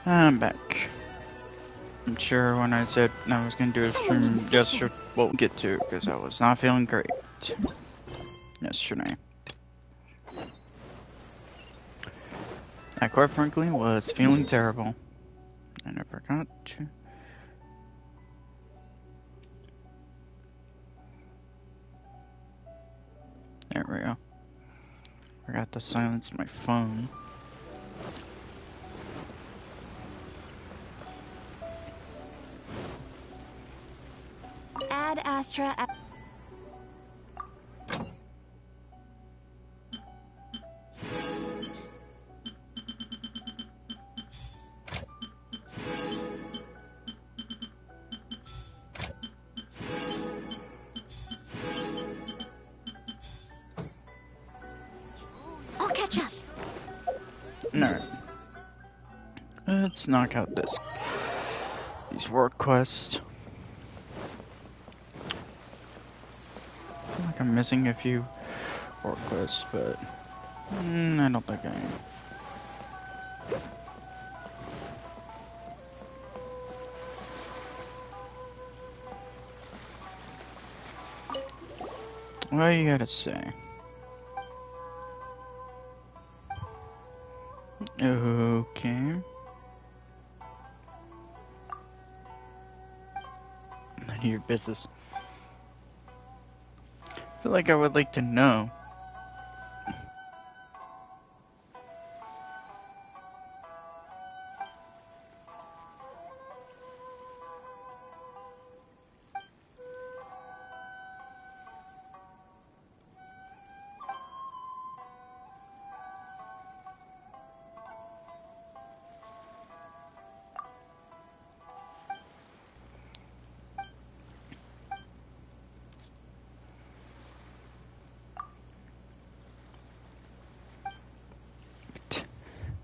I'm back. I'm sure when I said I was gonna do a stream yesterday, we'll get to it because I was not feeling great yesterday. I quite frankly was feeling terrible, and I forgot to. There we go. Forgot to silence my phone. Add Astra. I'll catch up. Alright. Let's knock out these world quests. I feel like I'm missing a few world quests, but I don't think I am. What you gotta say? Okay. None of your business. I feel like I would like to know.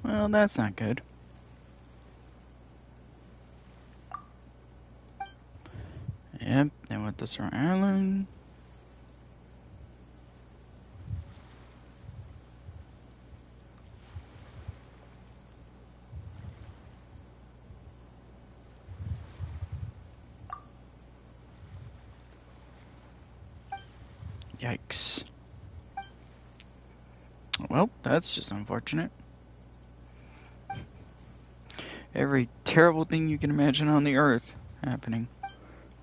Well, that's not good. Yep, they went to Sir Island. Yikes. Well, that's just unfortunate. Every terrible thing you can imagine on the earth happening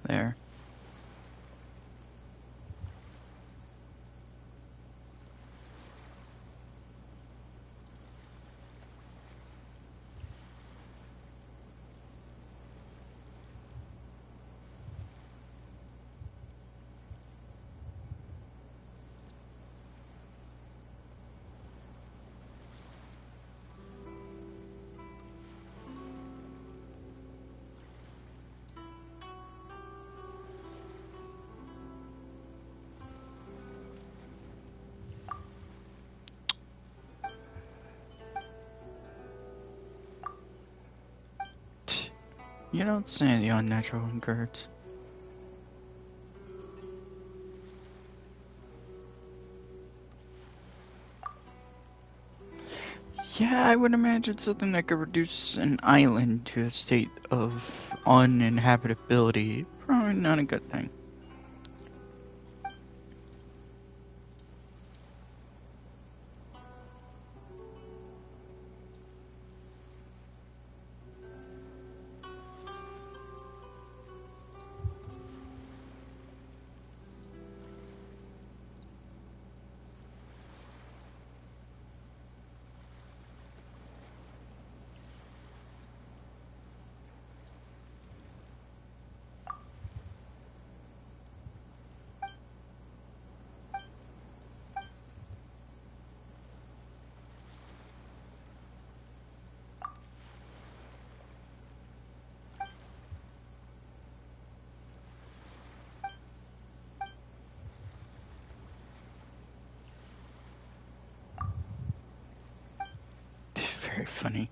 there. You don't say the unnatural occurs. Yeah, I would imagine something that could reduce an island to a state of uninhabitability. Probably not a good thing. Very funny.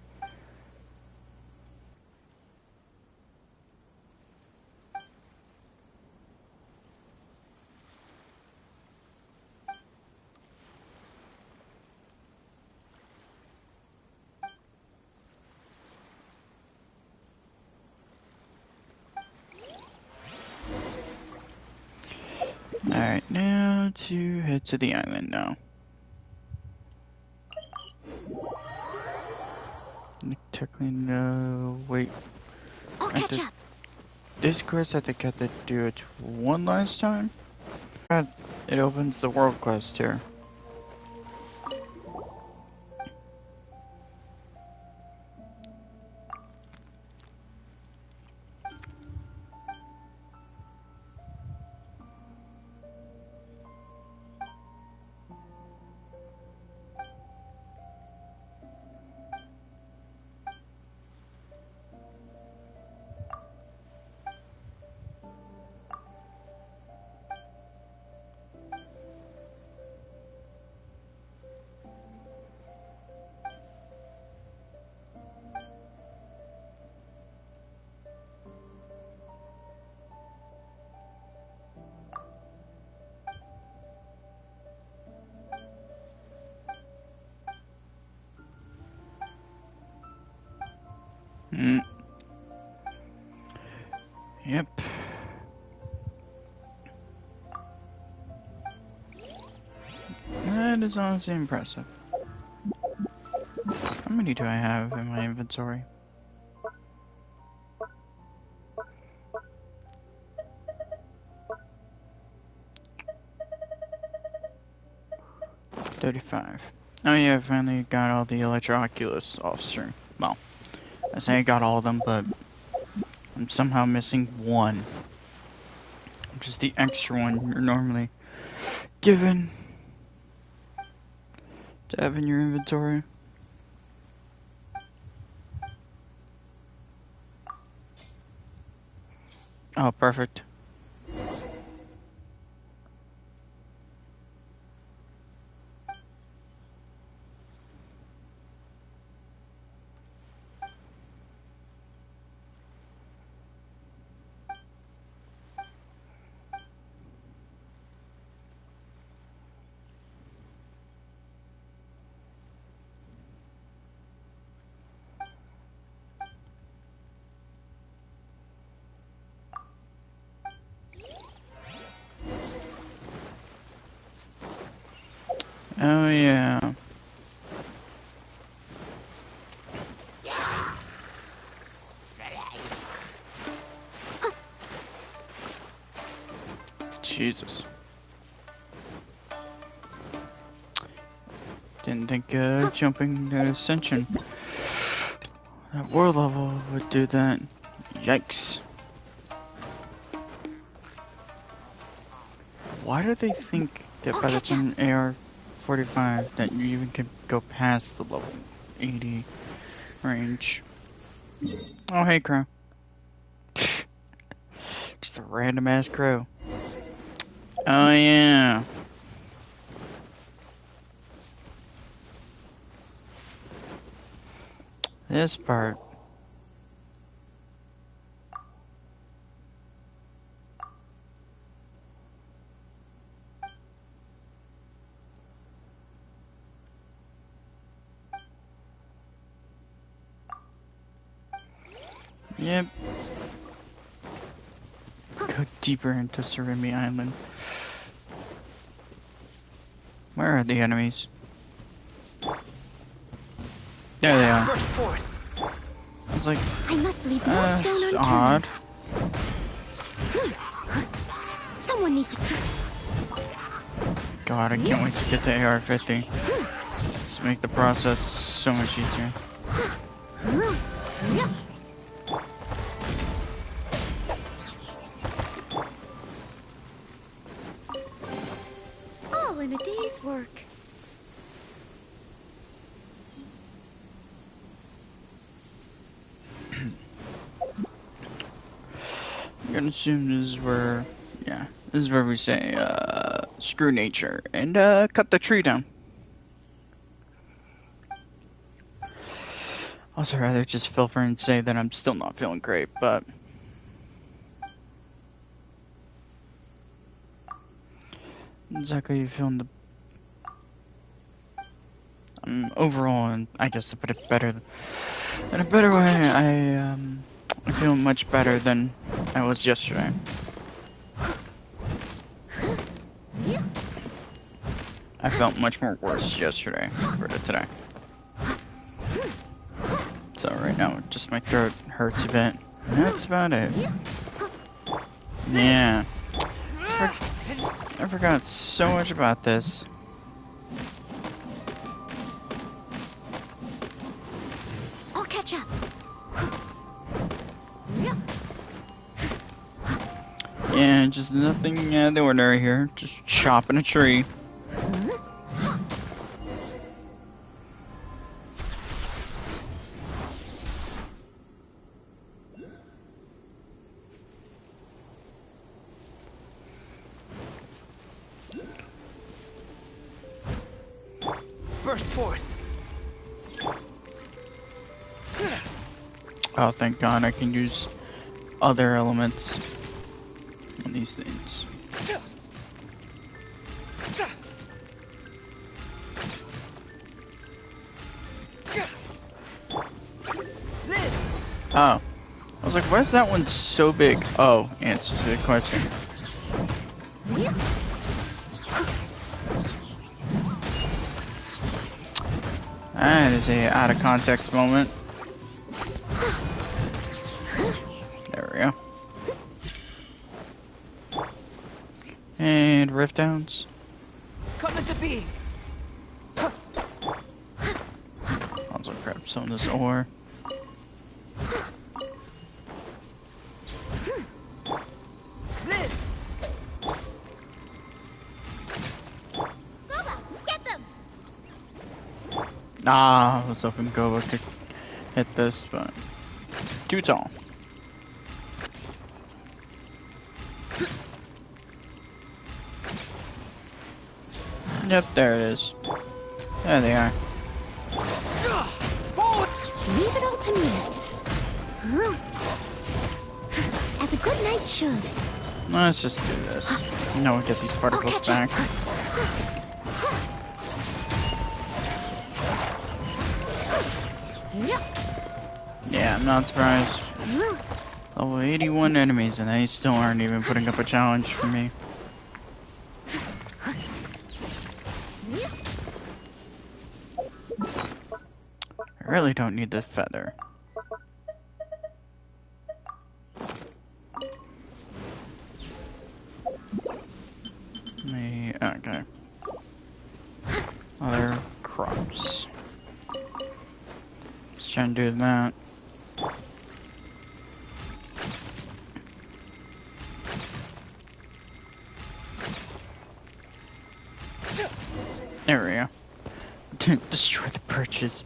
Alright, now to head to the island now. Technically, no. Wait. I'll catch up. This quest, I think I had to do it one last time. It opens the world quest here. Yep. That is honestly impressive. How many do I have in my inventory? $35. Oh yeah, I finally got all the Electro-Oculus off stream. Well, I say I got all of them, but I'm somehow missing one. Which is the extra one you're normally given to have in your inventory. Oh, perfect. Oh yeah. Jesus. Didn't think jumping to Ascension at world level would do that. Yikes. Why do they think that by the time AR-45 that you even could go past the level 80 range? Oh hey crow. Just a random ass crow. Oh yeah. This part. Yep. Go deeper into Surimi Island. Where are the enemies? There they are. I was like, I must leave no stone unturned. Odd. Someone needs to. God, I can't wait to get to AR-50. Just make the process so much easier. All in a day's work. I'm gonna assume this is where, yeah, this is where we say, screw nature and, cut the tree down. Also, rather just filter and say that I'm still not feeling great, but exactly you feeling the overall, and I guess to put it better in a better way, I feel much better than I was yesterday. I felt much more worse yesterday compared to today. So right now, just my throat hurts a bit. And that's about it. Yeah. I forgot so much about this. I'll catch up. Yeah, just nothing out of the ordinary here. Just chopping a tree. Burst forth. Oh, thank God I can use other elements on these things. Oh. I was like, why is that one so big? Oh, answer to the question. That is a out of context moment. There we go. And rift downs. Come into being. Also grab some of this ore. Ah, I was hoping Goba could hit this, but too tall. Yep, there it is. There they are. Leave it all to me. As a good knight should. Let's just do this. No one gets these particles back. Yeah, I'm not surprised. Level 81 enemies and they still aren't even putting up a challenge for me. I really don't need the feather. Okay. Other crops. Let's try and do that. There we go. Destroy the perches.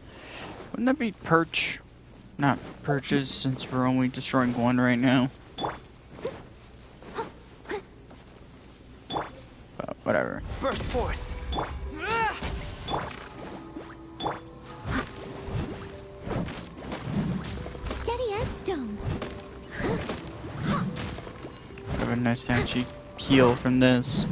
Wouldn't that be perch? Not perches, since we're only destroying one right now. But whatever. Burst forth. Steady as stone. Would have been nice to actually heal from this.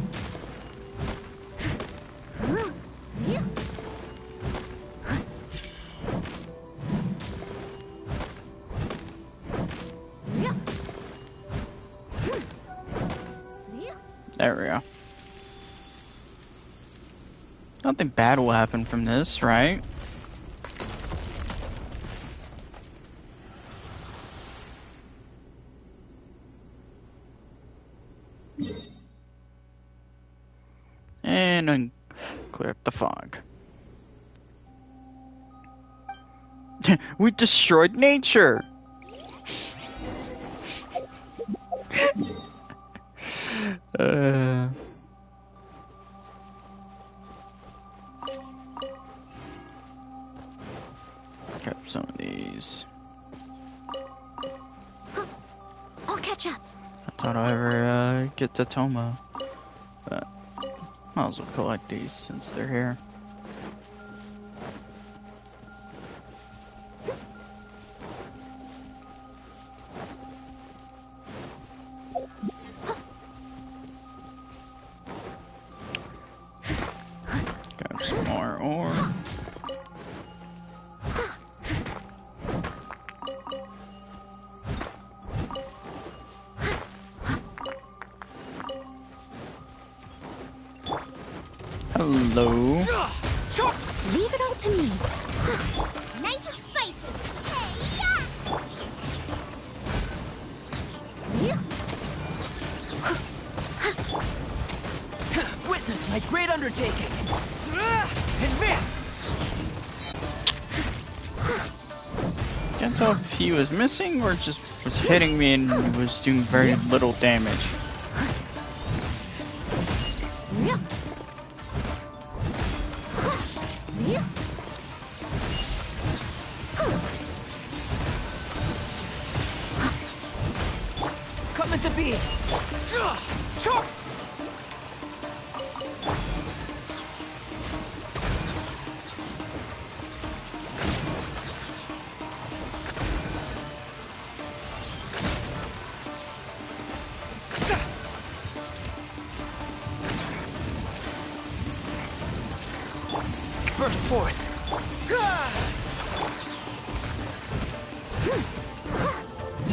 There we go. Nothing bad will happen from this, right? And clear up the fog. We destroyed nature! Grab some of these. I'll catch up. I thought I'd ever get to Toma, but might as well collect these since they're here. Grab some more ore. Oh. Hello. Leave it all to me. Nice and spicy. Witness my great undertaking. And man, Can't tell if he was missing or just was hitting me and was doing very little damage. coming to be. Sure. Burst forth.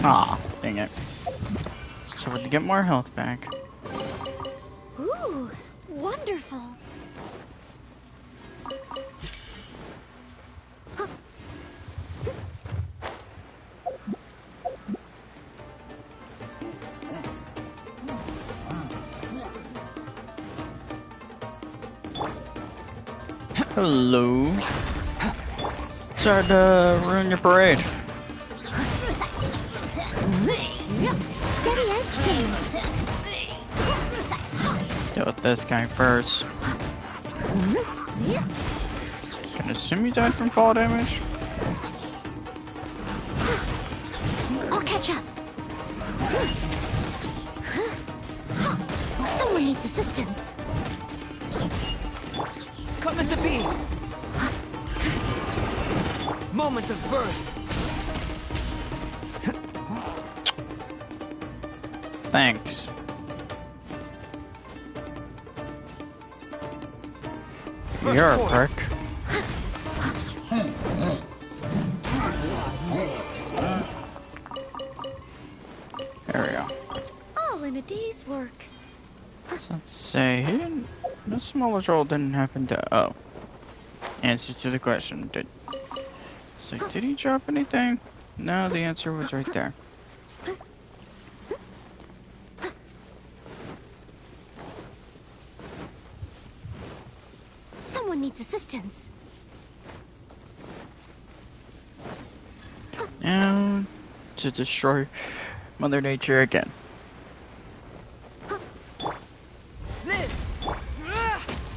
Ah, dang it. So to get more health back. Ooh, wonderful. Hello. Sorry to ruin your parade. Steady as stone. Deal with this guy first. Can assume you died from fall damage. I'll catch up. Someone needs assistance. Coming to be. Moment of birth. Thanks. Burst You're a forth. prick. There we go. All in a day's work. So let's say he didn't. The smallest roll didn't happen to. Oh. Answer to the question. Did he drop anything? No, the answer was right there. Someone needs assistance. And to destroy Mother Nature again. Live.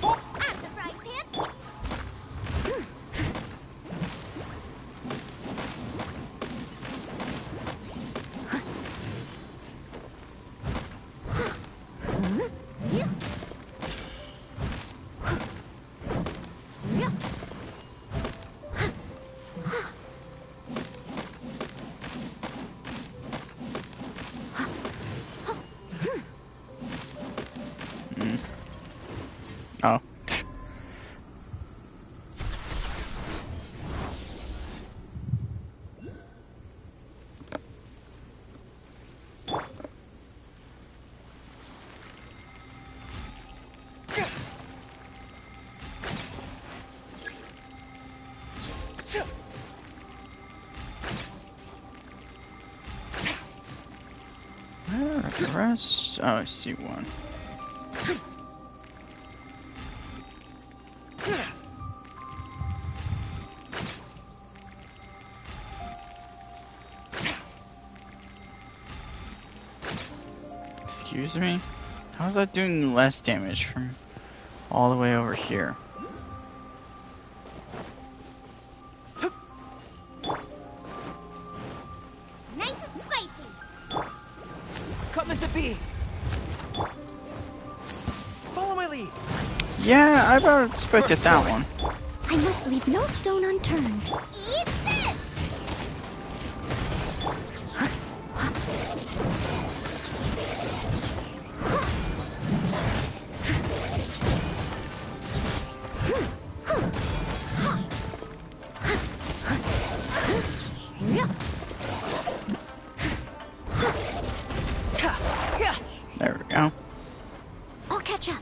At the frying pan. Oh. Where are the rest? Oh, I see one. Excuse me? How's that doing less damage from all the way over here? Nice and spicy. Coming to be. Follow my lead. Yeah, I about expected that one. I must leave no stone unturned. Eat this! There we go. I'll catch up.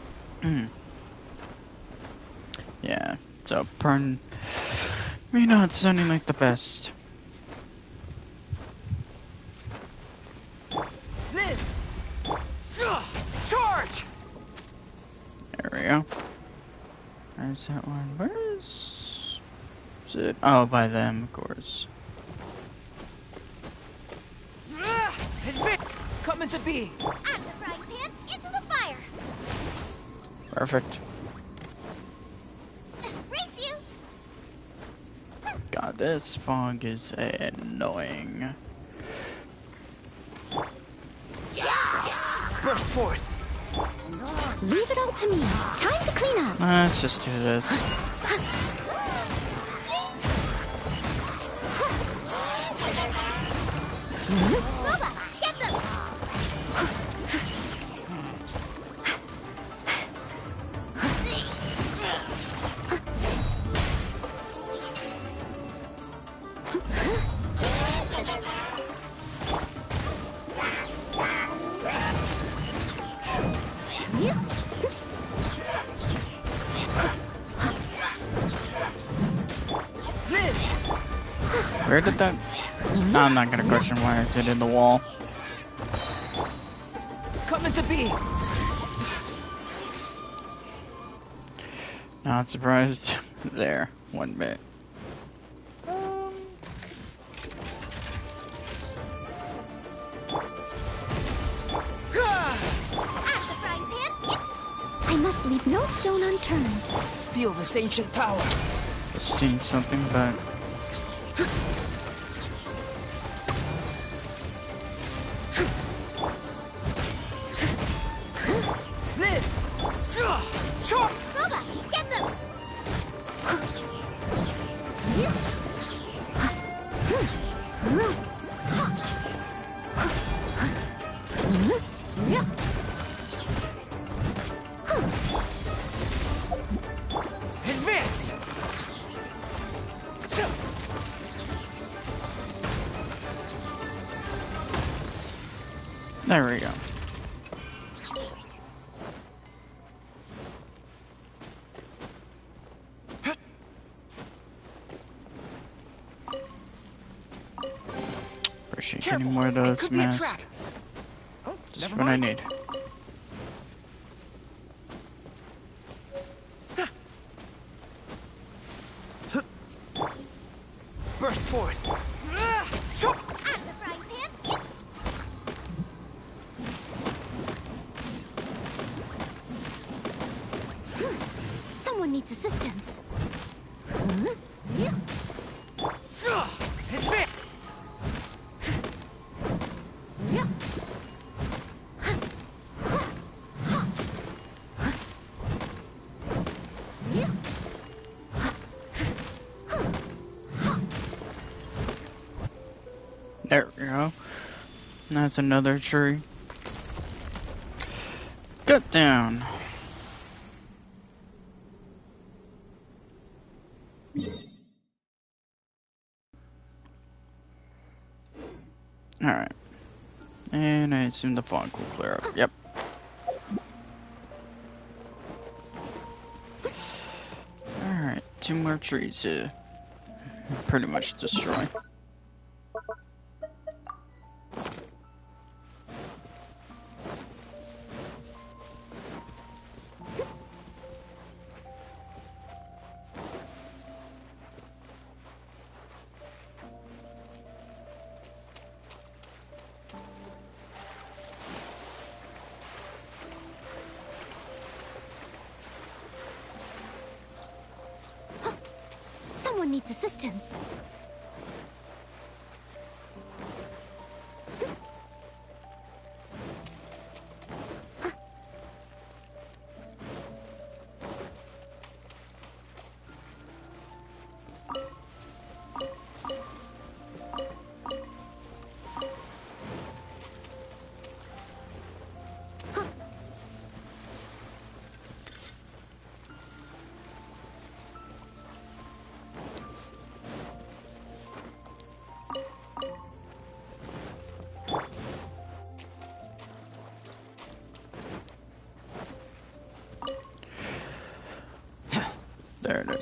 So, pardon me not sounding like the best. Live! Charge! There we go. There's that one. Where is it? Oh, by them, of course. Admit! Come into being! Out of the frying pan, into the fire! Perfect. Race you! God, this fog is annoying. Burst forth! Leave it all to me. Time to clean up. Let's just do this. Boba, get them! Where did that... No, I'm not gonna question why is it in the wall. Come into being! Not surprised there, one bit. I must leave no stone unturned. Feel this ancient power! Just seeing something, but... Live! Charge! Boba, get them! Advance! There we go. Appreciate Careful, getting more of it those could be a masks. trap. Oh, Just never what I mind. need. Burst forth! Out of the frying pan. Someone needs assistance. Advance! There we go. That's another tree. Cut down. Alright. And I assume the fog will clear up. Yep. Alright, 2 more trees to pretty much destroy. Someone needs assistance.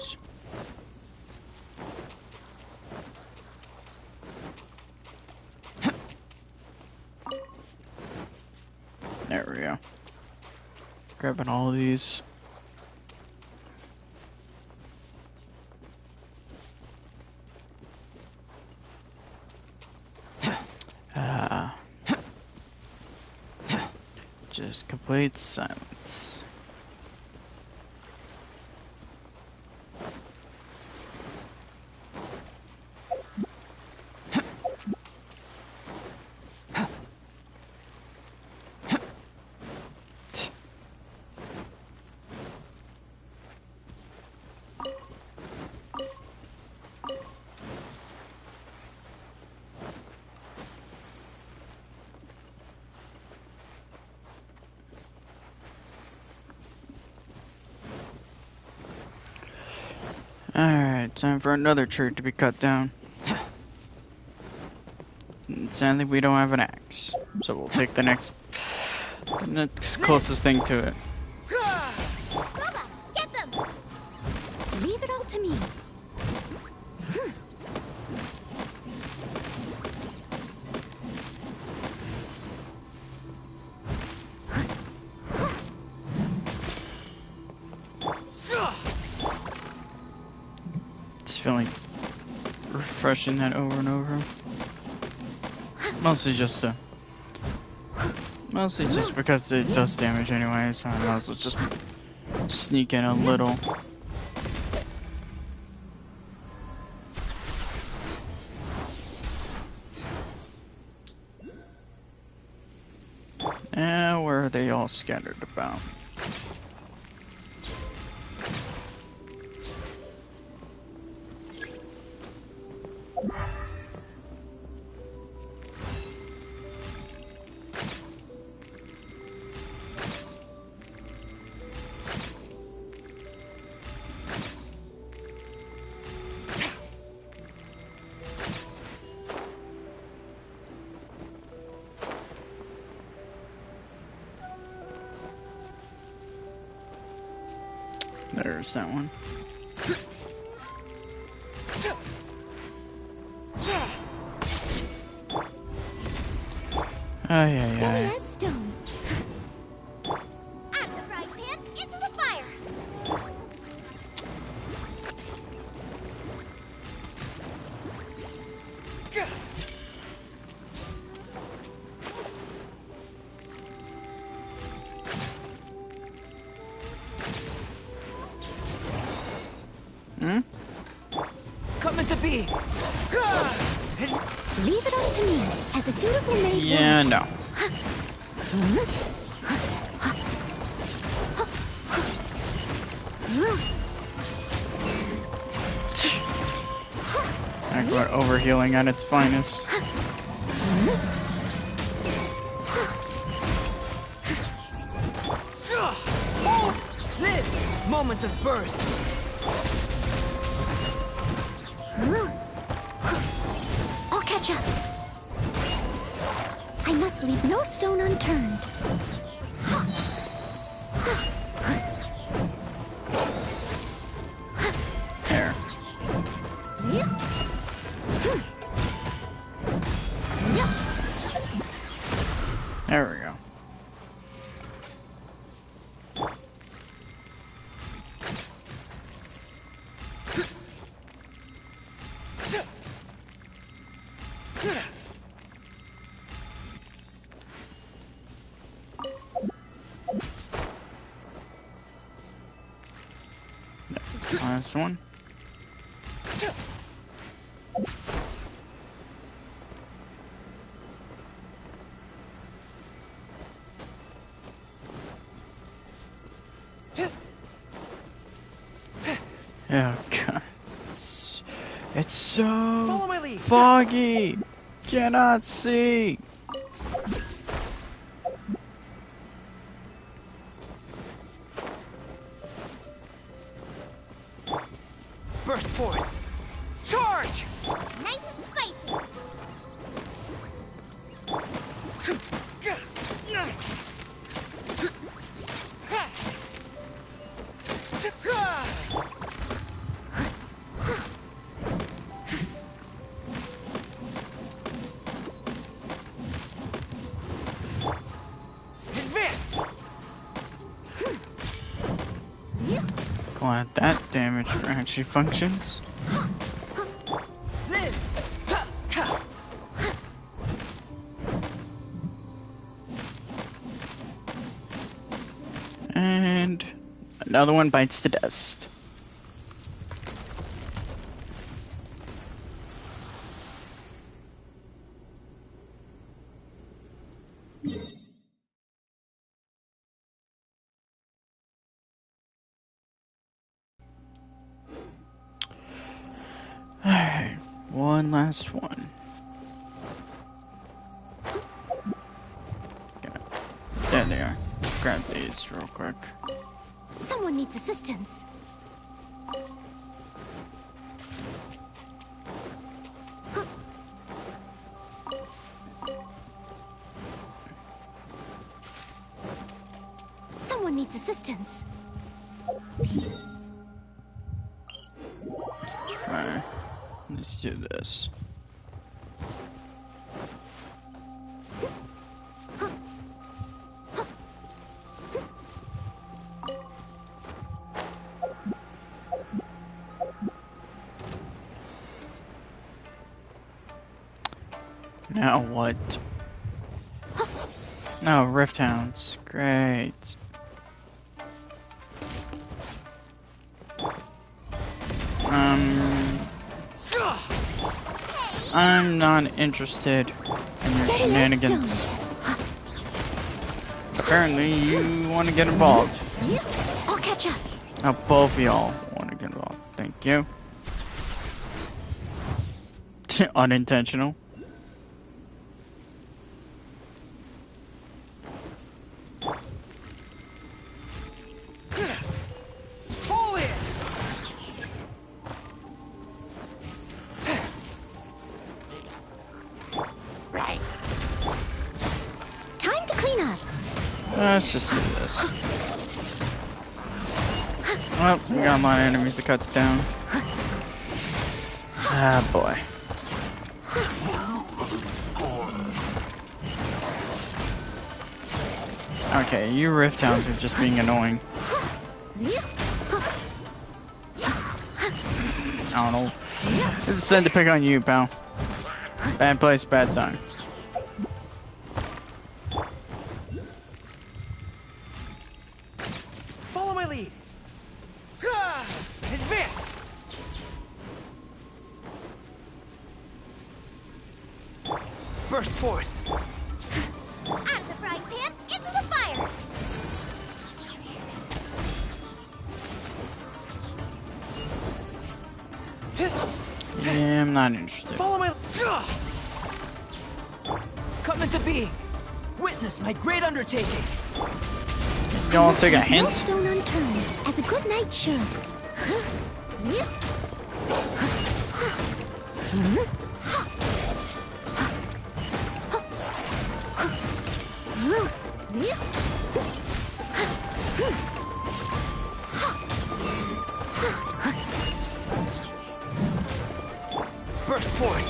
these. There we go. Grabbing all these. Just complete silence. Alright, time for another tree to be cut down. And sadly, we don't have an axe, so we'll take the next closest thing to it. Bubba, get them! Leave it all to me. Just feeling refreshing that over and over. Mostly just because it does damage anyway, so I might as well just sneak in a little. And where are they all scattered about? There's that one. Ay, ay, Stone ay. as stone. Out of the frying pan, into the fire. Hmm? Coming to be. Leave it all to me, as a dutiful maid. Yeah, no. Talk about overhealing at its finest. Live! Moments of birth. I'll catch up. I must leave no stone unturned. There. There we go. Last one. Oh god. It's so Follow my lead. foggy. Cannot see. Burst forth. Charge! Nice and spicy. Glad that damage actually functions. And another one bites the dust. Alright, one last one. There they are. Grab these real quick. Someone needs assistance. Someone needs assistance. Alright, let's do this. Now what? No, Rift Hounds. Great. I'm not interested in your shenanigans. Apparently you want to get involved. I'll catch up. Now both of y'all want to get involved. Thank you. Unintentional. Let's just do this. Well, we got a lot of enemies to cut down. Ah, boy. Okay, you Rift Hounds are just being annoying. I don't know. I decided to pick on you, pal. Bad place, bad time. Burst forth. Out of the frying pan, into the fire. Yeah, I'm not interested. Follow my. Come into being. Witness my great undertaking. Y'all take a hint. No stone unturned, as a good knight should. Burst forth.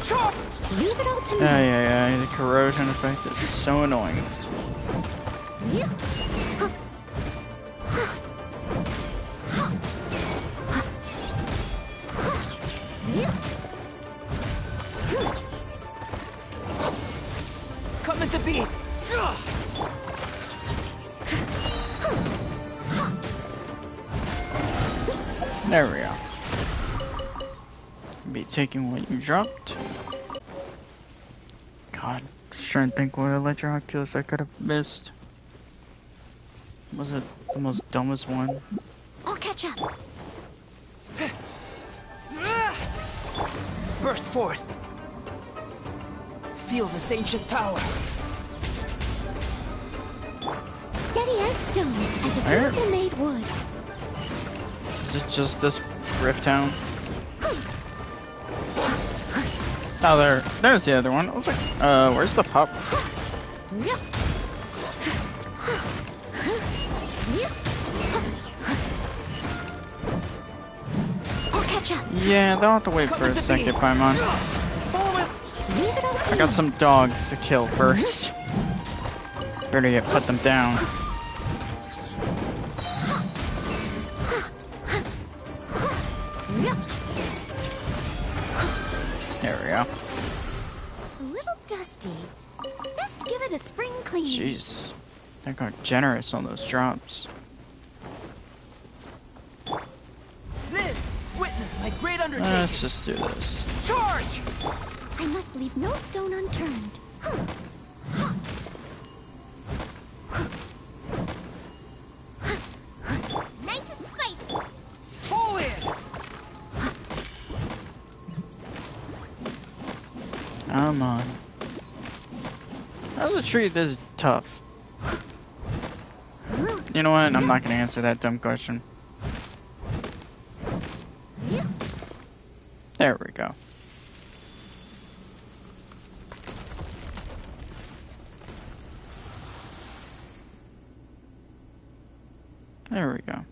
Chop! Leave it all to me. Yeah, the corrosion effect is so annoying. Come into being. There we go. Be taking what you dropped. God, just trying to think what Electroculus I could have missed. Was it the most dumbest one? I'll catch up. Burst forth. Feel this ancient power. Steady as stone, as a Where? beautiful made wood. Is it just this Rift Town? Oh, there's the other one. I was like, where's the pup? I'll catch up. Yeah, they'll have to wait for a second, Paimon. Leave it all to I got some dogs to kill first. Better get put them down. There we go. A little dusty. Best give it a spring clean. Jeez. They got generous on those drops. This! Witness my great undertaking! Let's just do this. Charge! I must leave no stone unturned. Nice and spicy. Fall in! Come on. How's a tree this tough? You know what? I'm not gonna answer that dumb question. There we go. There we go.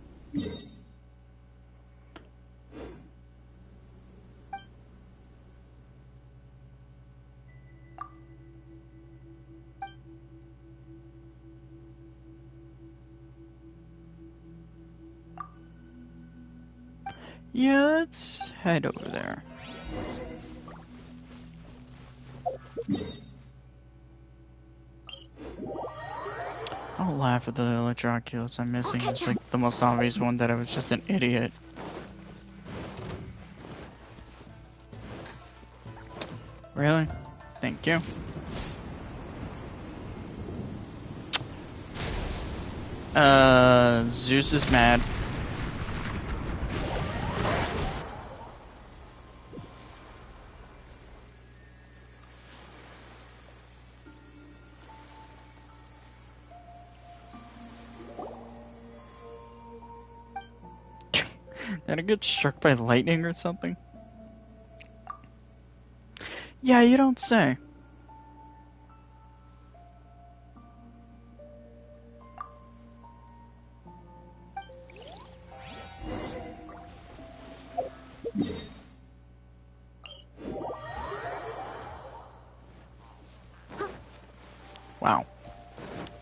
Yeah, let's head over there. I'll laugh at the Electroculus I'm missing. It's like the most obvious one that I was just an idiot. Really? Thank you. Zeus is mad. Did I get struck by lightning or something? Yeah, you don't say. Wow.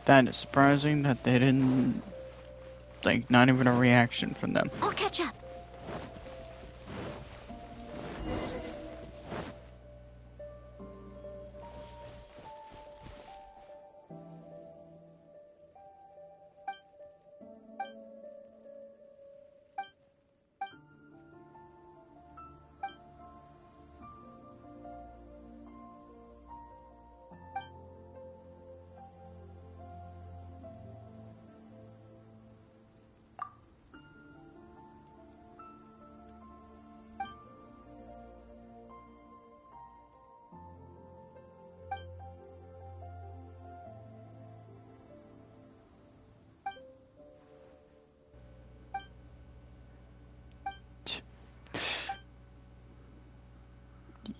That is surprising that they didn't... like, not even a reaction from them. I'll catch up.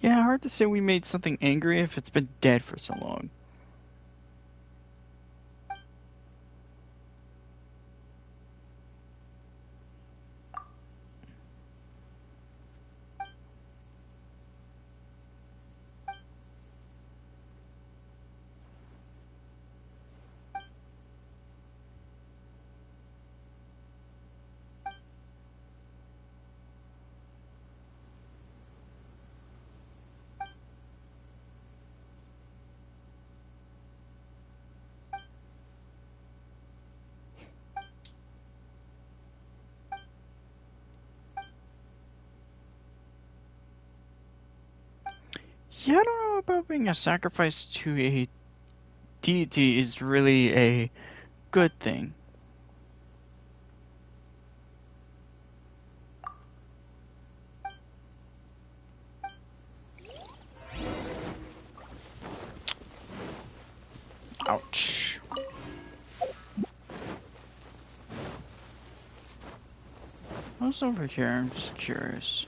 Yeah, hard to say we made something angry if it's been dead for so long. Yeah, I don't know about being a sacrifice to a deity is really a good thing. Ouch. What's over here? I'm just curious.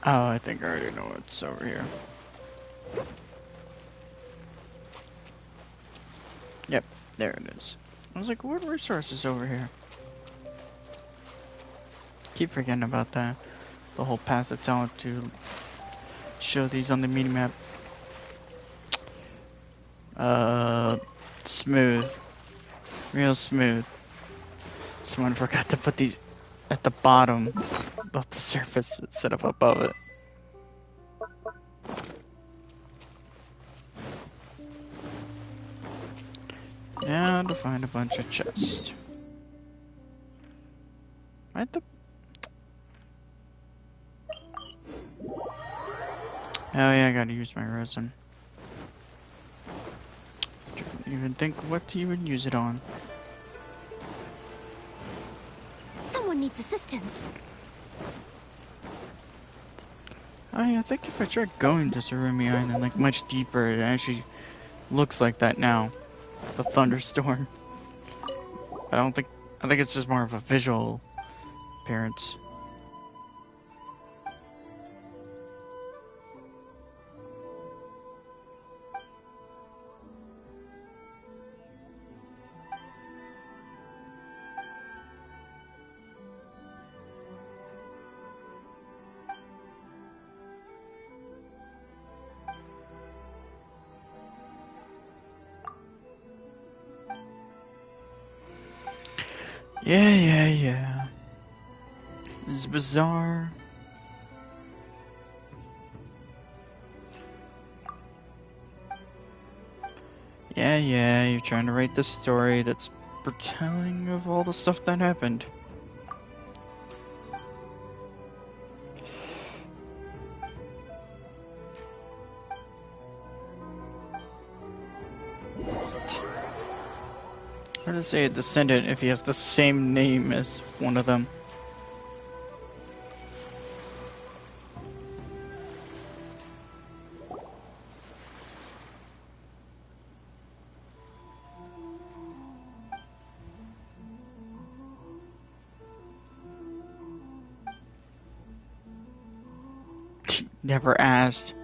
Oh, I think I already know what's over here. Yep, there it is. I was like, what resources over here? Keep forgetting about that. The whole passive talent to show these on the minimap. Smooth. Real smooth. Someone forgot to put these at the bottom of the surface instead of above it. Now to find a bunch of chests. At the... Oh yeah, I gotta use my resin. Didn't even think what to even use it on. Someone needs assistance. Oh yeah, I think if I try going to Surumi Island like much deeper, it actually looks like that now. The thunderstorm. I think it's just more of a visual appearance. Yeah. This is bizarre. Yeah, you're trying to write the story that's retelling of all the stuff that happened. Hard to say a descendant if he has the same name as one of them. Never asked.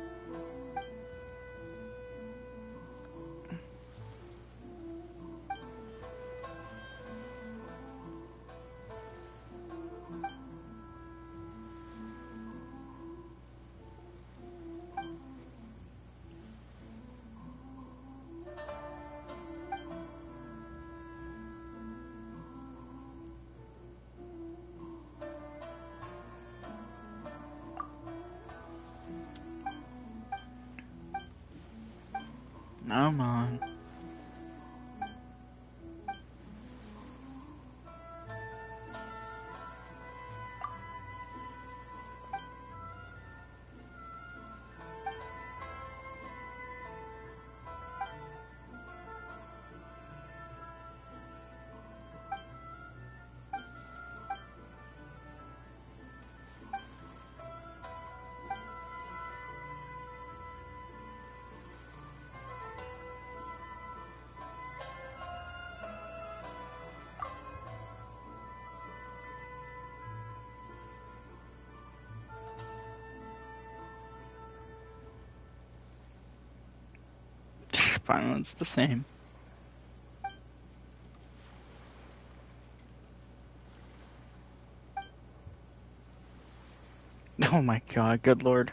Come on. Violence the same. Oh my god, good lord.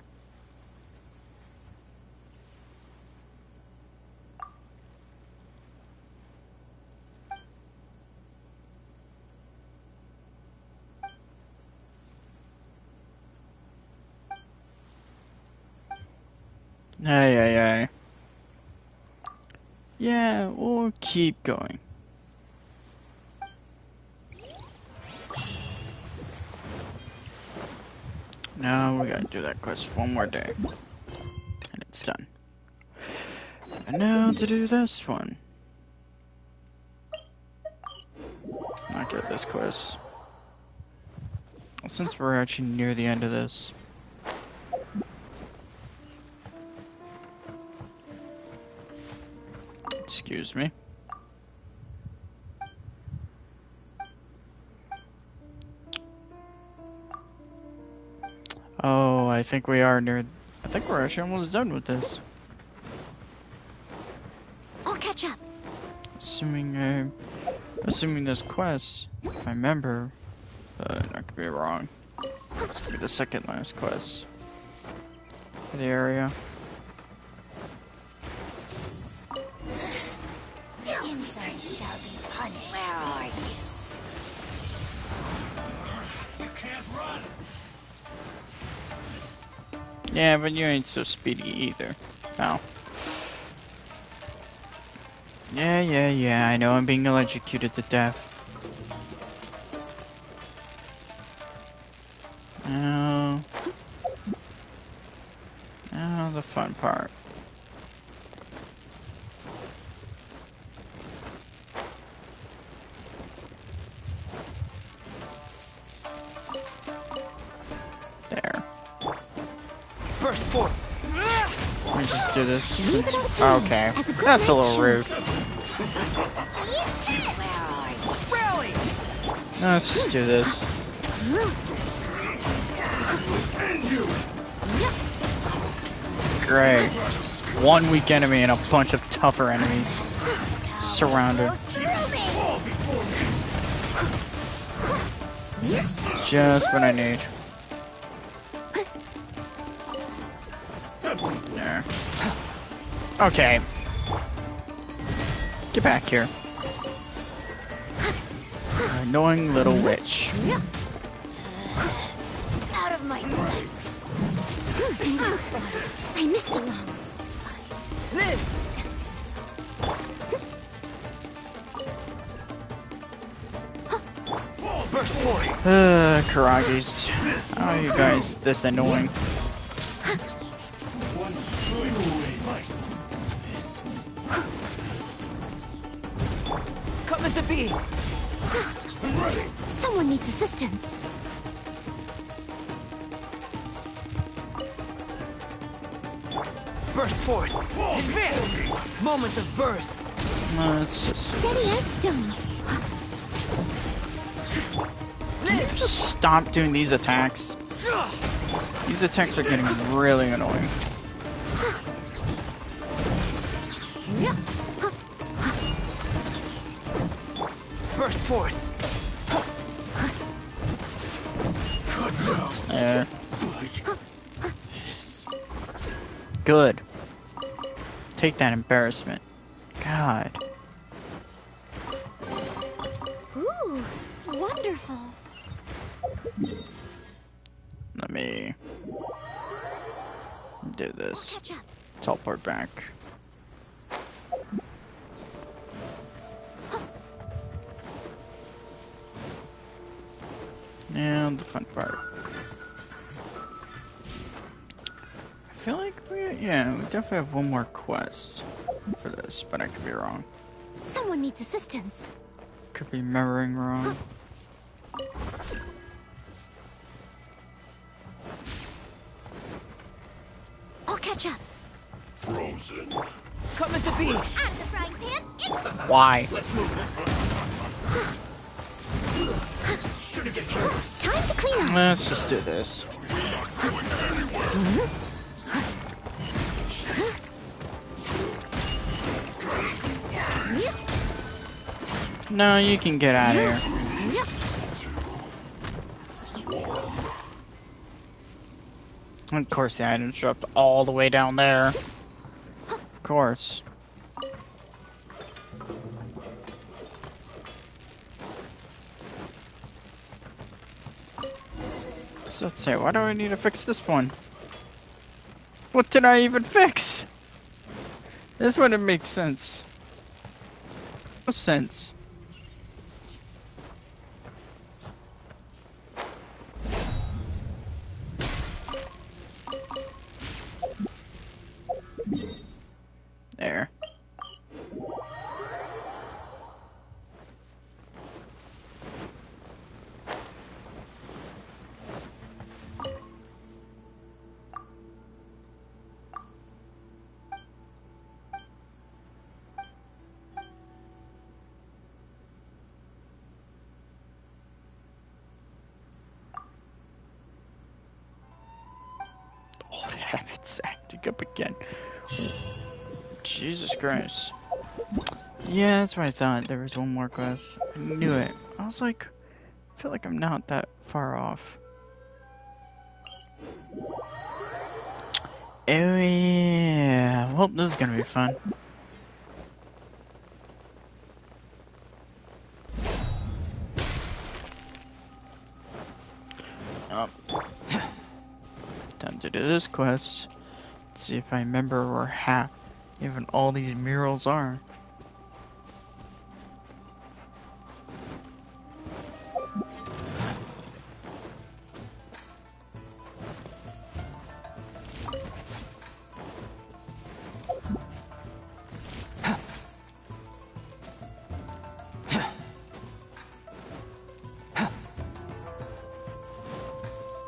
Ay. Yeah, we'll keep going. Now we gotta do that quest one more day. And it's done. And now to do this one. Not get this quest. Well, since we're actually near the end of this. Excuse me. Oh, I think we are near... I think we're actually almost done with this. I'll catch up. Assuming this quest, if I remember, I could be wrong. This could be the second last quest for the area. Insolence shall be punished. Yeah, but you ain't so speedy either. No. Yeah, I know I'm being electrocuted to death. Now the fun part. There. Burst forth. Let me just do this. Leave it up to me, Okay, as a good that's a little match. rude. Rally! Let's just do this. Great. One weak enemy and a bunch of tougher enemies surrounded. Just what I need. There. Okay. Get back here. Annoying little witch. Out of my sight. I missed it. Live! Burst forth. Karagis. How are you guys this annoying? Coming to be. Someone needs assistance. Burst forth. Advance. Moments of birth. Let's just Steady as stone. Live. just stop doing these attacks. These attacks are getting really annoying. Burst forth. There. Good. Take that embarrassment. God. Ooh, wonderful. Let me do I'll this. catch up. Teleport back. And the fun part. I feel like we definitely have one more quest for this, but I could be wrong. Someone needs assistance. Could be remembering wrong. I'll catch up. Frozen. Coming to be. Out of the frying pan, it's Why? Shouldn't get careless. time to clean up. Let's just do this. No, you can get out of here. Of course, the items dropped all the way down there. Of course. So let's say, why do I need to fix this one? What did I even fix? This wouldn't make sense. No sense. There. Old habits acting up again. Jesus Christ. Yeah, that's what I thought. There was one more quest. I knew it. I was like, I feel like I'm not that far off. Oh yeah. Well, this is gonna be fun. Time to do this quest. See if I remember where half even all these murals are.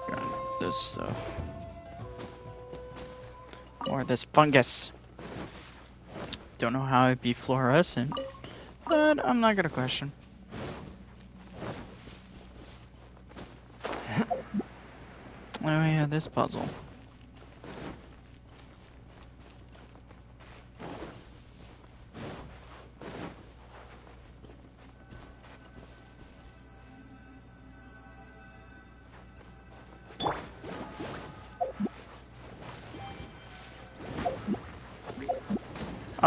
Got this stuff. Or this fungus. Don't know how it'd be fluorescent, but I'm not gonna question. Oh yeah, this puzzle.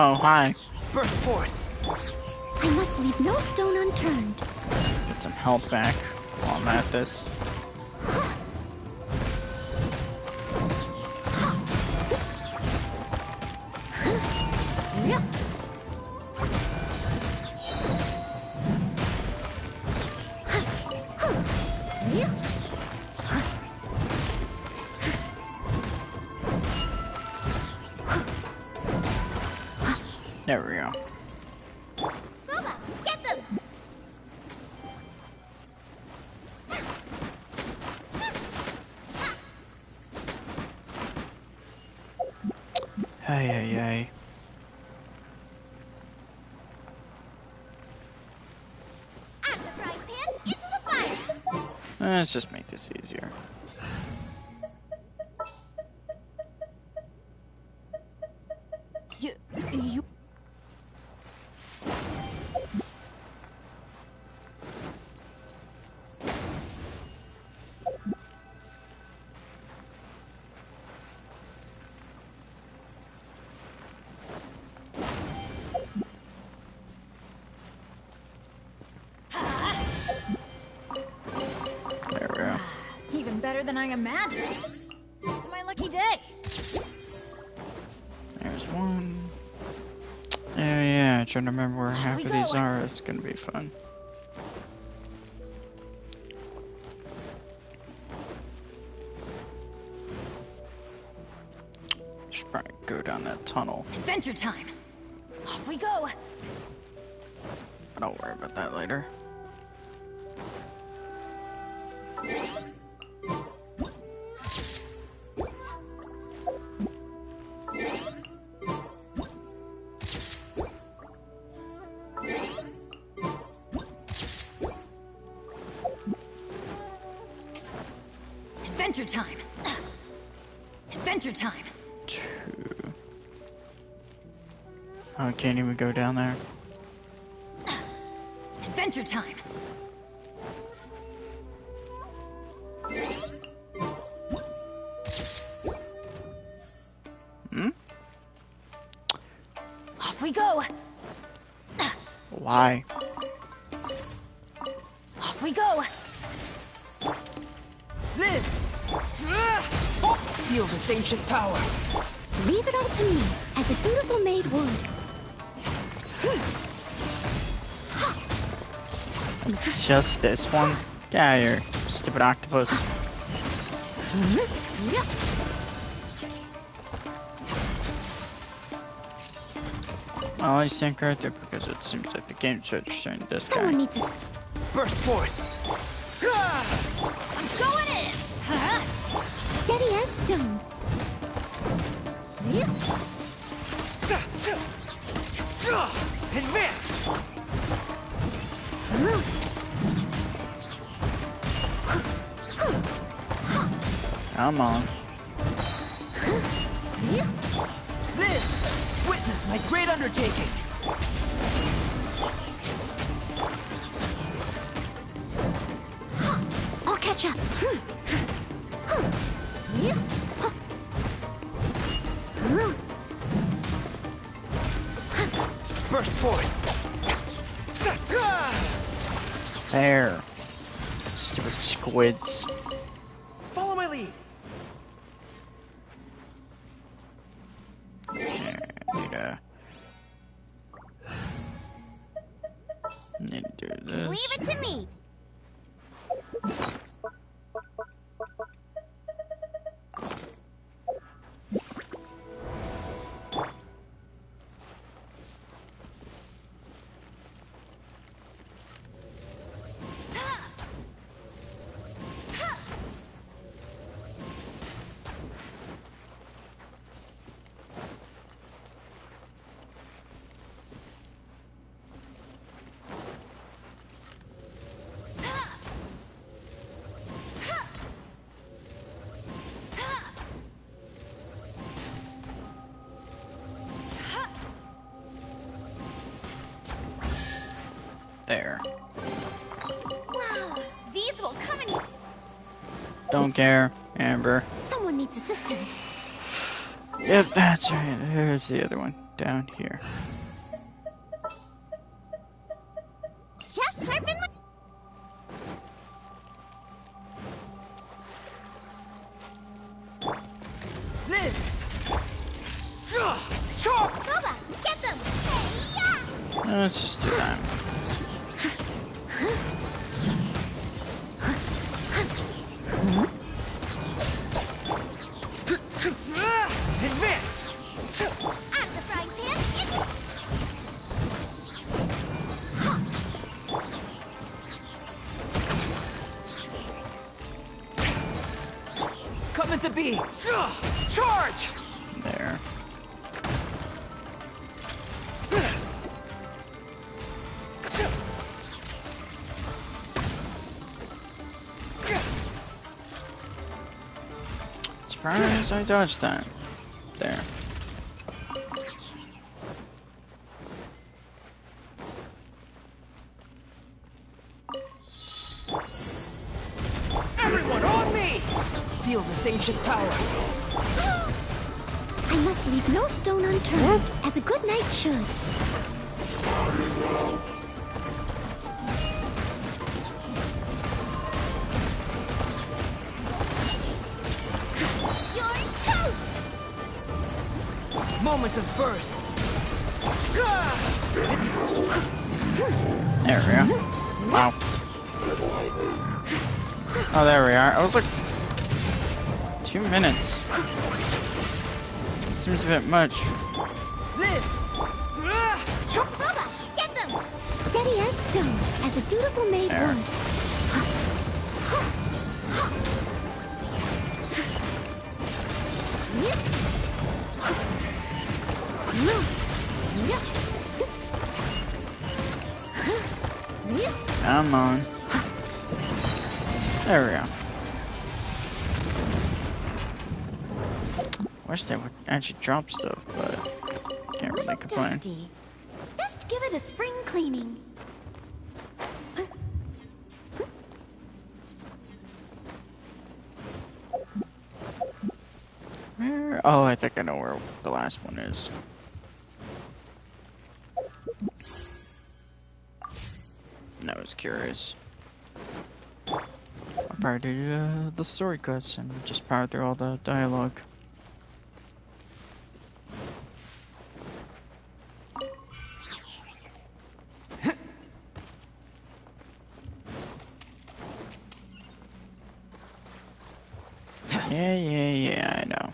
Oh, hi. Burst forth. I must leave no stone unturned. Get some health back while I'm at this. There we go. Booba, get them! Hey, hey, hey. Out of the frying pan, into the fire! Let's just make this easier. You... There we go. Even better than I imagined. It's my lucky day. There's one. Oh yeah, trying to remember where half we of these go. are. It's gonna be fun. Should probably go down that tunnel, Adventure time. Off we go. but I'll worry about that later. Adventure time. Adventure time. Two. Oh, I can't even go down there. Adventure time. Hmm? Off we go. Why? Off we go. Live! Feel this ancient power. Leave it all to me, as a dutiful maid would. It's just this one. Get out of here, stupid octopus. Well, I stand corrected because it seems like the game's registering this Someone guy. needs to... Burst forth. I'm going in. Steady as stone. Advance! Come on. Live! Witness my great undertaking! I'll catch up. Burst forth! There. Stupid squids. Follow my lead! this. Leave it to me. There. Wow, these will come in. Don't care, Amber. Someone needs assistance. Yep, that's right. There's the other one down here. Just sharpen my... Liz! Chop! Boba, get them! Hey-ya! Let's just do that. Advance! Out of the frying pan, into... Coming to be! Charge! There. Surprised I dodged that. There. Everyone on me! Feel this ancient power. I must leave no stone unturned, as a good knight should. You're toast! Moment of birth. There we go. Wow. Oh, there we are. I was like 2 minutes. Seems a bit much. Liz! Boba, get them! Steady as stone, as a dutiful maid There. would. Come on. There we go. Wish they would actually drop stuff, but can't really complain. Dusty. Best give it a spring cleaning. Where? Oh, I think I know where the last one is. I was curious. I powered through the story cuts and just powered through all the dialogue. Yeah, I know.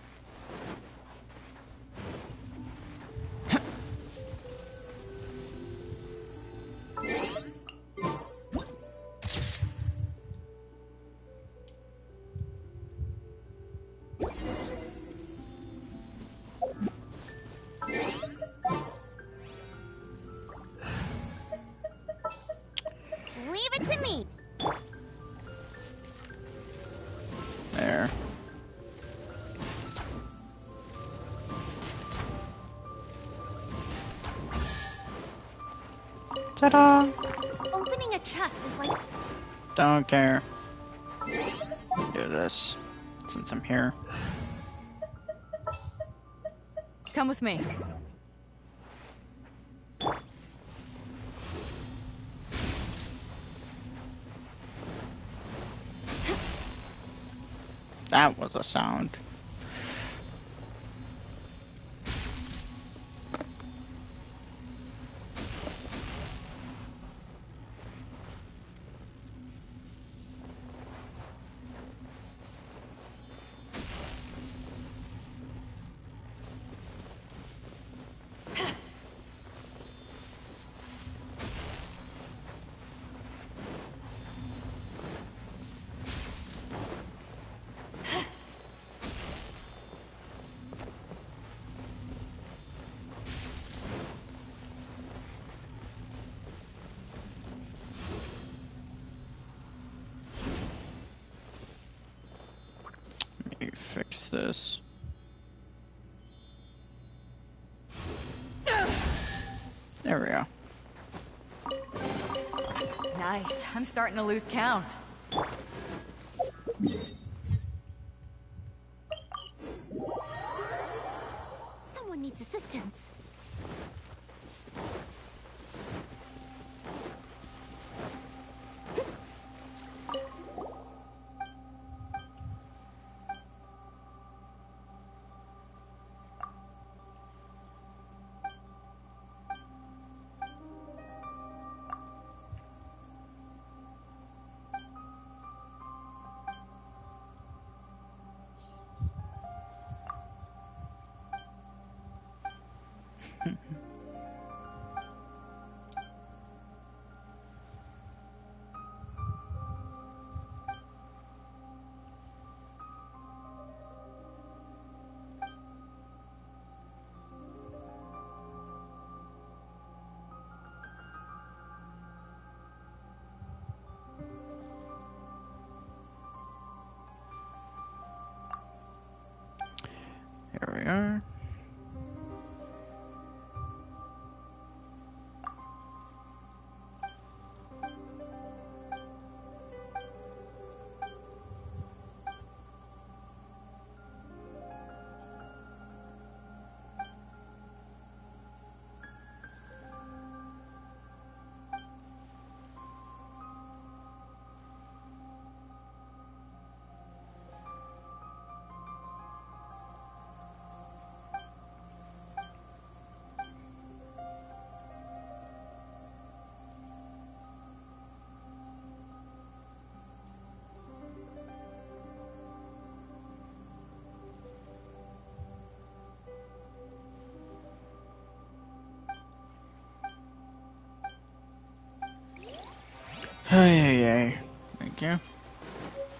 Leave it to me. There. Ta-da! Opening a chest is like... Don't care. Do this, since I'm here. Come with me. That was a sound. fix this. There we go. Nice. I'm starting to lose count. Someone needs assistance. Here we are. Hey. Thank you.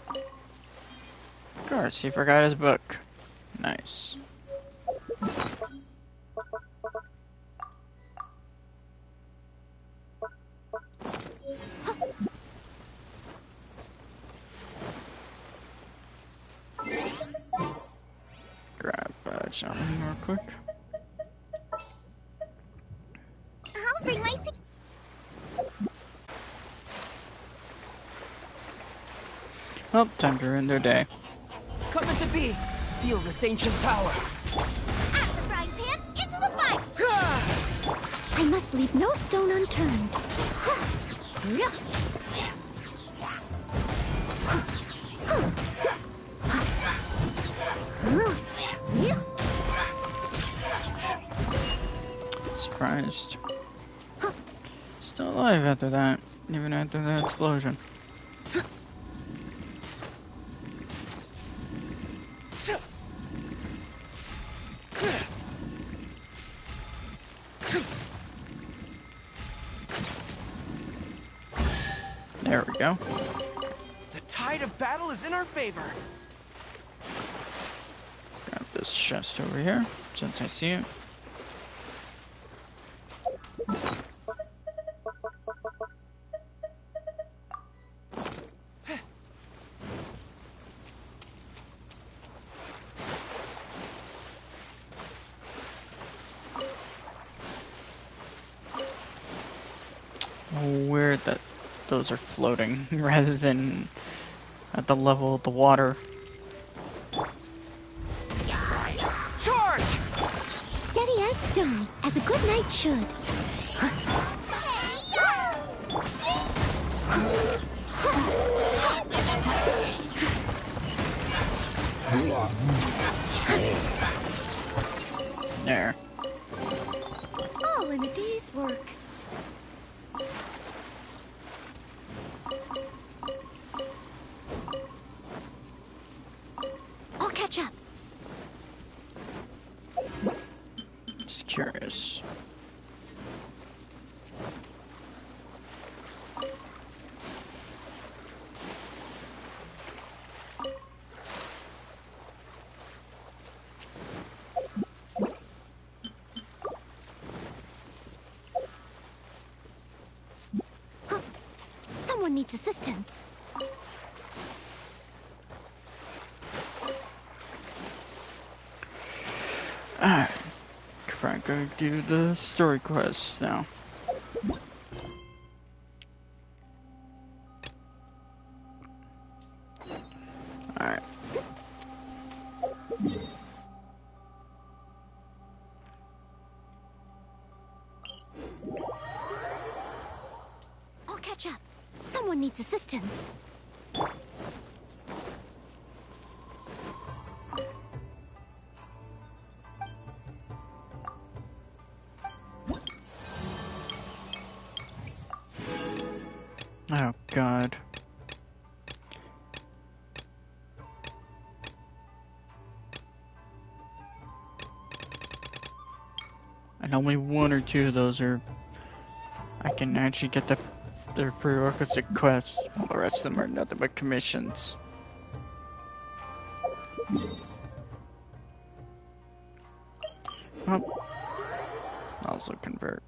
Of course, he forgot his book. Nice. Grab something real quick. I'll bring my seat. Well, time to ruin their day. Coming to be. Feel this ancient power. At the frying pan, into the fight! I must leave no stone unturned. Surprised. Still alive after that, even after that explosion. There we go. The tide of battle is in our favor. Grab this chest over here, since I see it. Weird that those are floating rather than at the level of the water. Charge! Steady as stone, as a good knight should. There. All in a day's work. I'll catch up. Just curious. Someone needs assistance. Alright. I'm gonna do the story quests now. Alright. I'll catch up. Someone needs assistance. Oh god. And only one or two of those are I can actually get their prerequisite quests, while the rest of them are nothing but commissions. Oh. Also convert.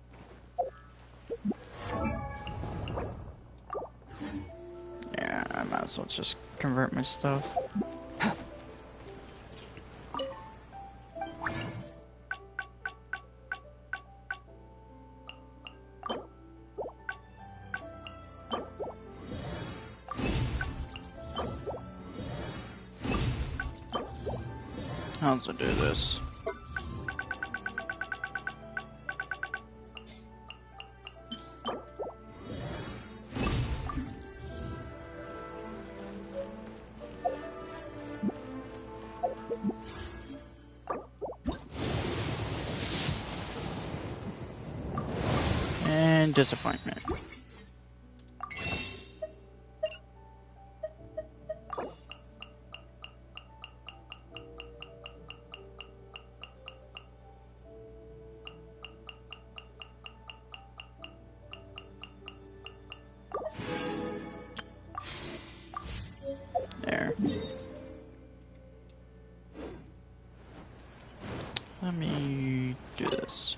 Yeah, I might as well just convert my stuff. I'll also do this. And disappointment. There. Let me do this.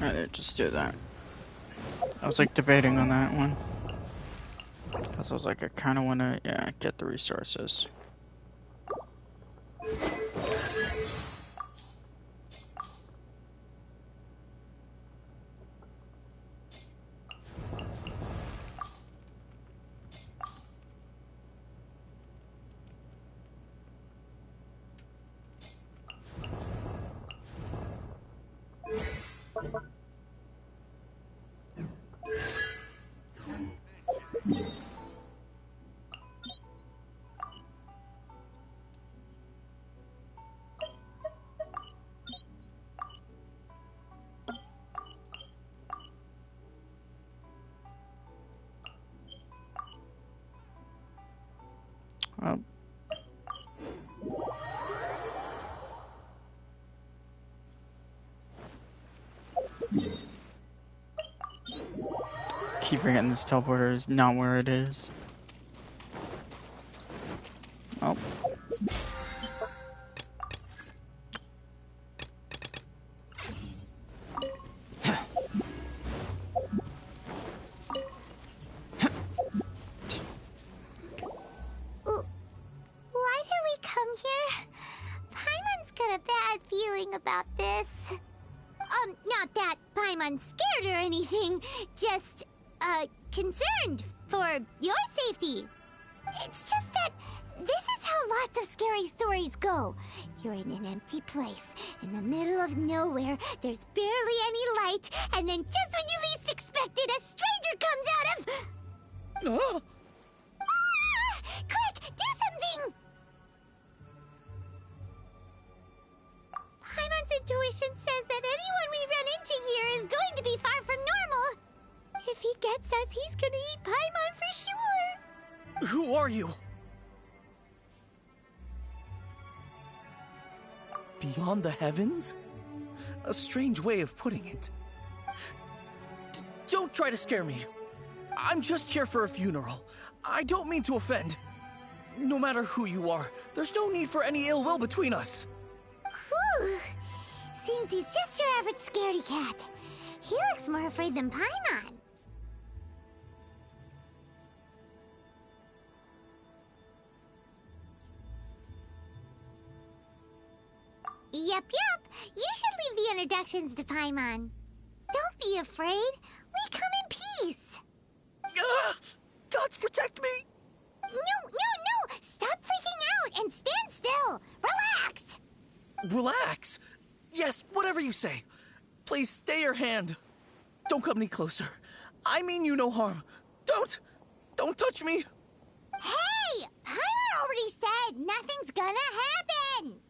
Alright, just do that. I was like debating on that one. Because I was like, I kind of want to, yeah, get the resources. Well, keep forgetting this teleporter is not where it is. Oh. Why did we come here? Paimon's got a bad feeling about this. Not that Paimon's scared or anything, just, concerned for your safety. It's just that this is how lots of scary stories go. You're in an empty place, in the middle of nowhere, there's barely any light, and then just when you least expect it, a stranger comes out of... Oh! Ah! Quick, do something! Paimon's intuition says that anyone we run into here is going to be far from normal. If he gets us, he's gonna eat Paimon for sure. Who are you? Beyond the heavens? A strange way of putting it. Don't try to scare me. I'm just here for a funeral. I don't mean to offend. No matter who you are, there's no need for any ill will between us. Whew. Seems he's just your average scaredy cat. He looks more afraid than Paimon. Yep. You should leave the introductions to Paimon. Don't be afraid. We come in peace. Gods protect me! No. Stop freaking out and stand still. Relax. Relax. Yes, whatever you say. Please stay your hand. Don't come any closer. I mean you no harm. Don't touch me. Hey, Paimon already said nothing's gonna happen.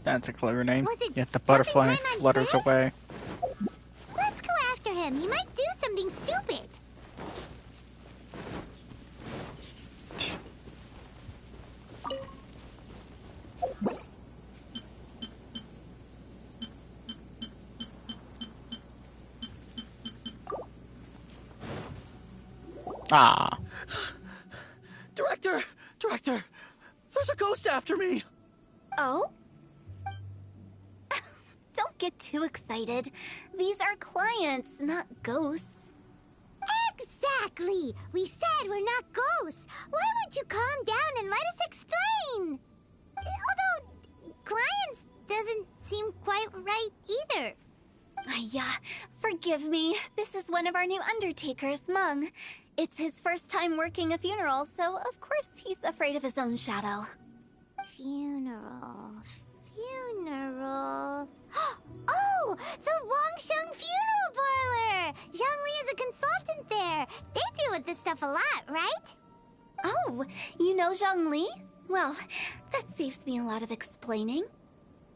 That's a clever name. Was it Yet the something butterfly Paimon flutters said? away. Let's go after him. He might do something stupid. Ah. Director! There's a ghost after me! Oh? Don't get too excited. These are clients, not ghosts. Exactly. We said we're not ghosts. Why won't you calm down and let us explain? Although, clients doesn't seem quite right either. Yeah, forgive me. This is one of our new undertakers, Mung. It's his first time working a funeral, so of course he's afraid of his own shadow. Funeral. Oh, the Wangsheng Funeral Parlor! Zhongli is a consultant there. They deal with this stuff a lot, right? Oh, you know Zhongli? Well, that saves me a lot of explaining.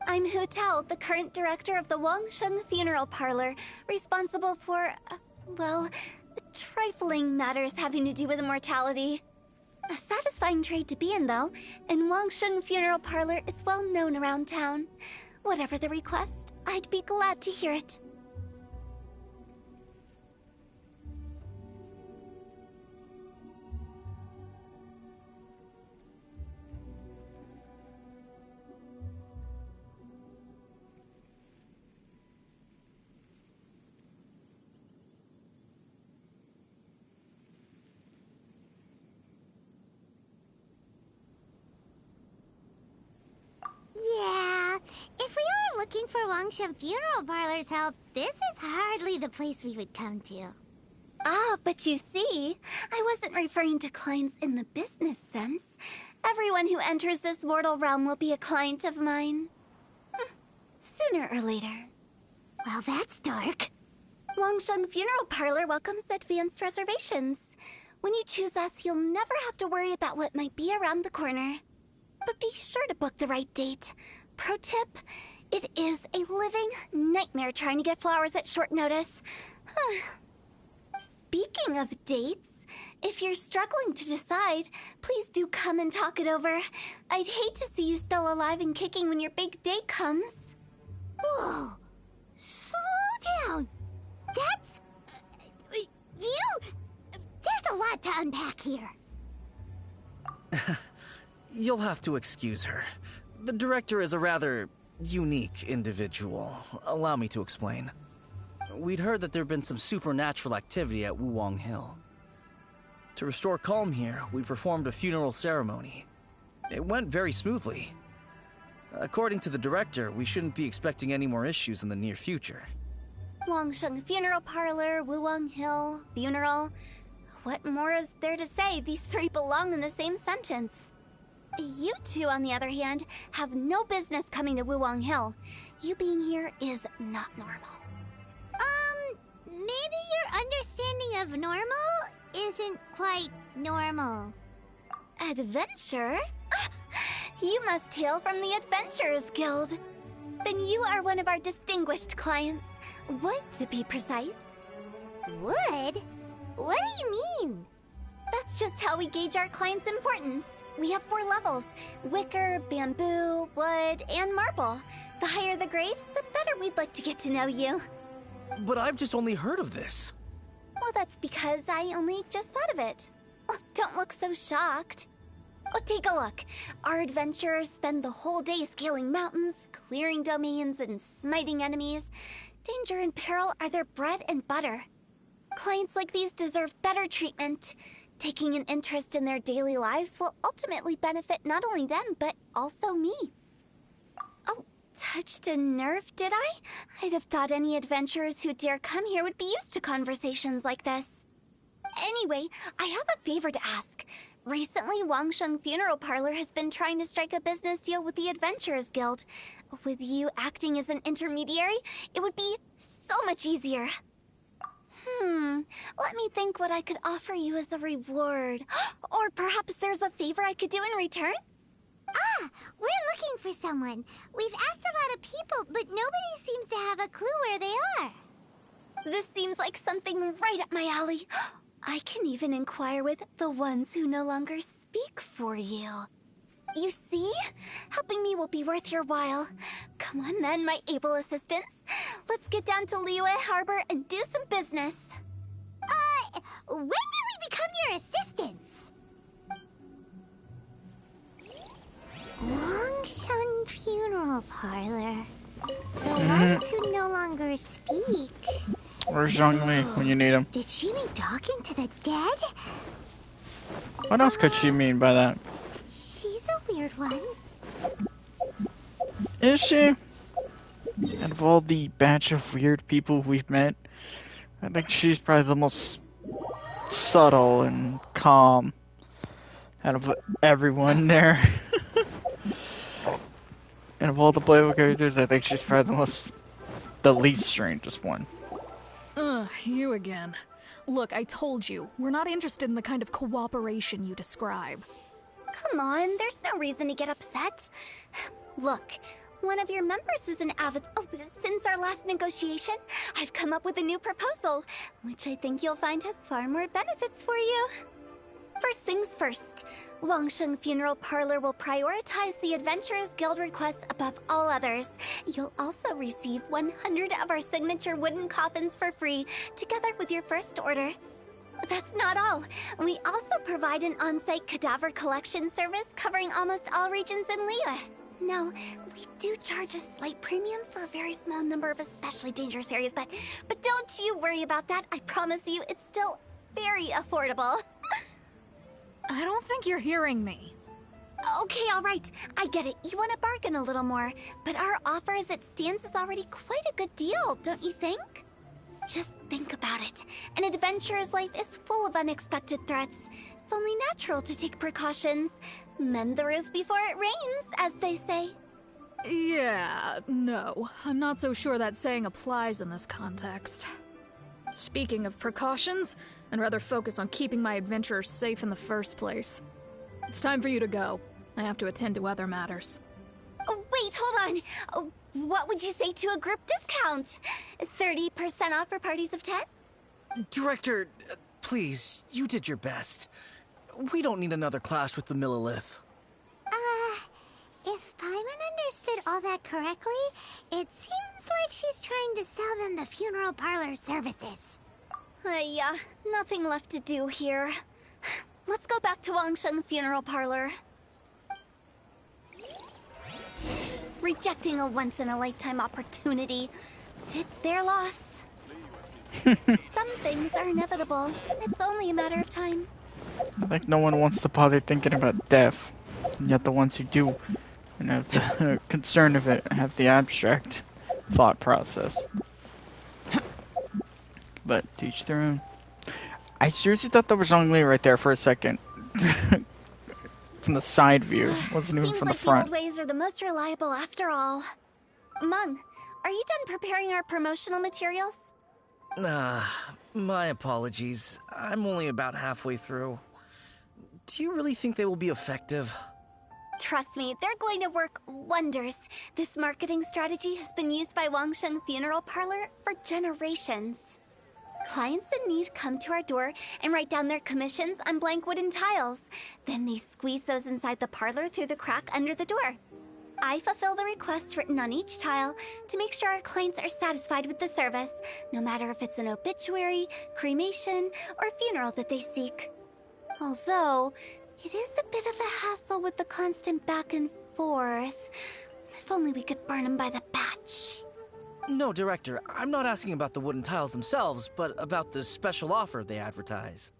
I'm Hu Tao, the current director of the Wangsheng Funeral Parlor, responsible for, trifling matters having to do with immortality. A satisfying trade to be in, though, and Wangsheng Funeral Parlor is well known around town. Whatever the request, I'd be glad to hear it. Yeah, if we were looking for Wangsheng Funeral Parlor's help, this is hardly the place we would come to. Ah, but you see, I wasn't referring to clients in the business sense. Everyone who enters this mortal realm will be a client of mine. Sooner or later. Well, that's dark. Wangsheng Funeral Parlor welcomes advanced reservations. When you choose us, you'll never have to worry about what might be around the corner. But be sure to book the right date. Pro tip, it is a living nightmare trying to get flowers at short notice. Speaking of dates, if you're struggling to decide, please do come and talk it over. I'd hate to see you still alive and kicking when your big day comes. Whoa! Slow down! That's... There's a lot to unpack here. You'll have to excuse her. The director is a rather unique individual. Allow me to explain. We'd heard that there'd been some supernatural activity at Wuwang Hill. To restore calm here, we performed a funeral ceremony. It went very smoothly. According to the director, we shouldn't be expecting any more issues in the near future. Wangsheng Funeral Parlor, Wuwang Hill, funeral. What more is there to say? These three belong in the same sentence. You two, on the other hand, have no business coming to Wuwang Hill. You being here is not normal. Maybe your understanding of normal isn't quite normal. Adventure? You must hail from the Adventurers Guild. Then you are one of our distinguished clients. Wood, to be precise. Wood? What do you mean? That's just how we gauge our clients' importance. We have 4 levels: wicker, bamboo, wood, and marble. The higher the grade, the better we'd like to get to know you. But I've just only heard of this. Well, that's because I only just thought of it. Oh, don't look so shocked. Oh, take a look. Our adventurers spend the whole day scaling mountains, clearing domains, and smiting enemies. Danger and peril are their bread and butter. Clients like these deserve better treatment. Taking an interest in their daily lives will ultimately benefit not only them, but also me. Oh, touched a nerve, did I? I'd have thought any adventurers who dare come here would be used to conversations like this. Anyway, I have a favor to ask. Recently, Wangsheng Funeral Parlor has been trying to strike a business deal with the Adventurers Guild. With you acting as an intermediary, it would be so much easier. Let me think what I could offer you as a reward. Or perhaps there's a favor I could do in return? Ah, we're looking for someone. We've asked a lot of people, but nobody seems to have a clue where they are. This seems like something right up my alley. I can even inquire with the ones who no longer speak for you. You see? Helping me will be worth your while. Come on then, my able assistants. Let's get down to Liyue Harbor and do some business. When did we become your assistants? Longsheng Funeral Parlor. The ones who no longer speak. Where's Zhongli when you need him? Did she mean talking to the dead? What else could she mean by that? She's a weird one. Is she? Out of all the batch of weird people we've met, I think she's probably the most subtle and calm out of everyone there. And of all the playable characters, I think she's probably the least strangest one. Ugh, you again. Look, I told you, we're not interested in the kind of cooperation you describe. Come on, there's no reason to get upset. Look, one of your members is an avid... Oh, since our last negotiation, I've come up with a new proposal, which I think you'll find has far more benefits for you. First things first, Wangsheng Funeral Parlor will prioritize the Adventurers Guild requests above all others. You'll also receive 100 of our signature wooden coffins for free, together with your first order. That's not all. We also provide an on-site cadaver collection service covering almost all regions in Liyue. Now, we do charge a slight premium for a very small number of especially dangerous areas, but don't you worry about that. I promise you, it's still very affordable. I don't think you're hearing me. Okay, all right. I get it. You want to bargain a little more, but our offer as it stands is already quite a good deal, don't you think? Just think about it. An adventurer's life is full of unexpected threats. It's only natural to take precautions. Mend the roof before it rains, as they say. Yeah, no. I'm not so sure that saying applies in this context. Speaking of precautions, I'd rather focus on keeping my adventurers safe in the first place. It's time for you to go. I have to attend to other matters. Oh, wait, hold on. Oh, what would you say to a group discount? 30% off for parties of 10? Director, please, you did your best. We don't need another clash with the Millilith. If Paimon understood all that correctly, it seems like she's trying to sell them the funeral parlor services. Yeah, nothing left to do here. Let's go back to Wangsheng Funeral Parlor. Rejecting a once-in-a-lifetime opportunity. It's their loss. Some things are inevitable. It's only a matter of time. I think no one wants to bother thinking about death, and yet the ones who do and have the concern of it have the abstract thought process. But teach their own. I seriously thought that was Zhongli right there for a second. From the side view, wasn't even from the front. Seems like the old ways are the most reliable after all. Mung, are you done preparing our promotional materials? My apologies. I'm only about halfway through. Do you really think they will be effective? Trust me, they're going to work wonders. This marketing strategy has been used by Wangsheng Funeral Parlor for generations. Clients in need come to our door and write down their commissions on blank wooden tiles. Then they squeeze those inside the parlor through the crack under the door. I fulfill the requests written on each tile to make sure our clients are satisfied with the service, no matter if it's an obituary, cremation, or funeral that they seek. Although, it is a bit of a hassle with the constant back and forth. If only we could burn them by the batch. No, Director, I'm not asking about the wooden tiles themselves, but about the special offer they advertise.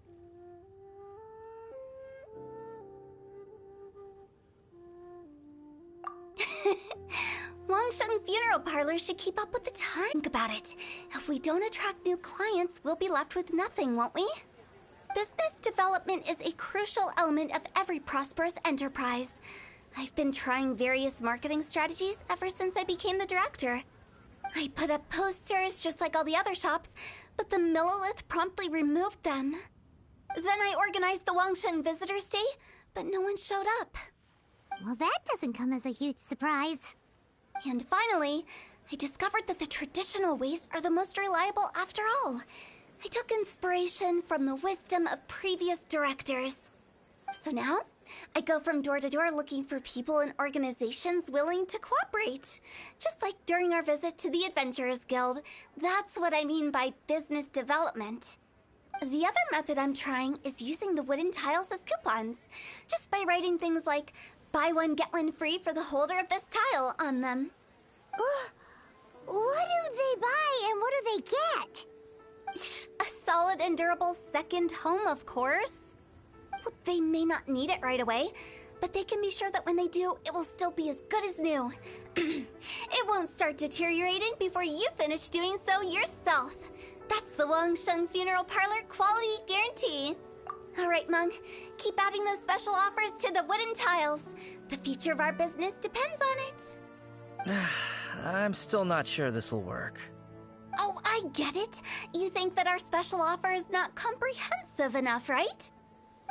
Wangsheng Funeral Parlor should keep up with the time. Think about it. If we don't attract new clients, we'll be left with nothing, won't we? Business development is a crucial element of every prosperous enterprise. I've been trying various marketing strategies ever since I became the director. I put up posters just like all the other shops, but the Millilith promptly removed them. Then I organized the Wangsheng Visitors Day, but no one showed up. Well, that doesn't come as a huge surprise. And finally, I discovered that the traditional ways are the most reliable after all. I took inspiration from the wisdom of previous directors. So now, I go from door to door looking for people and organizations willing to cooperate. Just like during our visit to the Adventurers Guild. That's what I mean by business development. The other method I'm trying is using the wooden tiles as coupons. Just by writing things like, buy one, get one free for the holder of this tile on them. What do they buy and what do they get? A solid and durable second home, of course. Well, they may not need it right away, but they can be sure that when they do, it will still be as good as new. It won't start deteriorating before you finish doing so yourself. That's the Wangsheng Funeral Parlor quality guarantee. All right, Mung, keep adding those special offers to the wooden tiles. The future of our business depends on it. I'm still not sure this will work. Oh, I get it. You think that our special offer is not comprehensive enough, right?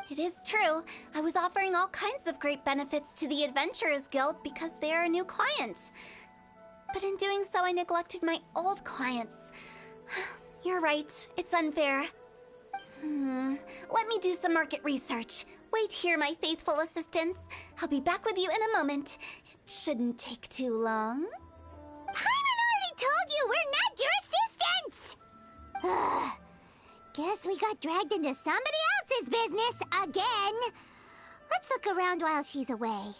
It is true. I was offering all kinds of great benefits to the Adventurers Guild because they are a new client. But in doing so, I neglected my old clients. You're right. It's unfair. Let me do some market research. Wait here, my faithful assistants. I'll be back with you in a moment. It shouldn't take too long. Paimon already told you we're not your assistants! Guess we got dragged into somebody else's business again. Let's look around while she's away.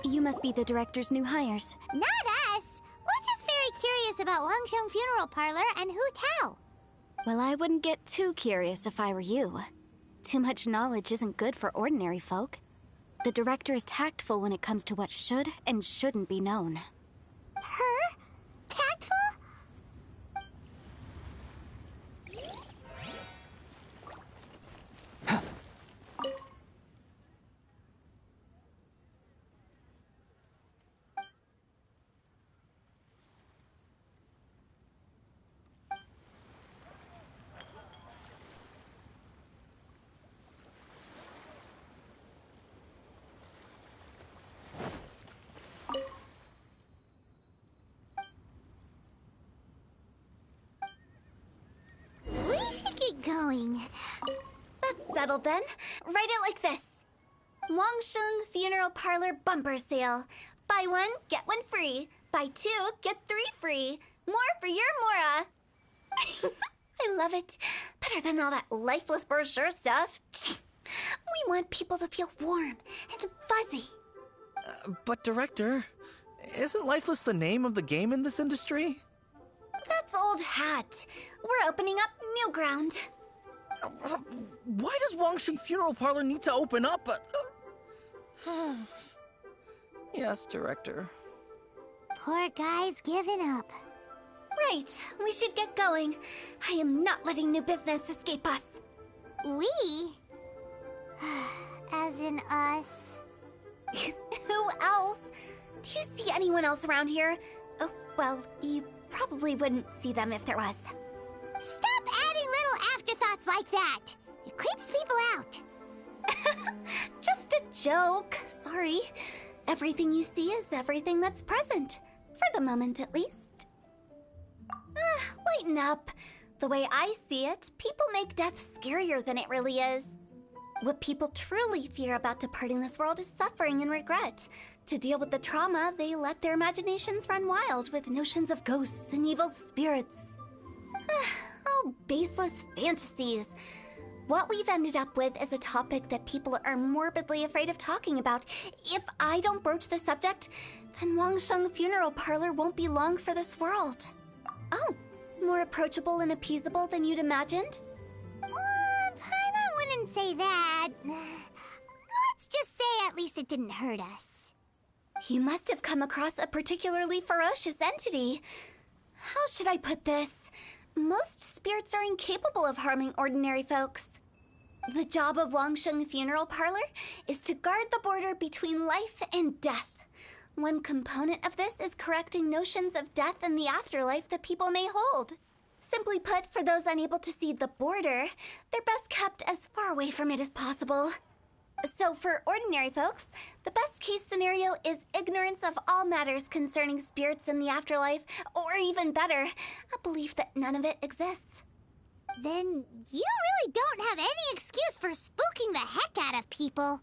You must be the director's new hires. Not us! We're just very curious about Wangsheng Funeral Parlor and Hu Tao. Well, I wouldn't get too curious if I were you. Too much knowledge isn't good for ordinary folk. The director is tactful when it comes to what should and shouldn't be known. Her? Tactful? Going. That's settled then. Write it like this. Wangsheng Funeral Parlor Bumper Sale. Buy one, get one free. Buy two, get three free. More for your Mora. I love it. Better than all that lifeless brochure stuff. We want people to feel warm and fuzzy. But Director, isn't Lifeless the name of the game in this industry? That's old hat. We're opening up new ground. Why does Wangsheng Funeral Parlor need to open up? Yes, Director. Poor guy's given up. Right, we should get going. I am not letting new business escape us. We? As in us. Who else? Do you see anyone else around here? Oh, well, you probably wouldn't see them if there was. Stop adding little afterthoughts like that! It creeps people out. Just a joke. Sorry. Everything you see is everything that's present. For the moment, at least. Lighten up. The way I see it, people make death scarier than it really is. What people truly fear about departing this world is suffering and regret. To deal with the trauma, they let their imaginations run wild with notions of ghosts and evil spirits. Oh, baseless fantasies. What we've ended up with is a topic that people are morbidly afraid of talking about. If I don't broach the subject, then Wangsheng Funeral Parlor won't be long for this world. Oh, more approachable and appeasable than you'd imagined? say that. Let's just say at least it didn't hurt us. You must have come across a particularly ferocious entity. How should I put this? Most spirits are incapable of harming ordinary folks. The job of Wangsheng Funeral Parlor is to guard the border between life and death. One component of this is correcting notions of death and the afterlife that people may hold. Simply put, for those unable to see the border, they're best kept as far away from it as possible. So for ordinary folks, the best case scenario is ignorance of all matters concerning spirits and the afterlife, or even better, a belief that none of it exists. Then you really don't have any excuse for spooking the heck out of people.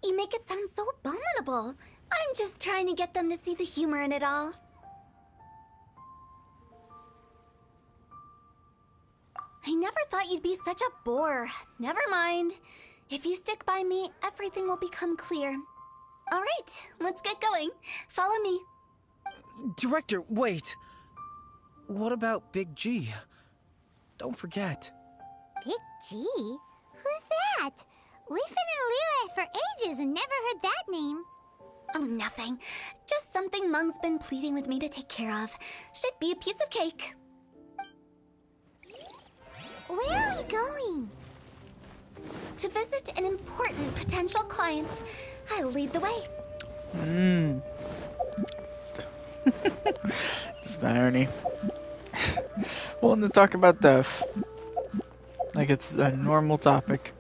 You make it sound so abominable. I'm just trying to get them to see the humor in it all. I never thought you'd be such a bore. Never mind. If you stick by me, everything will become clear. All right, let's get going. Follow me. Director, wait. What about Big G? Don't forget. Big G? Who's that? We've been in Liyue for ages and never heard that name. Oh, nothing. Just something Mung's been pleading with me to take care of. Should be a piece of cake. Where are we going? To visit an important potential client. I'll lead the way. Just the irony. Wanting to talk about death. Like it's a normal topic.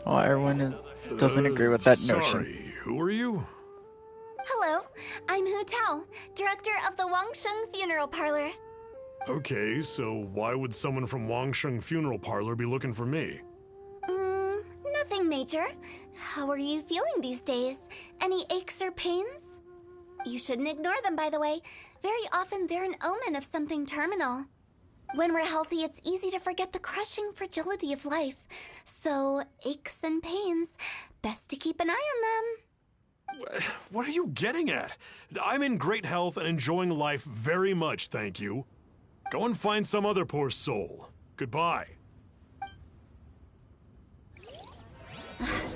Well, everyone doesn't agree with that notion. Sorry, who are you? Hello, I'm Hu Tao, director of the Wangsheng Funeral Parlor. Okay, so why would someone from Wangsheng Funeral Parlor be looking for me? Nothing major. How are you feeling these days? Any aches or pains? You shouldn't ignore them, by the way. Very often they're an omen of something terminal. When we're healthy, it's easy to forget the crushing fragility of life. So, aches and pains, best to keep an eye on them. What are you getting at? I'm in great health and enjoying life very much, thank you. Go and find some other poor soul. Goodbye.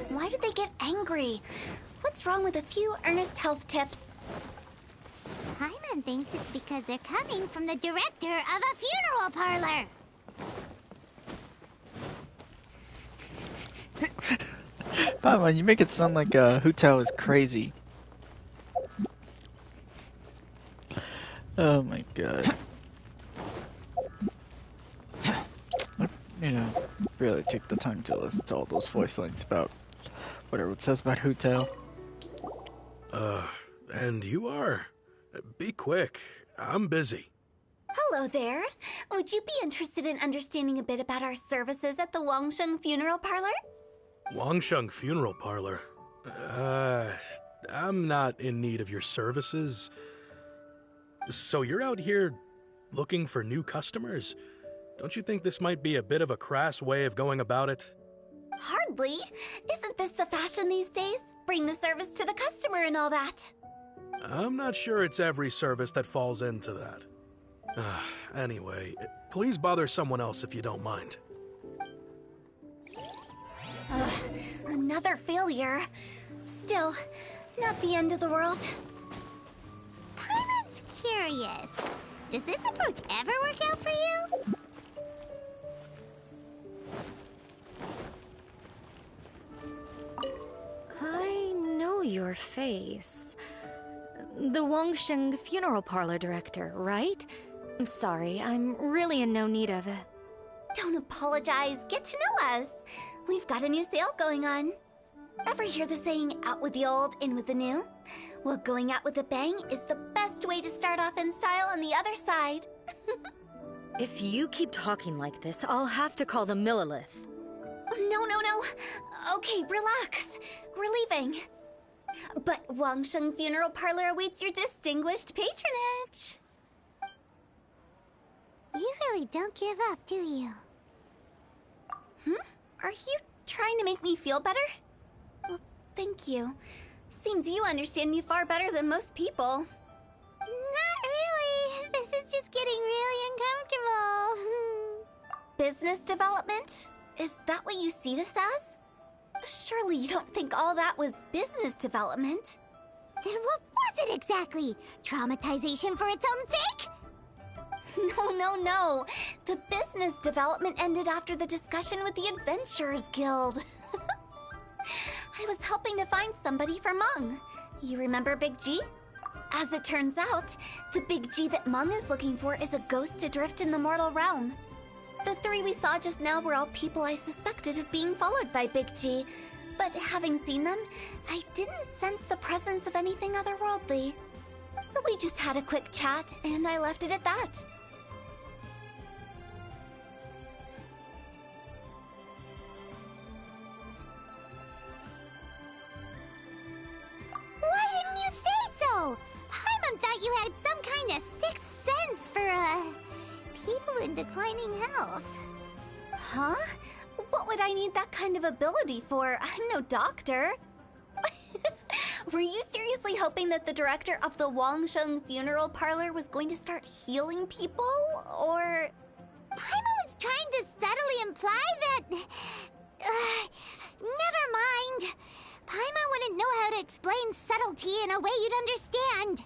Why do they get angry? What's wrong with a few earnest health tips? Paimon thinks it's because they're coming from the director of a funeral parlor. Paimon, you make it sound like Hu Tao is crazy. Oh my god. You know, really take the time to listen to all those voice lines about whatever it says about Hu Tao. And you are? Be quick. I'm busy. Hello there. Would you be interested in understanding a bit about our services at the Wangsheng Funeral Parlor? Wangsheng Funeral Parlor? I'm not in need of your services. So you're out here looking for new customers? Don't you think this might be a bit of a crass way of going about it? Hardly. Isn't this the fashion these days? Bring the service to the customer and all that. I'm not sure it's every service that falls into that. Anyway, please bother someone else if you don't mind. Another failure. Still, not the end of the world. Paimon's curious. Does this approach ever work out for you? I know your face. The Wangsheng Funeral Parlor director, right? I'm sorry, I'm really in no need of it. Don't apologize. Get to know us. We've got a new sale going on. Ever hear the saying, out with the old, in with the new? Well, going out with a bang is the best way to start off in style on the other side. If you keep talking like this, I'll have to call the Millilith. No. Okay, relax. We're leaving. But Wangsheng Funeral Parlor awaits your distinguished patronage. You really don't give up, do you? Are you trying to make me feel better? Well, thank you. Seems you understand me far better than most people. Not really. This is just getting really uncomfortable. Business development? Is that what you see this as? Surely you don't think all that was business development? Then what was it exactly? Traumatization for its own sake? No. The business development ended after the discussion with the Adventurers Guild. I was helping to find somebody for Mung. You remember Big G? As it turns out, the Big G that Mung is looking for is a ghost adrift in the mortal realm. The 3 we saw just now were all people I suspected of being followed by Big G, but having seen them, I didn't sense the presence of anything otherworldly. So we just had a quick chat, and I left it at that. Why didn't you say so? Paimon thought you had some kind of sixth sense for, people in declining health. Huh? What would I need that kind of ability for? I'm no doctor. Were you seriously hoping that the director of the Wangsheng Funeral Parlor was going to start healing people, or...? Paimon was trying to subtly imply that... never mind. Paimon wouldn't know how to explain subtlety in a way you'd understand.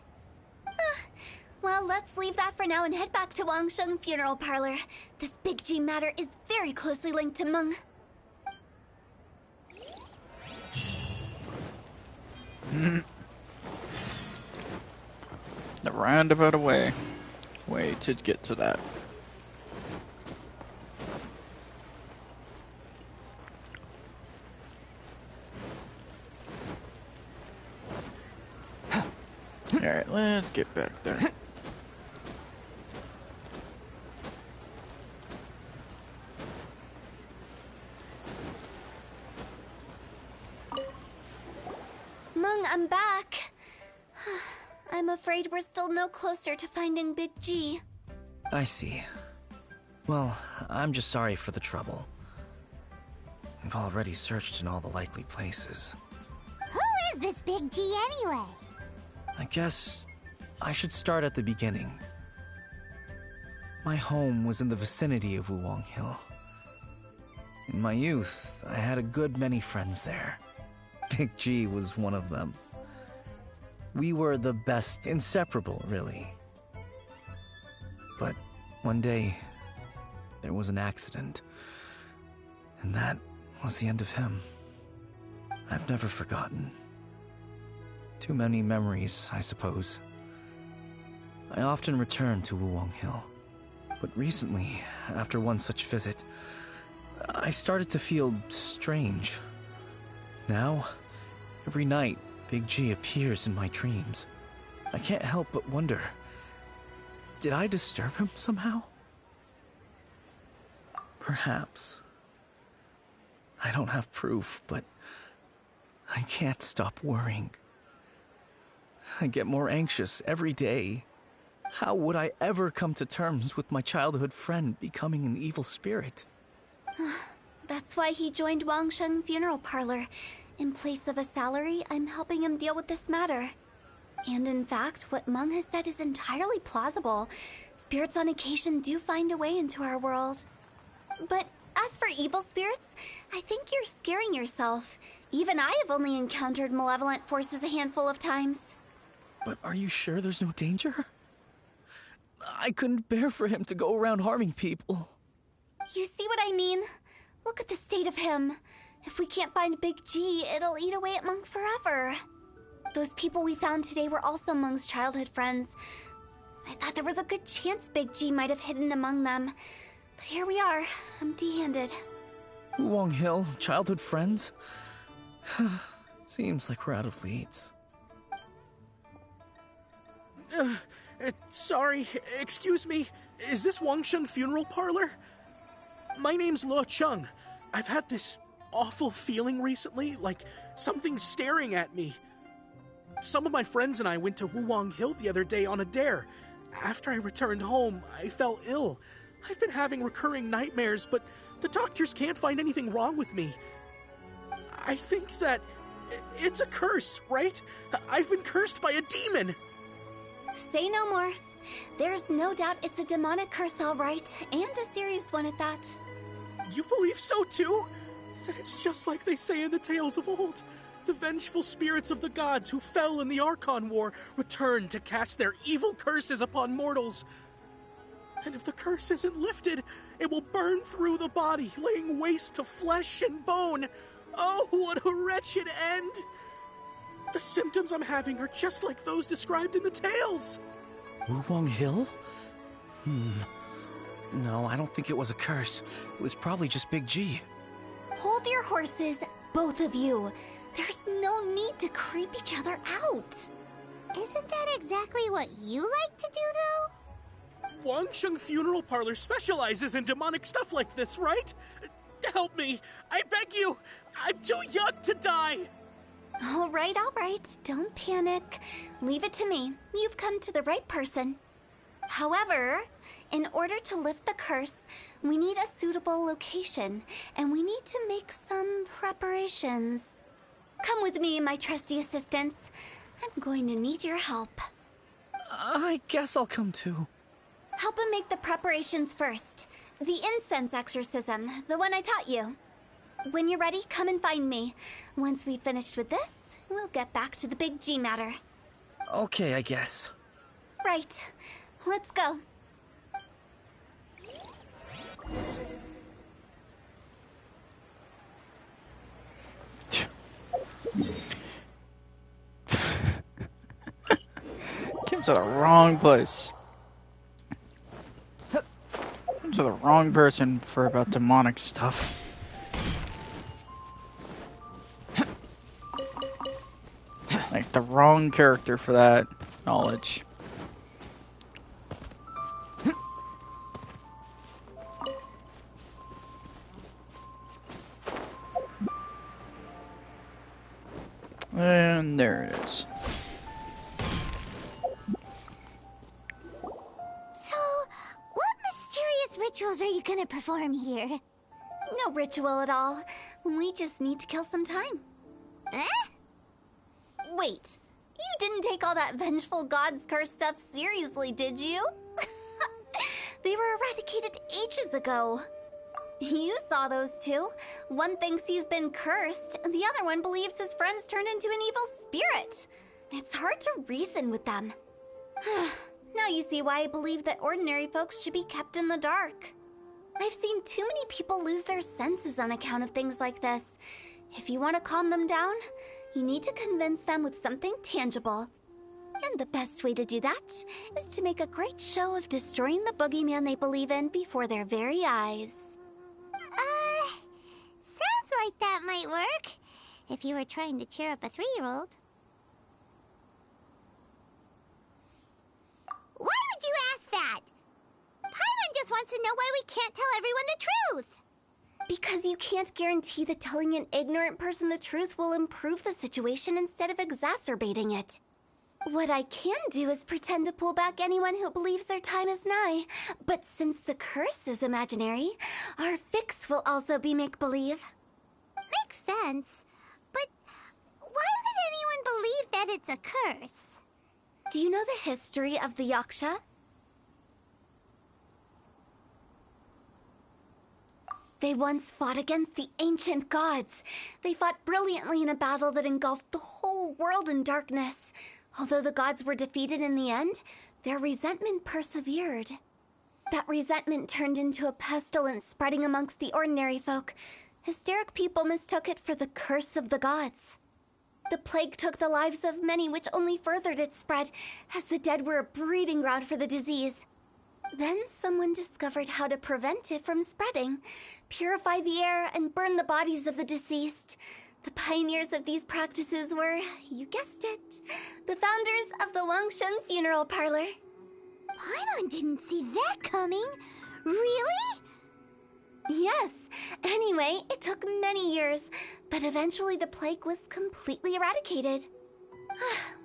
Well, let's leave that for now and head back to Wangsheng Funeral Parlor. This Big G matter is very closely linked to Meng. The roundabout way to get to that. Alright, let's get back there. Meng, I'm back. I'm afraid we're still no closer to finding Big G. I see. Well, I'm just sorry for the trouble. We've already searched in all the likely places. Who is this Big G anyway? I guess I should start at the beginning. My home was in the vicinity of Wuwang Hill. In my youth, I had a good many friends there. Big G was one of them. We were the best, inseparable, really. But one day, there was an accident. And that was the end of him. I've never forgotten. Too many memories, I suppose. I often return to Wuwang Hill. But recently, after one such visit, I started to feel strange. Now, every night, Big G appears in my dreams. I can't help but wonder, did I disturb him somehow? Perhaps. I don't have proof, but I can't stop worrying. I get more anxious every day. How would I ever come to terms with my childhood friend becoming an evil spirit? That's why he joined Wangsheng Funeral Parlor. In place of a salary, I'm helping him deal with this matter. And in fact, what Meng has said is entirely plausible. Spirits on occasion do find a way into our world. But as for evil spirits, I think you're scaring yourself. Even I have only encountered malevolent forces a handful of times. But are you sure there's no danger? I couldn't bear for him to go around harming people. You see what I mean? Look at the state of him. If we can't find Big G, it'll eat away at Meng forever. Those people we found today were also Meng's childhood friends. I thought there was a good chance Big G might have hidden among them. But here we are, empty-handed. Wuwang Hill, childhood friends? Seems like we're out of leads. Sorry, excuse me. Is this Wangsheng Funeral Parlor? My name's Luo Chung. I've had this awful feeling recently, like something's staring at me. Some of my friends and I went to Wuwang Hill the other day on a dare. After I returned home, I fell ill. I've been having recurring nightmares, but the doctors can't find anything wrong with me. I think that it's a curse, right? I've been cursed by a demon. Say no more. There's no doubt it's a demonic curse, all right, and a serious one at that. You believe so too? Then it's just like they say in the tales of old. The vengeful spirits of the gods who fell in the Archon War return to cast their evil curses upon mortals. And if the curse isn't lifted, it will burn through the body, laying waste to flesh and bone. Oh, what a wretched end! The symptoms I'm having are just like those described in the tales. Wuwang Hill? No, I don't think it was a curse. It was probably just Big G. Hold your horses, both of you. There's no need to creep each other out. Isn't that exactly what you like to do, though? Wangsheng Funeral Parlor specializes in demonic stuff like this, right? Help me. I beg you. I'm too young to die. All right. Don't panic. Leave it to me. You've come to the right person. However, in order to lift the curse, we need a suitable location, and we need to make some preparations. Come with me, my trusty assistants. I'm going to need your help. I guess I'll come too. Help him make the preparations first. The incense exorcism, the one I taught you. When you're ready, come and find me. Once we've finished with this, we'll get back to the Big G matter. Okay, I guess. Right. Let's go. Came to the wrong place. Came to the wrong person for about demonic stuff. Like the wrong character for that knowledge. And there it is. So, what mysterious rituals are you gonna perform here? No ritual at all. We just need to kill some time. Eh? Wait, you didn't take all that vengeful god's curse stuff seriously, did you? They were eradicated ages ago. You saw those two. One thinks he's been cursed, and the other one believes his friends turned into an evil spirit. It's hard to reason with them. Now you see why I believe that ordinary folks should be kept in the dark. I've seen too many people lose their senses on account of things like this. If you want to calm them down, you need to convince them with something tangible. And the best way to do that is to make a great show of destroying the boogeyman they believe in before their very eyes. Sounds like that might work. If you were trying to cheer up a 3-year-old. Why would you ask that? Paimon just wants to know why we can't tell everyone the truth. Because you can't guarantee that telling an ignorant person the truth will improve the situation instead of exacerbating it. What I can do is pretend to pull back anyone who believes their time is nigh. But since the curse is imaginary, our fix will also be make-believe. Makes sense. But why would anyone believe that it's a curse? Do you know the history of the Yaksha? They once fought against the ancient gods. They fought brilliantly in a battle that engulfed the whole world in darkness. Although the gods were defeated in the end, their resentment persevered. That resentment turned into a pestilence spreading amongst the ordinary folk. Hysteric people mistook it for the curse of the gods. The plague took the lives of many, which only furthered its spread, as the dead were a breeding ground for the disease. Then someone discovered how to prevent it from spreading, purify the air, and burn the bodies of the deceased. The pioneers of these practices were, you guessed it, the founders of the Wangsheng Funeral Parlor. Paimon didn't see that coming. Really? Yes. Anyway, it took many years, but eventually the plague was completely eradicated.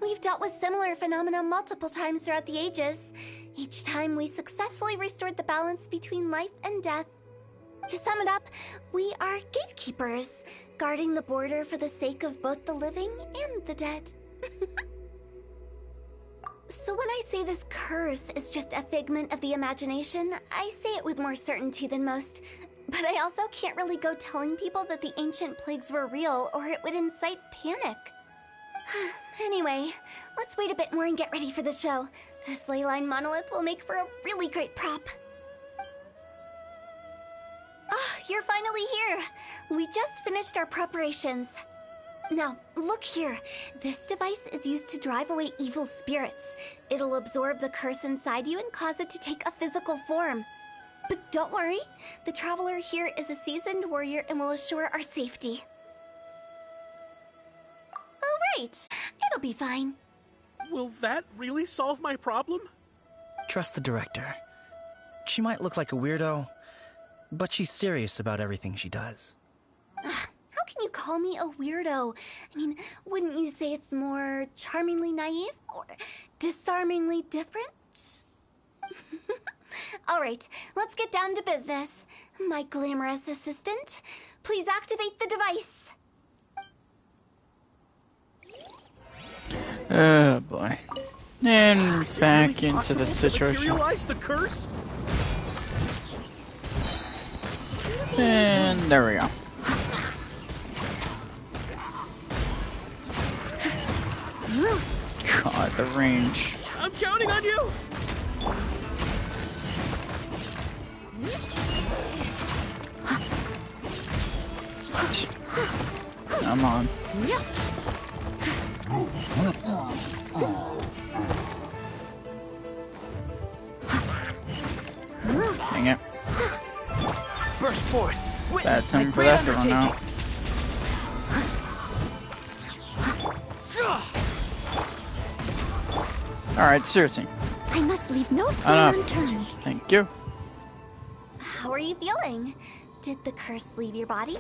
We've dealt with similar phenomena multiple times throughout the ages. Each time we successfully restored the balance between life and death. To sum it up, we are gatekeepers, guarding the border for the sake of both the living and the dead. So when I say this curse is just a figment of the imagination, I say it with more certainty than most. But I also can't really go telling people that the ancient plagues were real, or it would incite panic. Anyway, let's wait a bit more and get ready for the show. This leyline monolith will make for a really great prop. Oh, you're finally here! We just finished our preparations. Now, look here. This device is used to drive away evil spirits. It'll absorb the curse inside you and cause it to take a physical form. But don't worry, the traveler here is a seasoned warrior and will assure our safety. Oh, right. It'll be fine. Will that really solve my problem? Trust the director. She might look like a weirdo, but she's serious about everything she does. How can you call me a weirdo? I mean, wouldn't you say it's more charmingly naive or disarmingly different? All right, let's get down to business. My glamorous assistant, please activate the device. Oh boy. And Is it back really into the possible to situation. materialize the curse? And there we go. God, the range. I'm counting on you! Come on. Dang it. Burst forth! Bad time for that to run out. Alright, seriously. I must leave no stone unturned. Thank you. How are you feeling? Did the curse leave your body?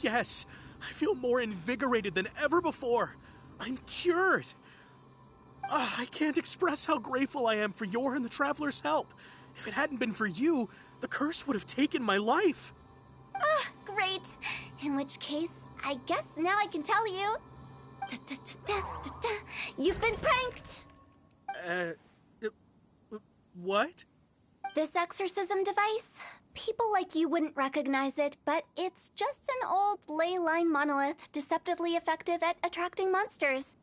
Yes, I feel more invigorated than ever before. I'm cured. I can't express how grateful I am for your and the Traveler's help. If it hadn't been for you, the curse would have taken my life. Great. In which case, I guess now I can tell you. You've been pranked! What? This exorcism device? People like you wouldn't recognize it, but it's just an old ley line monolith deceptively effective at attracting monsters.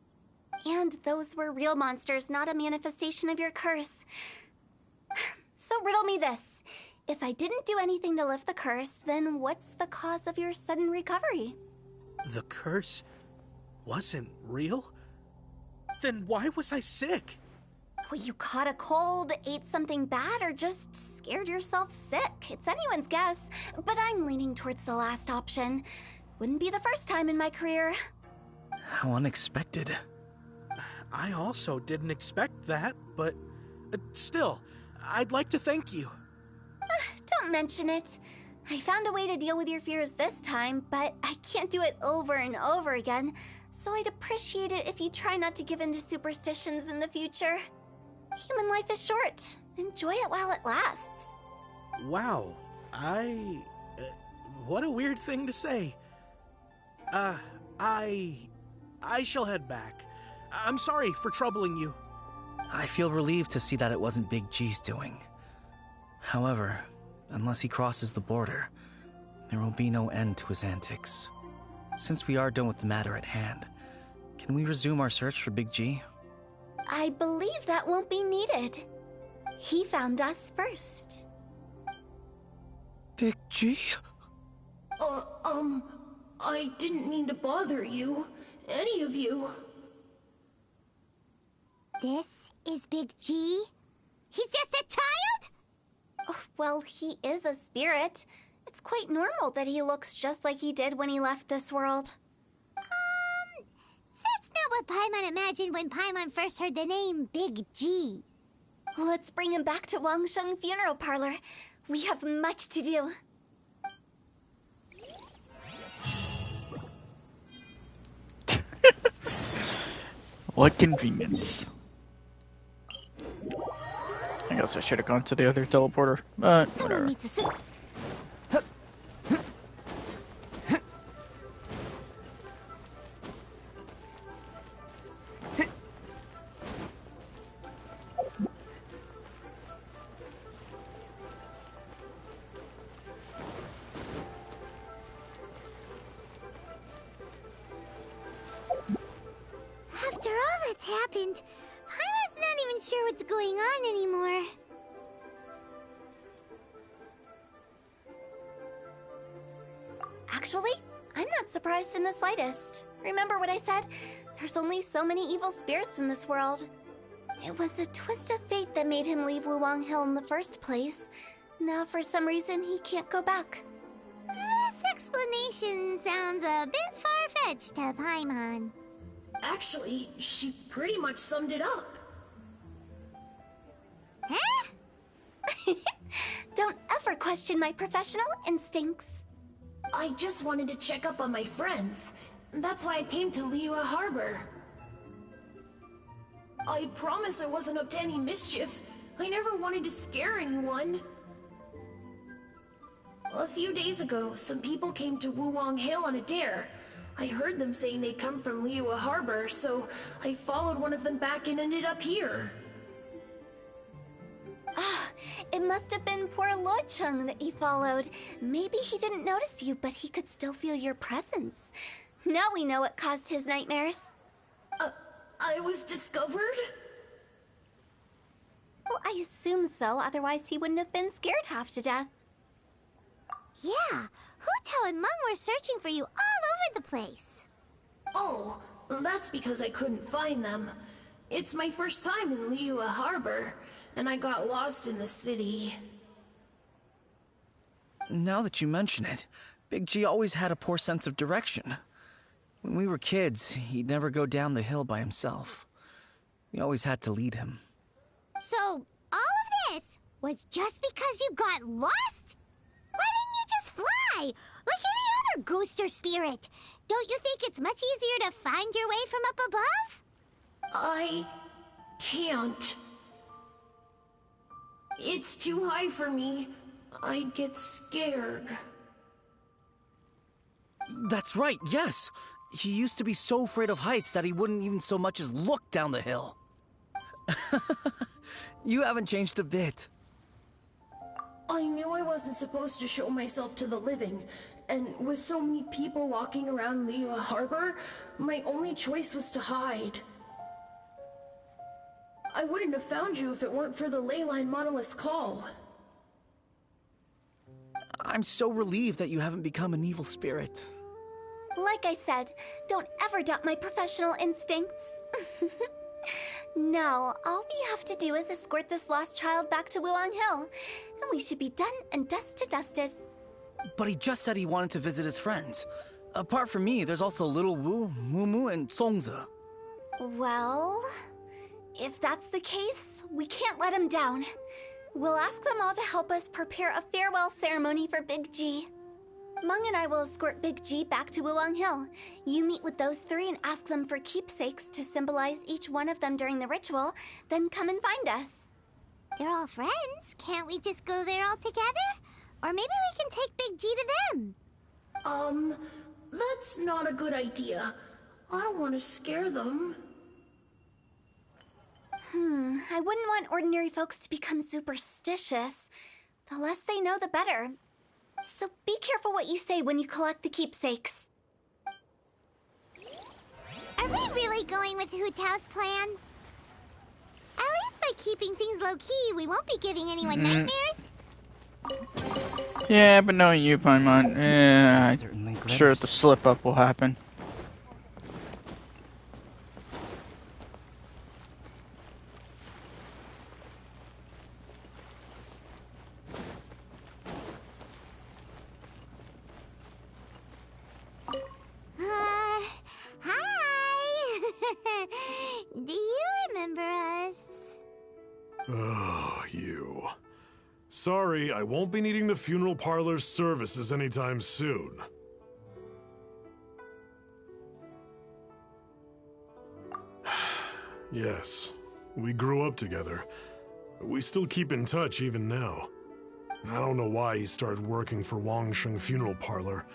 And those were real monsters, not a manifestation of your curse. So riddle me this. If I didn't do anything to lift the curse, then what's the cause of your sudden recovery? The curse wasn't real? Then why was I sick? Well, you caught a cold, ate something bad, or just scared yourself sick. It's anyone's guess, but I'm leaning towards the last option. Wouldn't be the first time in my career. How unexpected. I also didn't expect that, but still, I'd like to thank you. Don't mention it. I found a way to deal with your fears this time, but I can't do it over and over again, so I'd appreciate it if you try not to give in to superstitions in the future. Human life is short. Enjoy it while it lasts. Wow, what a weird thing to say. I shall head back. I'm sorry for troubling you. I feel relieved to see that it wasn't Big G's doing. However, unless he crosses the border, there will be no end to his antics. Since we are done with the matter at hand, can we resume our search for Big G? I believe that won't be needed. He found us first. Big G? I didn't mean to bother you. Any of you. This is Big G? He's just a child? Oh, well, he is a spirit. It's quite normal that he looks just like he did when he left this world. That's not what Paimon imagined when Paimon first heard the name Big G. Let's bring him back to Wangsheng Funeral Parlor. We have much to do. What convenience. I guess I should have gone to the other teleporter, but Someone whatever. needs assist. what's happened. Paimon's not even sure what's going on anymore. Actually, I'm not surprised in the slightest. Remember what I said? There's only so many evil spirits in this world. It was a twist of fate that made him leave Wuwang Hill in the first place. Now, for some reason, he can't go back. This explanation sounds a bit far-fetched to Paimon. Actually, she pretty much summed it up. Huh? Don't ever question my professional instincts. I just wanted to check up on my friends. That's why I came to Liyue Harbor. I promise I wasn't up to any mischief. I never wanted to scare anyone. A few days ago, some people came to Wuwang Hill on a dare. I heard them saying they'd come from Liyue Harbor, so I followed one of them back and ended up here. Ah, it must have been poor Lo Chung that you followed. Maybe he didn't notice you, but he could still feel your presence. Now we know what caused his nightmares. I was discovered? Well, I assume so, otherwise he wouldn't have been scared half to death. Yeah, Hu Tao and Meng were searching for you all over the place. Oh, that's because I couldn't find them. It's my first time in Liyue Harbor, and I got lost in the city. Now that you mention it, Big G always had a poor sense of direction. When we were kids, he'd never go down the hill by himself. We always had to lead him. So, all of this was just because you got lost? Why didn't you just fly? Like any other ghost or spirit? Don't you think it's much easier to find your way from up above? I can't. It's too high for me. I'd get scared. That's right, yes! He used to be so afraid of heights that he wouldn't even so much as look down the hill. You haven't changed a bit. I knew I wasn't supposed to show myself to the living, and with so many people walking around Liyue Harbor, my only choice was to hide. I wouldn't have found you if it weren't for the Leyline Monolith's call. I'm so relieved that you haven't become an evil spirit. Like I said, don't ever doubt my professional instincts. Now, all we have to do is escort this lost child back to Wuwang Hill, and we should be done and dust to dusted. But he just said he wanted to visit his friends. Apart from me, there's also Little Wu, Mumu, and Songza. Well, if that's the case, we can't let him down. We'll ask them all to help us prepare a farewell ceremony for Big G. Meng and I will escort Big G back to Wuwang Hill. You meet with those three and ask them for keepsakes to symbolize each one of them during the ritual, then come and find us. They're all friends. Can't we just go there all together? Or maybe we can take Big G to them. That's not a good idea. I don't want to scare them. I wouldn't want ordinary folks to become superstitious. The less they know, the better. So be careful what you say when you collect the keepsakes. Are we really going with Hu Tao's plan? At least by keeping things low-key, we won't be giving anyone nightmares. Yeah, but knowing you, Paimon, I'm sure the slip-up will happen. Hi! Do you remember us? Oh, you. Sorry, I won't be needing the funeral parlor's services anytime soon. Yes, we grew up together. We still keep in touch even now. I don't know why he started working for Wangsheng Funeral Parlor.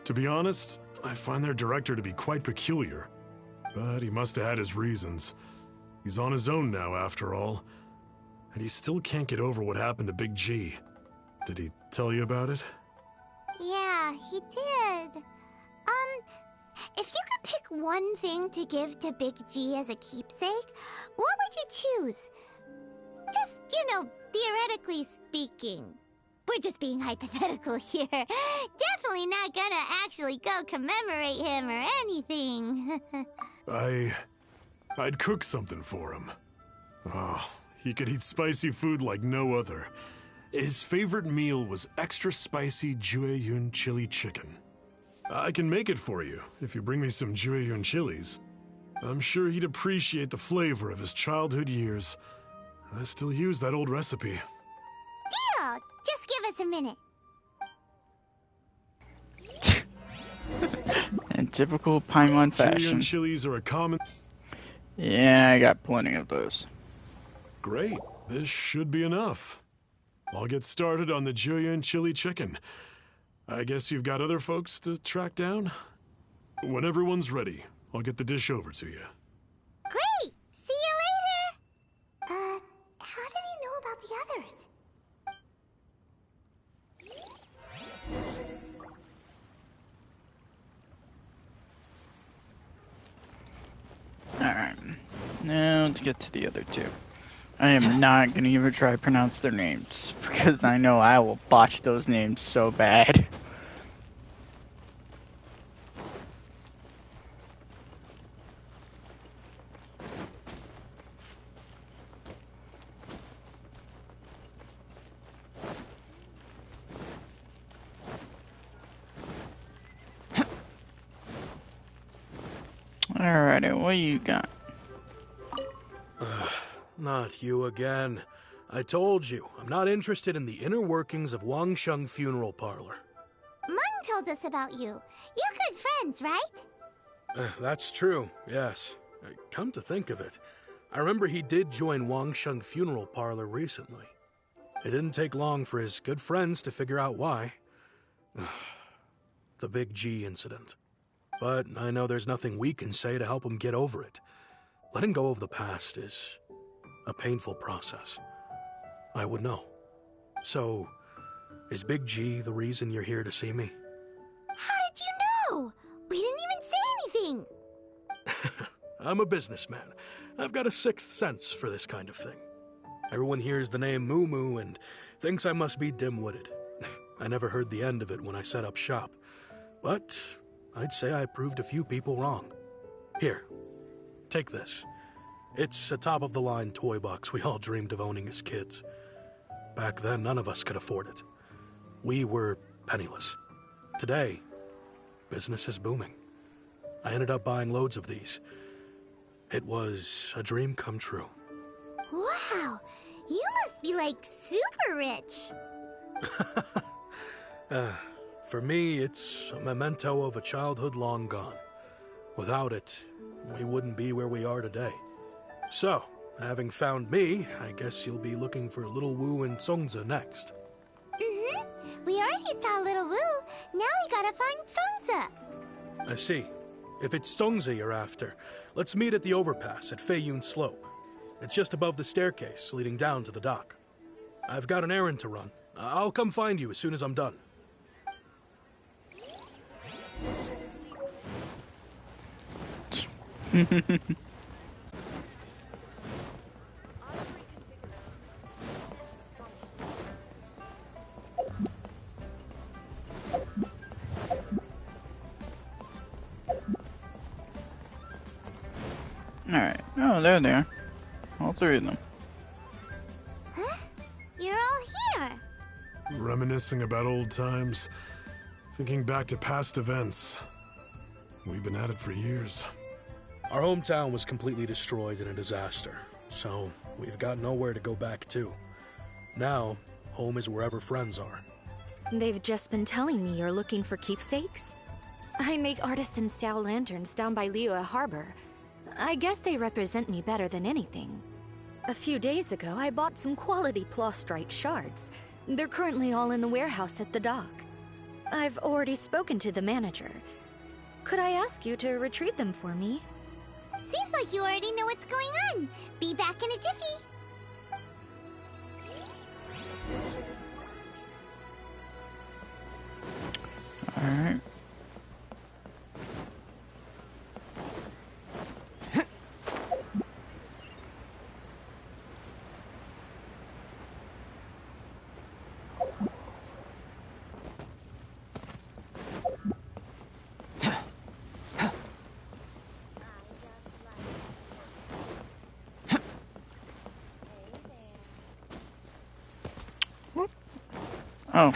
To be honest, I find their director to be quite peculiar. But he must have had his reasons. He's on his own now, after all. And he still can't get over what happened to Big G. Did he tell you about it? Yeah, he did. If you could pick one thing to give to Big G as a keepsake, what would you choose? Just, theoretically speaking. We're just being hypothetical here. Definitely not gonna actually go commemorate him or anything. I'd cook something for him. Oh, he could eat spicy food like no other. His favorite meal was extra spicy Jueyun chili chicken. I can make it for you if you bring me some Jueyun chilies. I'm sure he'd appreciate the flavor of his childhood years. I still use that old recipe. Deal! Just give us a minute. In typical Paimon fashion. Jueyun chilies are a common... Yeah, I got plenty of those. Great. This should be enough. I'll get started on the Jueyun chili chicken. I guess you've got other folks to track down? When everyone's ready, I'll get the dish over to you. Great! See you later! How did he know about the others? Alright. Now to get to the other two. I am not gonna even try to pronounce their names, because I know I will botch those names so bad. Alrighty, what you got? Not you again. I told you, I'm not interested in the inner workings of Wangsheng Funeral Parlor. Mung told us about you. You're good friends, right? That's true, yes. Come to think of it, I remember he did join Wangsheng Funeral Parlor recently. It didn't take long for his good friends to figure out why. The Big G incident. But I know there's nothing we can say to help him get over it. Letting go of the past is a painful process. I would know. So, is Big G the reason you're here to see me? How did you know? We didn't even say anything. I'm a businessman. I've got a sixth sense for this kind of thing. Everyone hears the name Moo Moo and thinks I must be dim-witted. I never heard the end of it when I set up shop. But I'd say I proved a few people wrong. Here, take this. It's a top-of-the-line toy box we all dreamed of owning as kids. Back then, none of us could afford it. We were penniless. Today, business is booming. I ended up buying loads of these. It was a dream come true. Wow, you must be like super rich. For me, it's a memento of a childhood long gone. Without it, we wouldn't be where we are today. So, having found me, I guess you'll be looking for Little Wu and Songza next. Mm-hmm. We already saw Little Wu. Now we gotta find Songza. I see. If it's Songza you're after, let's meet at the overpass at Feiyun Slope. It's just above the staircase leading down to the dock. I've got an errand to run. I'll come find you as soon as I'm done. Alright. Oh, there they are. All three of them. Huh? You're all here. Reminiscing about old times, thinking back to past events. We've been at it for years. Our hometown was completely destroyed in a disaster, so we've got nowhere to go back to. Now, home is wherever friends are. They've just been telling me you're looking for keepsakes. I make artisan style lanterns down by Liyue Harbor. I guess they represent me better than anything. A few days ago, I bought some quality plastrite shards. They're currently all in the warehouse at the dock. I've already spoken to the manager. Could I ask you to retrieve them for me? Seems like you already know what's going on. Be back in a jiffy. Alright. Oh.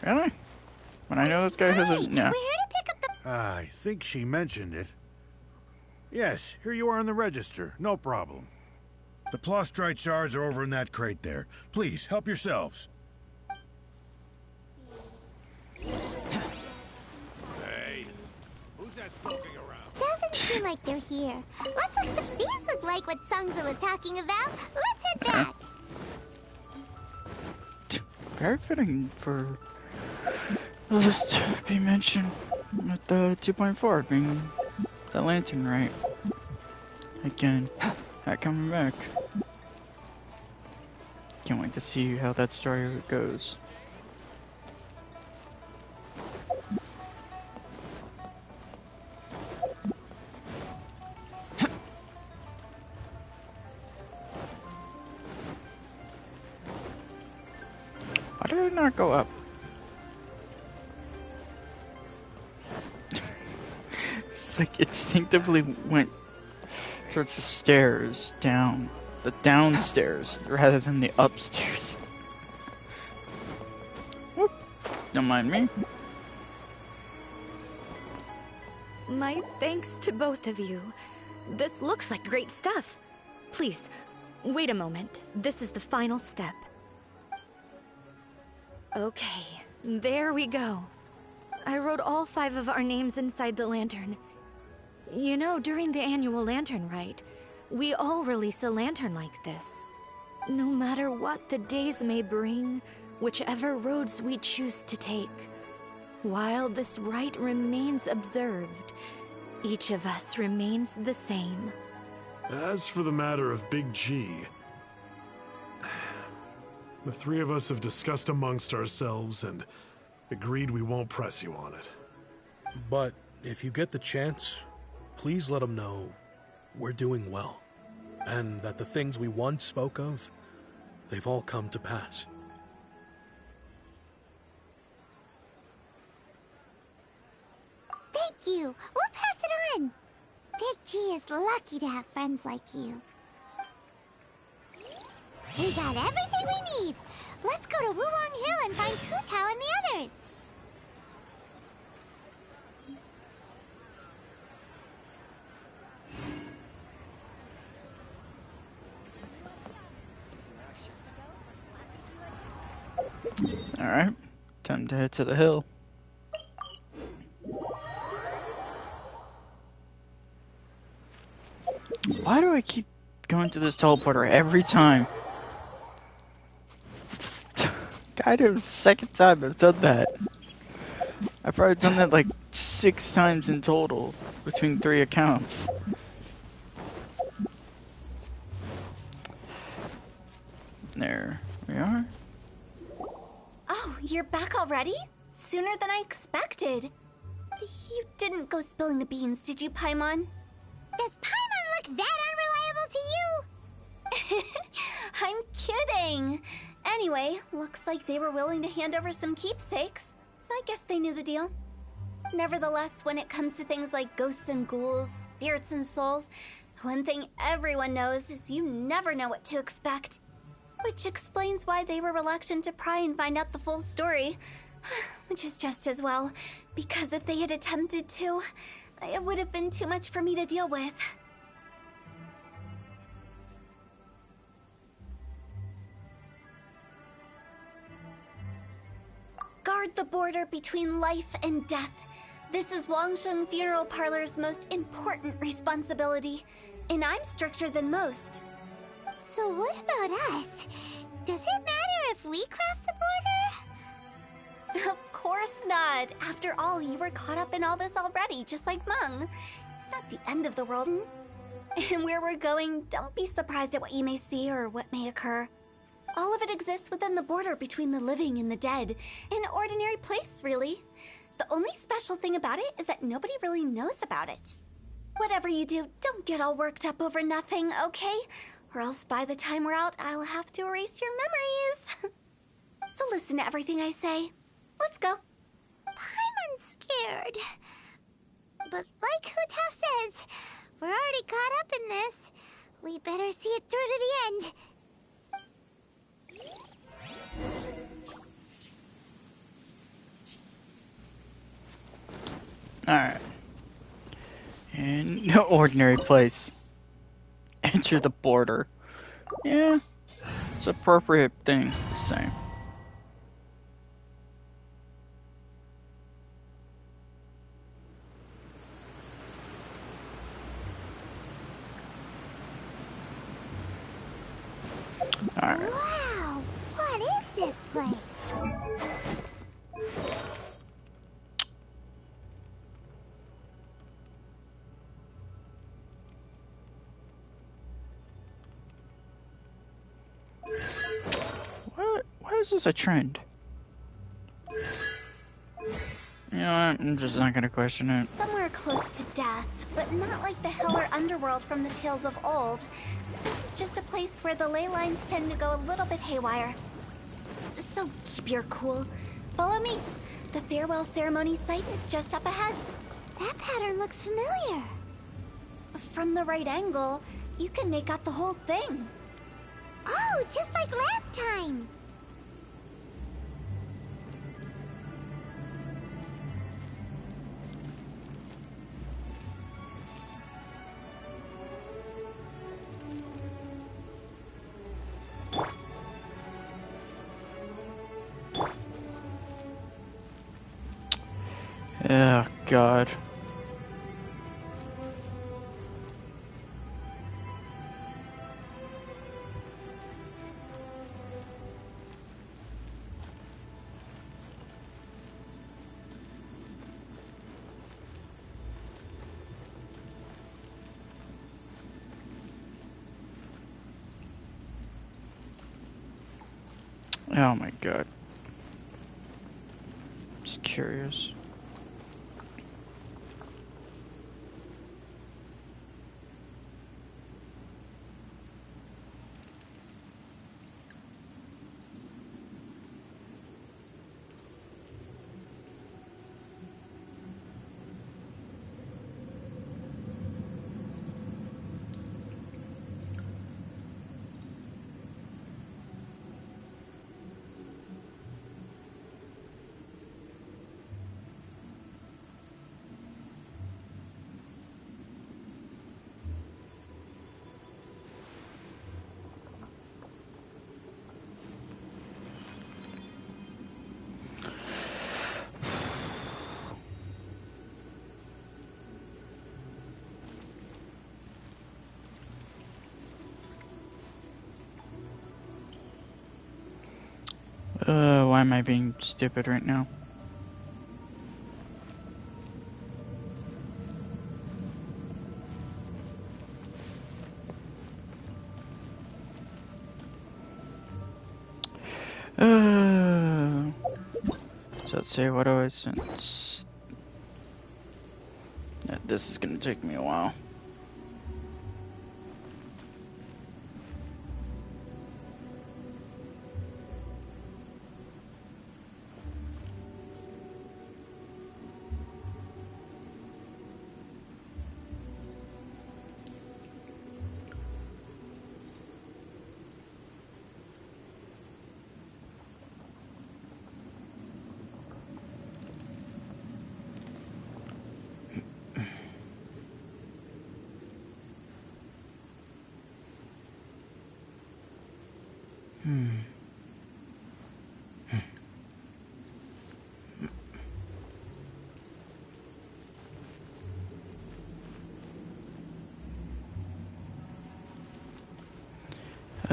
Really? When I know this guy has a... Hey, No. we're here to pick up the... I think she mentioned it. Yes, here you are on the register. No problem. The Plostrite shards are over in that crate there. Please, help yourselves. Hey, who's that skulking around? Doesn't seem like they're here. Let's look... These look like what Sungza was talking about. Let's head back. Very fitting for this to be mentioned with the 2.4 being the lantern, right? Again, that coming back. Can't wait to see how that story goes. Why did it not go up? It's like instinctively went towards the stairs, down. The downstairs, rather than the upstairs. Whoop. Don't mind me. My thanks to both of you. This looks like great stuff. Please, wait a moment. This is the final step. Okay, there we go. I wrote all 5 of our names inside the lantern. You know, during the annual lantern rite, we all release a lantern like this. No matter what the days may bring, whichever roads we choose to take. While this rite remains observed, each of us remains the same. As for the matter of Big G, the 3 of us have discussed amongst ourselves and agreed we won't press you on it. But if you get the chance, please let them know we're doing well, and that the things we once spoke of, they've all come to pass. Thank you. We'll pass it on. Big G is lucky to have friends like you. We got everything we need. Let's go to Wuwang Hill and find Hu Tao and the others. Alright, time to head to the hill. Why do I keep going to this teleporter every time? Kind of second time I've done that. I've probably done that like 6 times in total between 3 accounts. There we are. Oh, you're back already? Sooner than I expected. You didn't go spilling the beans, did you, Paimon? Does Paimon look that unreliable to you? I'm kidding. Anyway, looks like they were willing to hand over some keepsakes, so I guess they knew the deal. Nevertheless, when it comes to things like ghosts and ghouls, spirits and souls, the one thing everyone knows is you never know what to expect. Which explains why they were reluctant to pry and find out the full story. Which is just as well, because if they had attempted to, it would have been too much for me to deal with. Guard the border between life and death. This is Wangsheng Funeral Parlor's most important responsibility, and I'm stricter than most. So what about us? Does it matter if we cross the border? Of course not. After all, you were caught up in all this already, just like Meng. It's not the end of the world. And where we're going, don't be surprised at what you may see or what may occur. All of it exists within the border between the living and the dead. An ordinary place, really. The only special thing about it is that nobody really knows about it. Whatever you do, don't get all worked up over nothing, okay? Or else by the time we're out, I'll have to erase your memories. So listen to everything I say. Let's go. Paimon's scared. But like Hu Tao says, we're already caught up in this. We better see it through to the end. Alright. In no ordinary place. Enter the border. Yeah, it's an appropriate thing to say. Alright. Wow, what is this place? Why is this a trend? You know what? I'm just not gonna question it. Somewhere close to death, but not like the hell or underworld from the tales of old. This is just a place where the ley lines tend to go a little bit haywire. So keep your cool. Follow me. The farewell ceremony site is just up ahead. That pattern looks familiar. From the right angle, you can make out the whole thing. Oh, just like last time. Oh, God. Oh my God. Just curious. Why am I being stupid right now? So let's see, what do I sense? Yeah, this is gonna take me a while.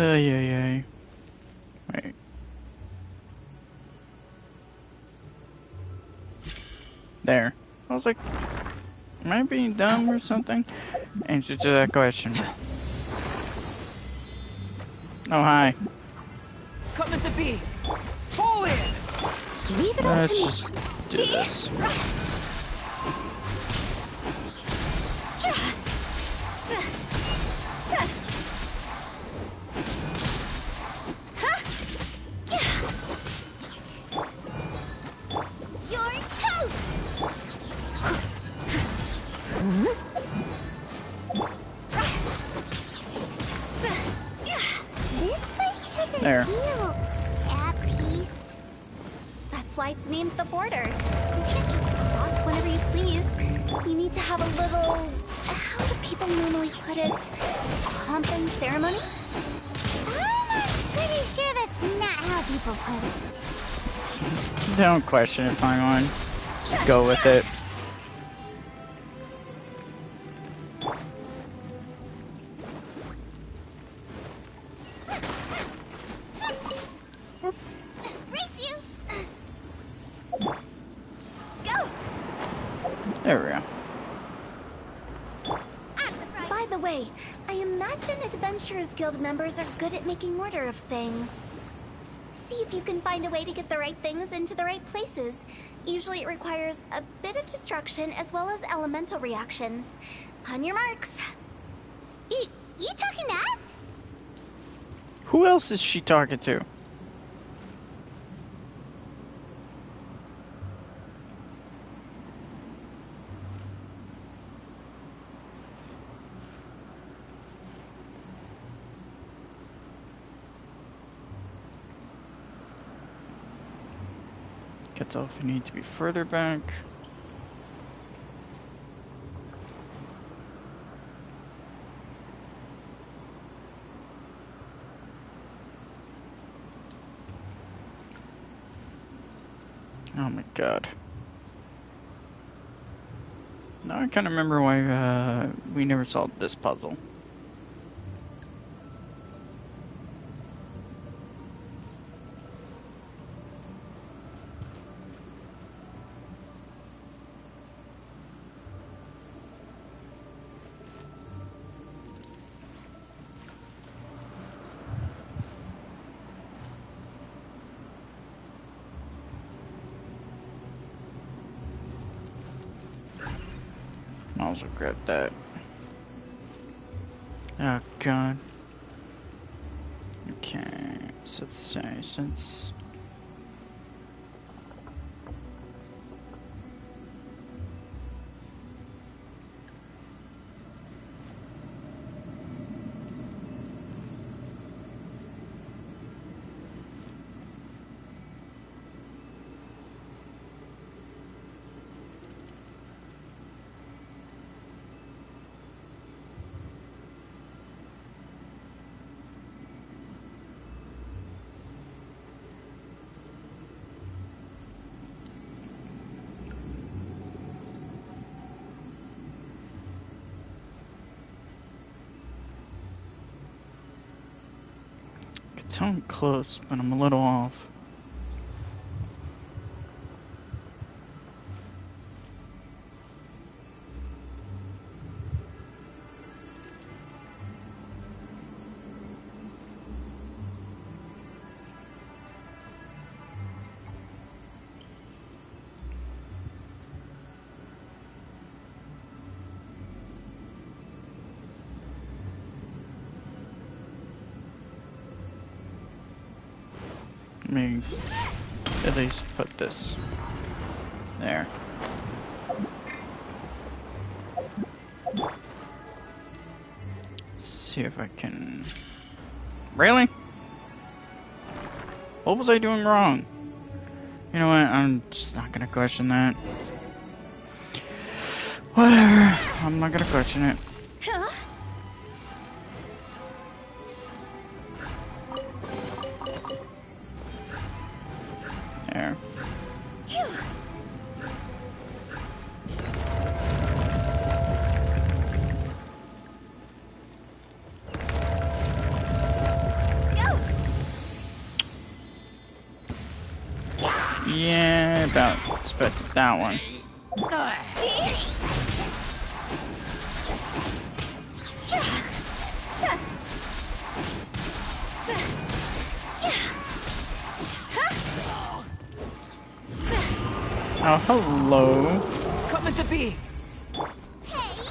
Yeah. Wait. There. I was like, am I being dumb or something? Answer to that question. Oh, hi. Coming to be. Pull in. Leave it all Let's to me. just do this. There. Feel at peace. That's why it's named the border. You can't just cross whenever you please. You need to have a little... how do people normally put it? Pomp and ceremony? I'm pretty sure that's not how people put it. Don't question it, Paimon. Just go with it. Race you! There we go. By the way, I imagine Adventurers Guild members are good at making order of things. See if you can find a way to get the right things into the right places. Usually it requires a bit of destruction as well as elemental reactions. On your marks. You talking to us? Who else is she talking to? Gets off, you need to be further back. Oh my god. Now I kind of remember why we never solved this puzzle. I'll also grab that. Oh god. Okay, so let's say since I'm close, but I'm a little off. Let me at least put this there. See if I can... Really? What was I doing wrong? You know what, I'm just not gonna question that. Whatever, I'm not gonna question it. There. Yeah, about expected that one. Oh, hello. Coming to be.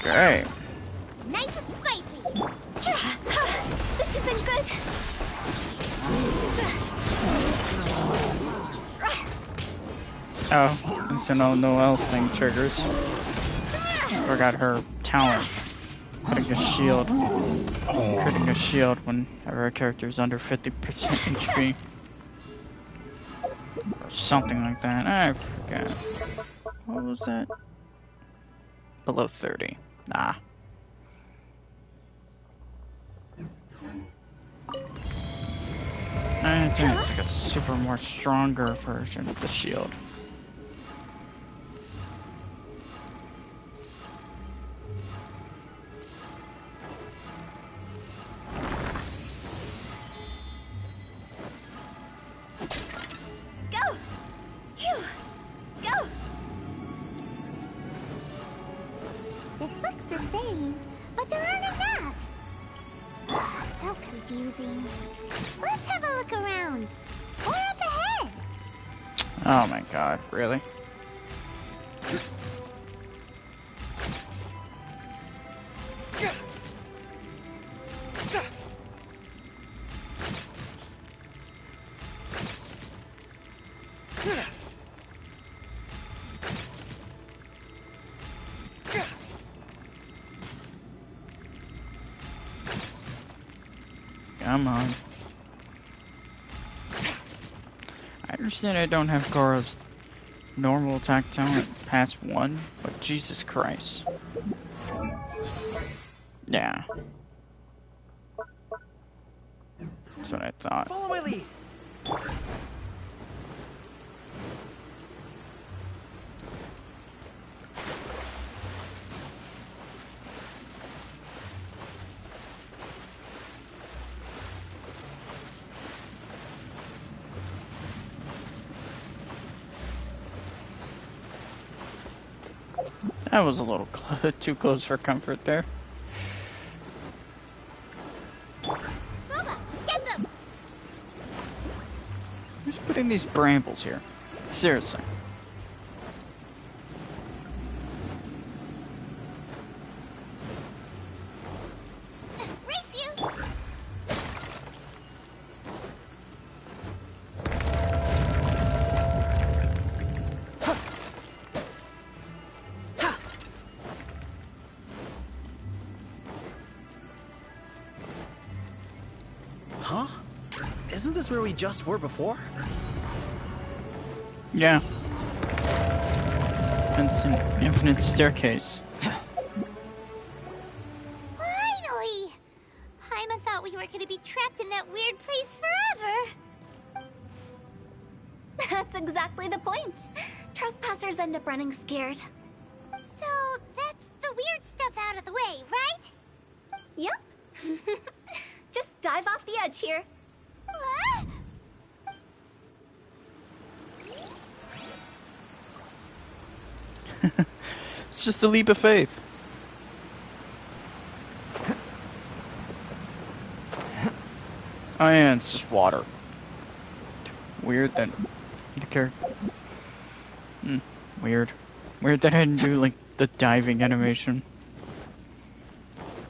Great. Nice and spicy. This isn't good. Oh, so no else thing triggers. Forgot her talent. Putting a shield. Putting a shield whenever a character is under 50% HP. Or something like that. I forgot. What was that? below 30. Nah. I think it's like a super more stronger version of the shield. Go! Phew! Go! This looks the same, but there aren't enough. So confusing. Let's have a look around. Or up ahead. Oh my god, really? Come on. I understand I don't have Goro's normal attack talent past 1, but Jesus Christ. Yeah. That's what I thought. Follow my lead. That was a little too close for comfort there. Booba, get them! Who's putting these brambles here? Seriously. Race you! Huh? Isn't this where we just were before? Yeah. It's an infinite staircase. Finally! Paimon thought we were gonna be trapped in that weird place forever. That's exactly the point. Trespassers end up running scared. So that's the weird stuff out of the way, right? Yep. Just dive off the edge here. What? It's just a leap of faith. Oh yeah, it's just water. Weird that the character. Weird. Weird that I didn't do like the diving animation.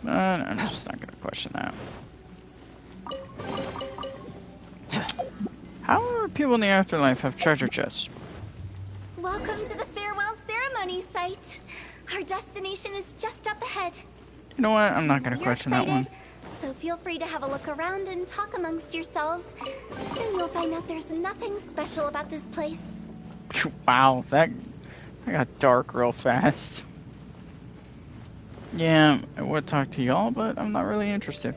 But I'm just not gonna question that. How are people in the afterlife have treasure chests? Welcome to the farewell ceremony site. Our destination is just up ahead. You know what? I'm not gonna You're question excited, that one. so feel free to have a look around and talk amongst yourselves. Soon you'll find out there's nothing special about this place. Wow, that got dark real fast. Yeah, I would talk to y'all, but I'm not really interested.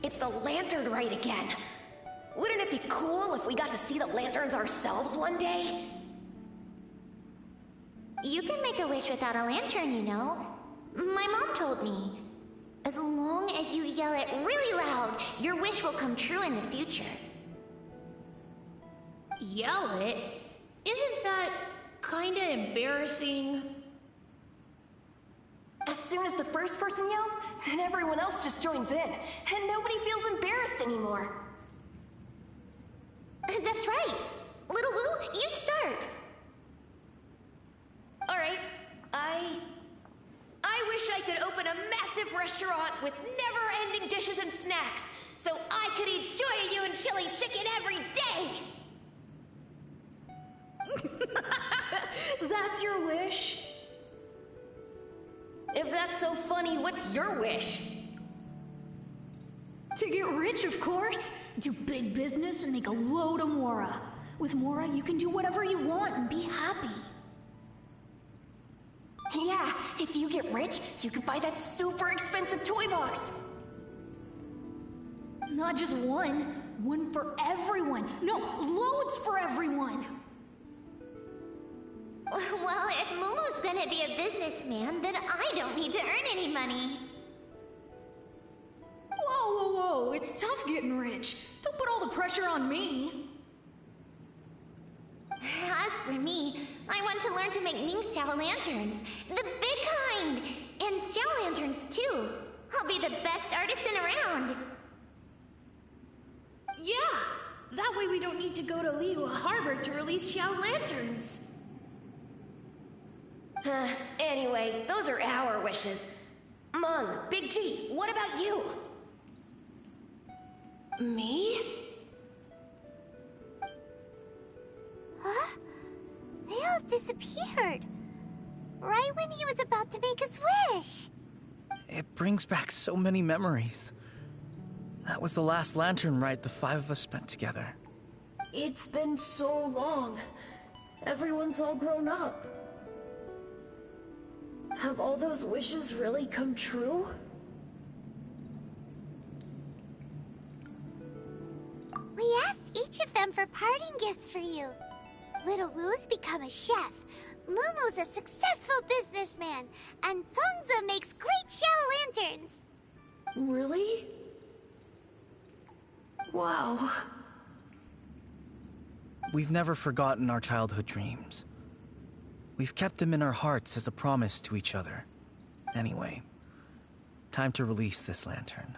It's the lantern rite again. Wouldn't it be cool if we got to see the lanterns ourselves one day? You can make a wish without a lantern, you know. My mom told me. As long as you yell it really loud, your wish will come true in the future. Yell it? Isn't that kinda embarrassing? As soon as the first person yells, then everyone else just joins in, and nobody feels embarrassed anymore. That's right. Little Wu, you start. Alright, I wish I could open a massive restaurant with never-ending dishes and snacks, so I could enjoy you and chili chicken every day! That's your wish? If that's so funny, what's your wish? To get rich, of course. Do big business and make a load of Mora. With Mora, you can do whatever you want and be happy. If you get rich, you could buy that super expensive toy box. Not just one. One for everyone. No, loads for everyone. Well, if Momo's gonna be a businessman, then I don't need to earn any money. Whoa. It's tough getting rich. Don't put all the pressure on me. As for me, I want to learn to make Ming Xiao lanterns. The big kind! And Xiao lanterns, too. I'll be the best artisan around. Yeah! That way we don't need to go to Liyue Harbor to release Xiao lanterns. Anyway, those are our wishes. Mung, Big G, what about you? Me? Huh? They all disappeared. Right when he was about to make his wish. It brings back so many memories. That was the last lantern ride the 5 of us spent together. It's been so long. Everyone's all grown up. Have all those wishes really come true? We asked each of them for parting gifts for you. Little Wu's become a chef. Momo's a successful businessman. And Zongza makes great shell lanterns. Really? Wow. We've never forgotten our childhood dreams. We've kept them in our hearts as a promise to each other. Anyway, time to release this lantern.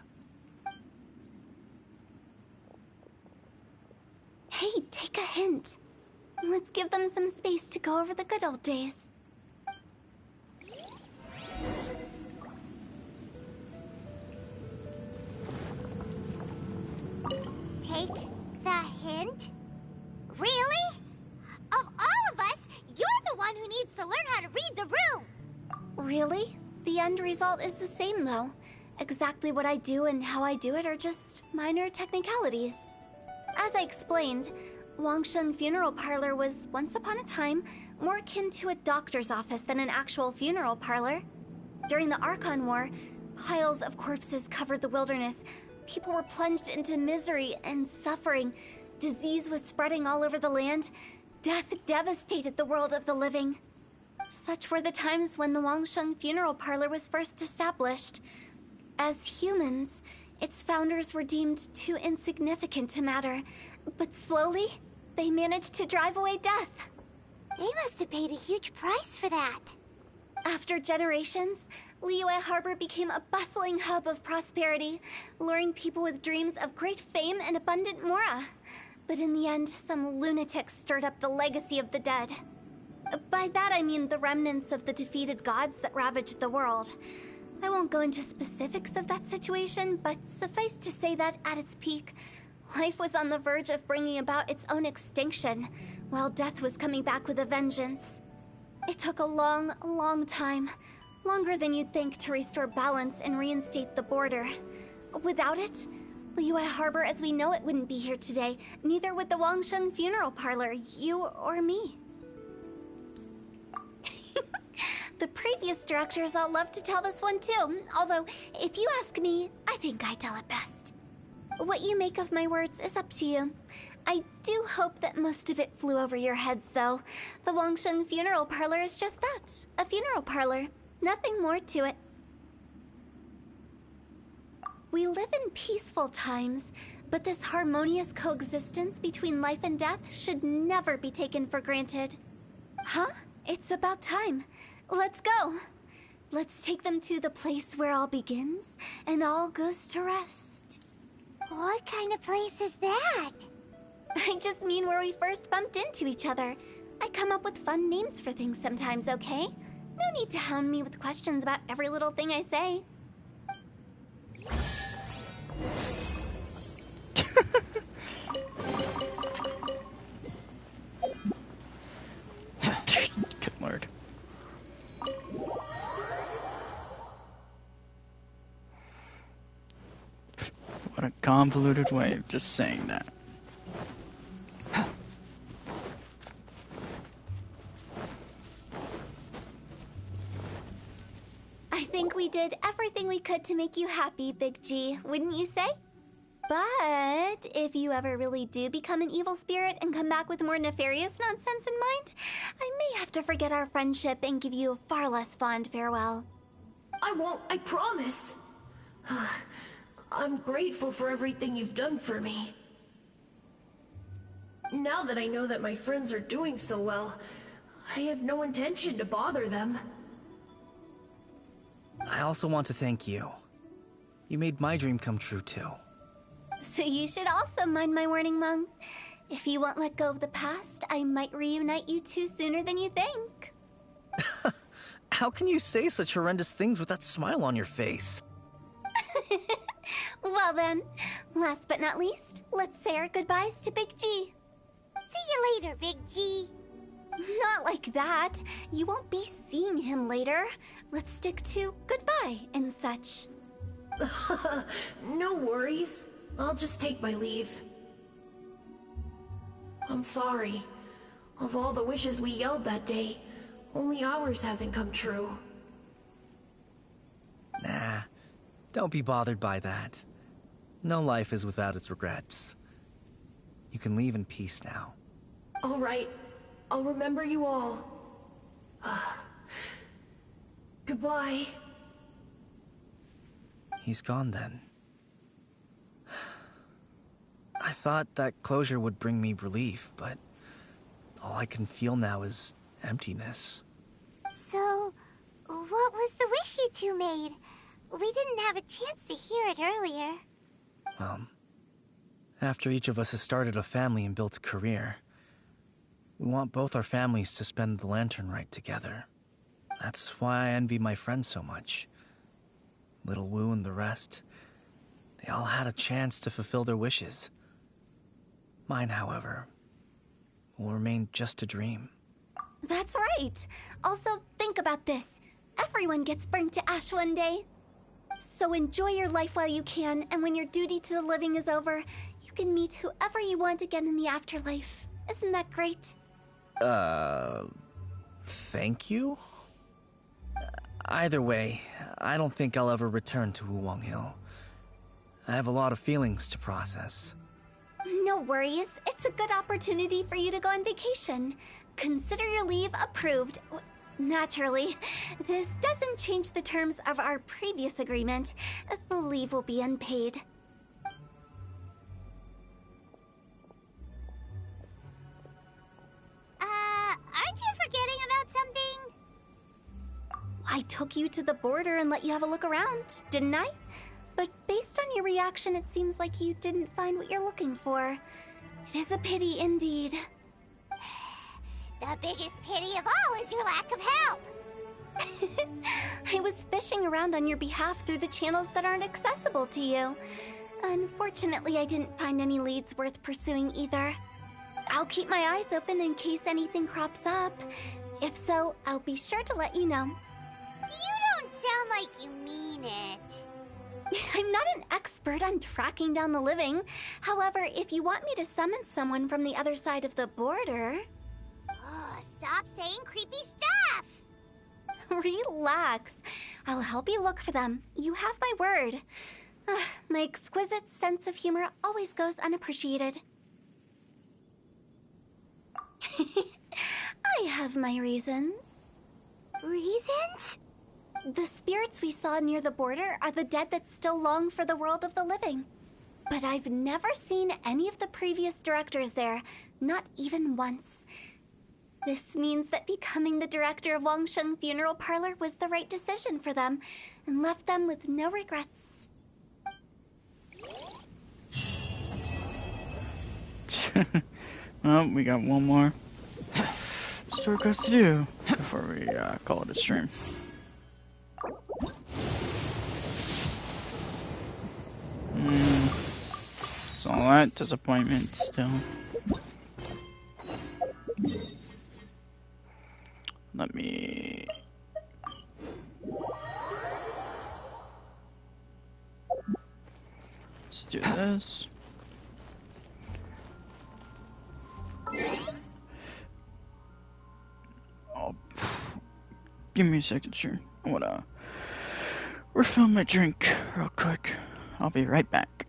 Hey, take a hint. Let's give them some space to go over the good old days. Take the hint? Really? Of all of us, you're the one who needs to learn how to read the room! Really? The end result is the same, though. Exactly what I do and how I do it are just minor technicalities. As I explained, Wangsheng Funeral Parlor was, once upon a time, more akin to a doctor's office than an actual funeral parlor. During the Archon War, piles of corpses covered the wilderness. People were plunged into misery and suffering. Disease was spreading all over the land. Death devastated the world of the living. Such were the times when the Wangsheng Funeral Parlor was first established. As humans, its founders were deemed too insignificant to matter, but slowly, they managed to drive away death. They must have paid a huge price for that. After generations, Liyue Harbor became a bustling hub of prosperity, luring people with dreams of great fame and abundant mora. But in the end, some lunatics stirred up the legacy of the dead. By that I mean the remnants of the defeated gods that ravaged the world. I won't go into specifics of that situation, but suffice to say that at its peak, life was on the verge of bringing about its own extinction, while death was coming back with a vengeance. It took a long, long time, longer than you'd think, to restore balance and reinstate the border. Without it, Liyue Harbor as we know it wouldn't be here today, neither would the Wangsheng Funeral Parlor, you or me. The previous directors all love to tell this one too, although, if you ask me, I think I tell it best. What you make of my words is up to you. I do hope that most of it flew over your heads, though. The Wangsheng Funeral Parlor is just that, a funeral parlor. Nothing more to it. We live in peaceful times, but this harmonious coexistence between life and death should never be taken for granted. Huh? It's about time. Let's go. Let's take them to the place where all begins and all goes to rest. What kind of place is that? I just mean where we first bumped into each other. I come up with fun names for things sometimes, okay? No need to hound me with questions about every little thing I say. Good lord. What a convoluted way of just saying that. could to make you happy, Big G, wouldn't you say? But if you ever really do become an evil spirit and come back with more nefarious nonsense in mind, I may have to forget our friendship and give you a far less fond farewell. I won't, I promise. I'm grateful for everything you've done for me. Now that I know that my friends are doing so well, I have no intention to bother them. I also want to thank you. You made my dream come true too. So you should also mind my warning, Mung. If you won't let go of the past, I might reunite you two sooner than you think. How can you say such horrendous things with that smile on your face? Well then, last but not least, let's say our goodbyes to Big G. See you later, Big G. Not like that. You won't be seeing him later. Let's stick to goodbye and such. No worries. I'll just take my leave. I'm sorry. Of all the wishes we yelled that day, only ours hasn't come true. Nah, don't be bothered by that. No life is without its regrets. You can leave in peace now. All right. I'll remember you all. Goodbye. He's gone then. I thought that closure would bring me relief, but all I can feel now is emptiness. So, what was the wish you two made? We didn't have a chance to hear it earlier. After each of us has started a family and built a career, we want both our families to spend the lantern rite together. That's why I envy my friends so much. Little Wu and the rest, they all had a chance to fulfill their wishes. Mine, however, will remain just a dream. That's right. Also, think about this. Everyone gets burnt to ash one day. So enjoy your life while you can, and when your duty to the living is over, you can meet whoever you want again in the afterlife. Isn't that great? Thank you? Either way, I don't think I'll ever return to Wuwang Hill. I have a lot of feelings to process. No worries. It's a good opportunity for you to go on vacation. Consider your leave approved. Naturally, this doesn't change the terms of our previous agreement. The leave will be unpaid. Aren't you forgetting about something? I took you to the border and let you have a look around, didn't I? But based on your reaction, it seems like you didn't find what you're looking for. It is a pity indeed. The biggest pity of all is your lack of help. I was fishing around on your behalf through the channels that aren't accessible to you. Unfortunately, I didn't find any leads worth pursuing either. I'll keep my eyes open in case anything crops up. If so, I'll be sure to let you know. You don't sound like you mean it. I'm not an expert on tracking down the living. However, if you want me to summon someone from the other side of the border... Oh, stop saying creepy stuff! Relax. I'll help you look for them. You have my word. My exquisite sense of humor always goes unappreciated. I have my reasons. Reasons? The spirits we saw near the border are the dead that still long for the world of the living. But I've never seen any of the previous directors there, not even once. This means that becoming the director of Wangsheng Funeral Parlor was the right decision for them, and left them with no regrets. Well, we got one more story quest to do before we call it a stream. So all that disappointment still. Let me... Let's do this. Oh, give me a second, sure. I wanna refill my drink real quick. I'll be right back.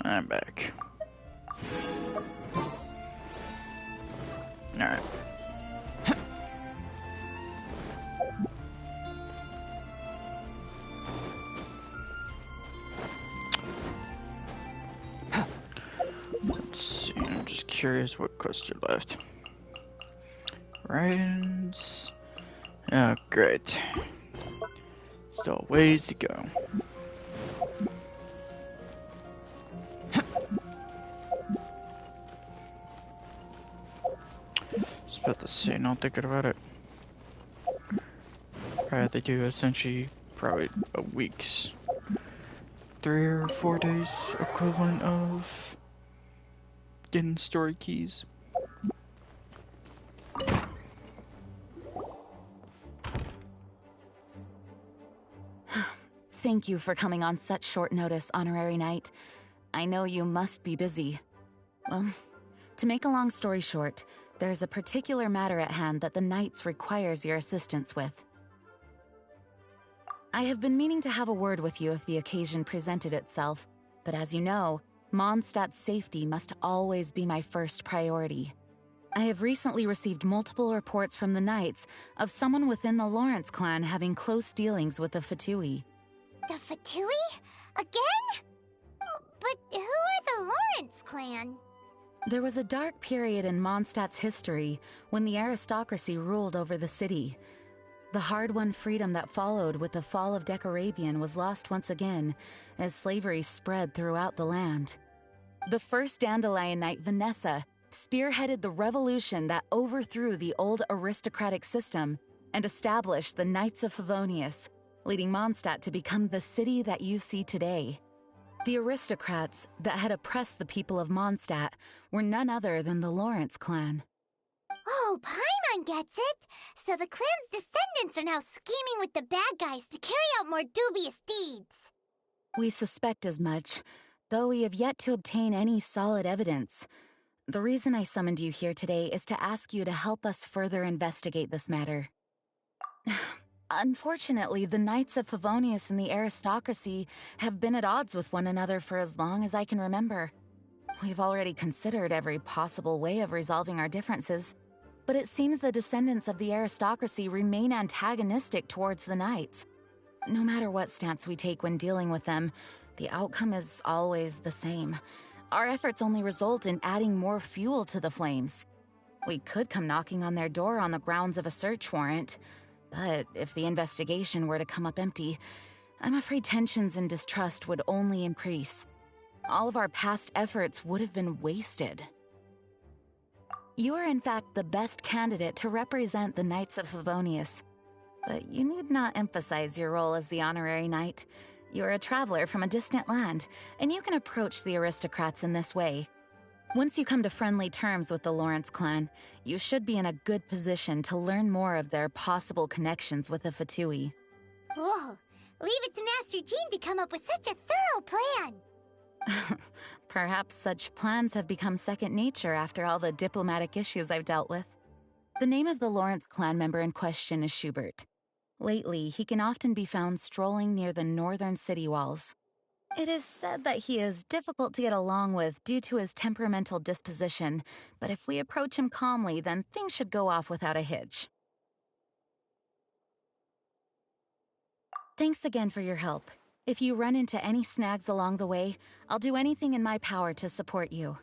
I'm back. Alright. Let's see, I'm just curious what quest you left. Right. Oh, great. Still a ways to go. Just about to say, not thinking about it. They do essentially probably a week's 3 or 4 days equivalent of getting story keys. Thank you for coming on such short notice, Honorary Knight. I know you must be busy. Well, To make a long story short, there's a particular matter at hand that the Knights requires your assistance with. I have been meaning to have a word with you if the occasion presented itself, but as you know, Mondstadt's safety must always be my first priority. I have recently received multiple reports from the Knights of someone within the Lawrence clan having close dealings with the Fatui. The Fatui? Again? But who are the Lawrence clan? There was a dark period in Mondstadt's history when the aristocracy ruled over the city. The hard-won freedom that followed with the fall of Decorabian was lost once again as slavery spread throughout the land. The first Dandelion Knight, Vanessa, spearheaded the revolution that overthrew the old aristocratic system and established the Knights of Favonius, leading Mondstadt to become the city that you see today. The aristocrats that had oppressed the people of Mondstadt were none other than the Lawrence clan. Oh, Paimon gets it! So the clan's descendants are now scheming with the bad guys to carry out more dubious deeds. We suspect as much, though we have yet to obtain any solid evidence. The reason I summoned you here today is to ask you to help us further investigate this matter. Unfortunately, the Knights of Favonius and the aristocracy have been at odds with one another for as long as I can remember. We've already considered every possible way of resolving our differences, but it seems the descendants of the aristocracy remain antagonistic towards the Knights. No matter what stance we take when dealing with them, the outcome is always the same. Our efforts only result in adding more fuel to the flames. We could come knocking on their door on the grounds of a search warrant, but if the investigation were to come up empty, I'm afraid tensions and distrust would only increase. All of our past efforts would have been wasted. You are in fact the best candidate to represent the Knights of Favonius, but you need not emphasize your role as the honorary knight. You're a traveler from a distant land, and you can approach the aristocrats in this way. Once you come to friendly terms with the Lawrence clan, you should be in a good position to learn more of their possible connections with the Fatui. Whoa, leave it to Master Jean to come up with such a thorough plan! Perhaps such plans have become second nature after all the diplomatic issues I've dealt with. The name of the Lawrence clan member in question is Schubert. Lately, he can often be found strolling near the northern city walls. It is said that he is difficult to get along with due to his temperamental disposition, but if we approach him calmly, then things should go off without a hitch. Thanks again for your help. If you run into any snags along the way, I'll do anything in my power to support you.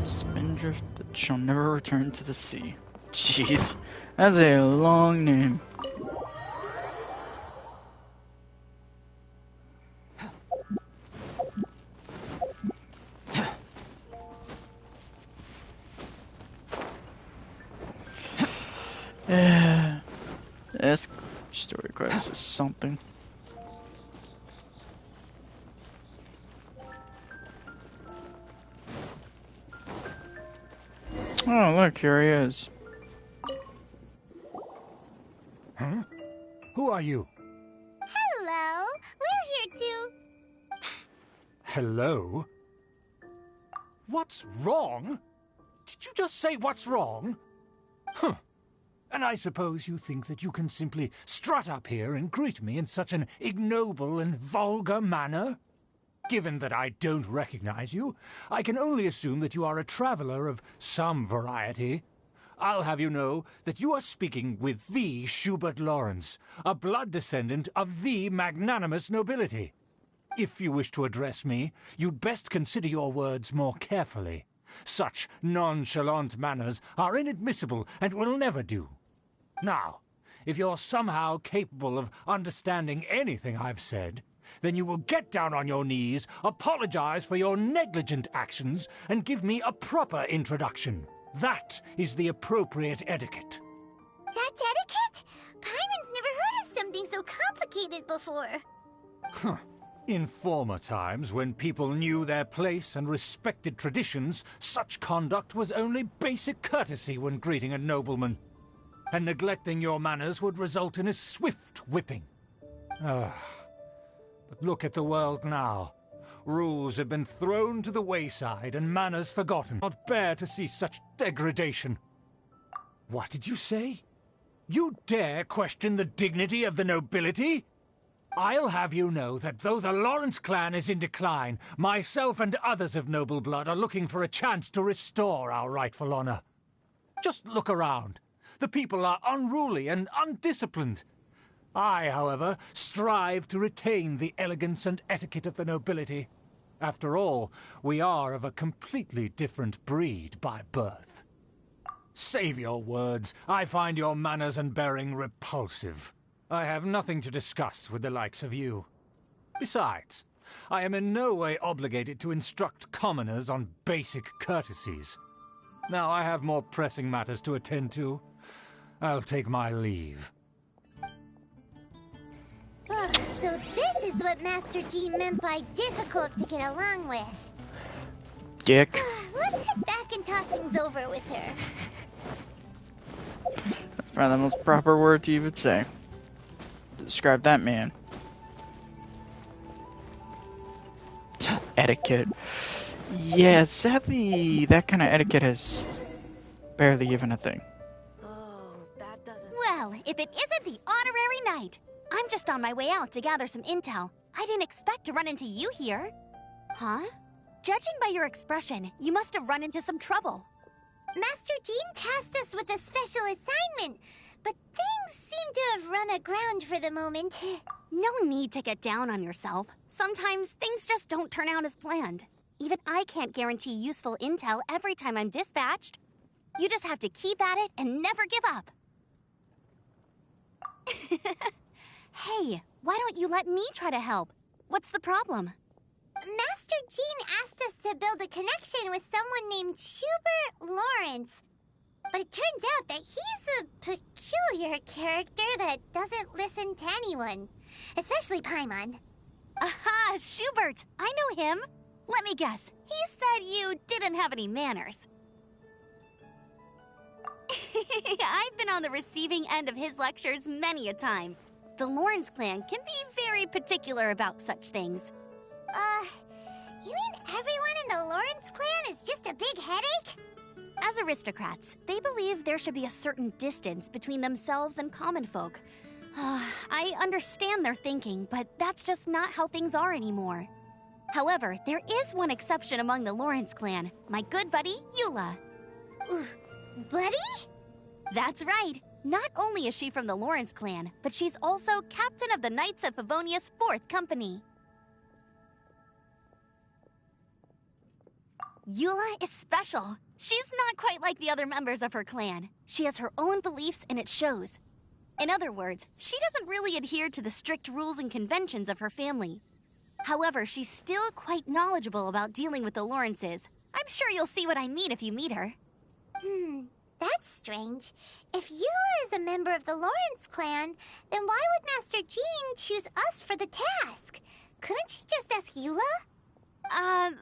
Spindrift that shall never return to the sea. Jeez, that's a long name. This story quest is something. Oh, look, here he is. Huh? Who are you? Hello, we're here to... Hello? What's wrong? Did you just say what's wrong? Huh. And I suppose you think that you can simply strut up here and greet me in such an ignoble and vulgar manner? Given that I don't recognize you, I can only assume that you are a traveler of some variety. I'll have you know that you are speaking with the Schubert Lawrence, a blood descendant of the magnanimous nobility. If you wish to address me, you'd best consider your words more carefully. Such nonchalant manners are inadmissible and will never do. Now, if you're somehow capable of understanding anything I've said, then you will get down on your knees, apologize for your negligent actions, and give me a proper introduction. That is the appropriate etiquette. That's etiquette? Paimon's never heard of something so complicated before. Huh. In former times, when people knew their place and respected traditions, such conduct was only basic courtesy when greeting a nobleman. And neglecting your manners would result in a swift whipping. But look at the world now. Rules have been thrown to the wayside and manners forgotten. Not bear to see such degradation. What did you say? You dare question the dignity of the nobility? I'll have you know that though the Lawrence clan is in decline, myself and others of noble blood are looking for a chance to restore our rightful honor. Just look around. The people are unruly and undisciplined. I, however, strive to retain the elegance and etiquette of the nobility. After all, we are of a completely different breed by birth. Save your words. I find your manners and bearing repulsive. I have nothing to discuss with the likes of you. Besides, I am in no way obligated to instruct commoners on basic courtesies. Now I have more pressing matters to attend to. I'll take my leave. So this is what Master G meant by difficult to get along with. Dick. Let's head back and talk things over with her. That's probably the most proper word to even say. Describe that man. Etiquette. Yeah, sadly, that kind of etiquette is barely even a thing. Well, if it isn't the honorary knight. I'm just on my way out to gather some intel. I didn't expect to run into you here. Huh? Judging by your expression, you must have run into some trouble. Master Jean tasked us with a special assignment, but things seem to have run aground for the moment. No need to get down on yourself. Sometimes things just don't turn out as planned. Even I can't guarantee useful intel every time I'm dispatched. You just have to keep at it and never give up. Hey, why don't you let me try to help? What's the problem? Master Jean asked us to build a connection with someone named Schubert Lawrence. But it turns out that he's a peculiar character that doesn't listen to anyone. Especially Paimon. Aha, Schubert! I know him. Let me guess. He said you didn't have any manners. I've been on the receiving end of his lectures many a time. The Lawrence clan can be very particular about such things. You mean everyone in the Lawrence clan is just a big headache? As aristocrats, they believe there should be a certain distance between themselves and common folk. I understand their thinking, but that's just not how things are anymore. However, there is one exception among the Lawrence clan, my good buddy, Eula. Buddy? That's right. Not only is she from the Lawrence clan, but she's also captain of the Knights of Favonia's 4th Company. Eula is special. She's not quite like the other members of her clan. She has her own beliefs and it shows. In other words, she doesn't really adhere to the strict rules and conventions of her family. However, she's still quite knowledgeable about dealing with the Lawrences. I'm sure you'll see what I mean if you meet her. That's strange. If Eula is a member of the Lawrence clan, then why would Master Jean choose us for the task? Couldn't she just ask Eula?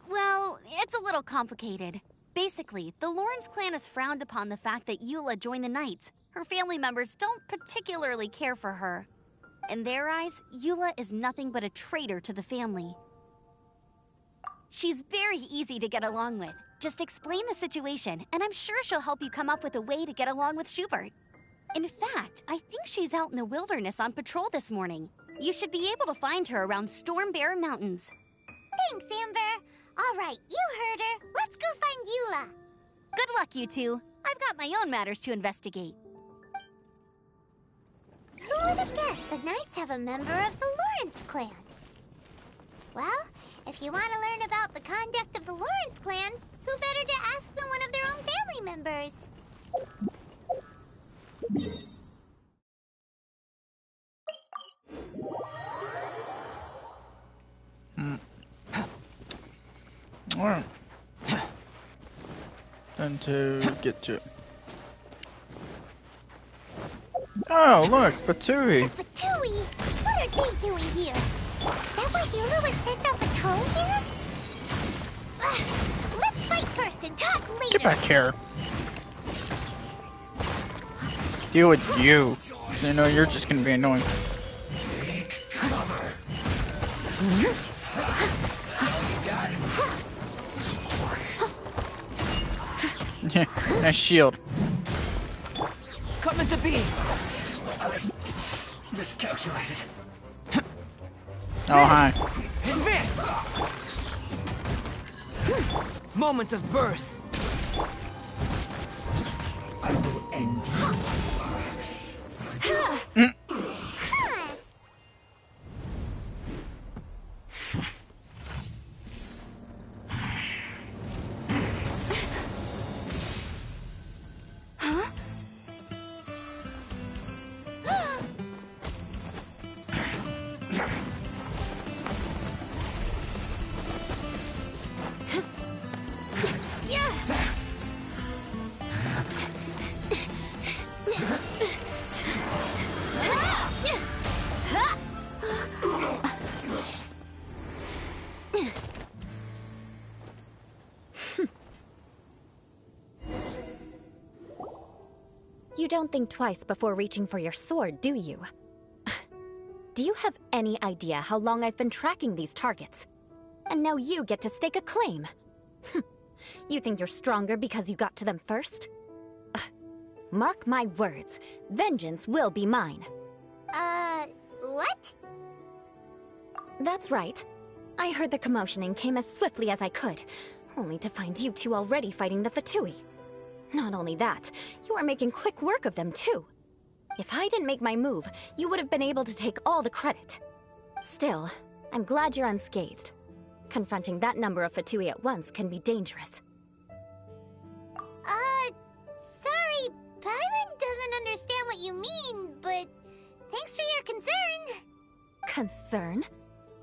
Well, it's a little complicated. Basically, the Lawrence clan has frowned upon the fact that Eula joined the Knights. Her family members don't particularly care for her. In their eyes, Eula is nothing but a traitor to the family. She's very easy to get along with. Just explain the situation, and I'm sure she'll help you come up with a way to get along with Schubert. In fact, I think she's out in the wilderness on patrol this morning. You should be able to find her around Stormbear Mountains. Thanks, Amber. All right, you heard her. Let's go find Eula. Good luck, you two. I've got my own matters to investigate. Who would have guessed the Knights have a member of the Lawrence clan? Well, if you want to learn about the conduct of the Lawrence clan, who better to ask than one of their own family members? Alright. Time to get to it. Oh, look, Fatui. Fatui? What are they doing here? Is that why Eula was sent on patrol here? Let's fight first and talk later. Get back here. Deal with you. So you know you're just gonna be annoying. Nice shield. Coming to be. Miscalculated. Oh, hi. Advance. Moment of birth. I will end you. You don't think twice before reaching for your sword, do you? Do you have any idea how long I've been tracking these targets? And now you get to stake a claim. You think you're stronger because you got to them first? Mark my words, vengeance will be mine. What? That's right. I heard the commotion and came as swiftly as I could, only to find you two already fighting the Fatui. Not only that, you are making quick work of them too. If I didn't make my move, you would have been able to take all the credit. Still, I'm glad you're unscathed. Confronting that number of Fatui at once can be dangerous. Sorry, Paimon doesn't understand what you mean, but thanks for your concern. Concern?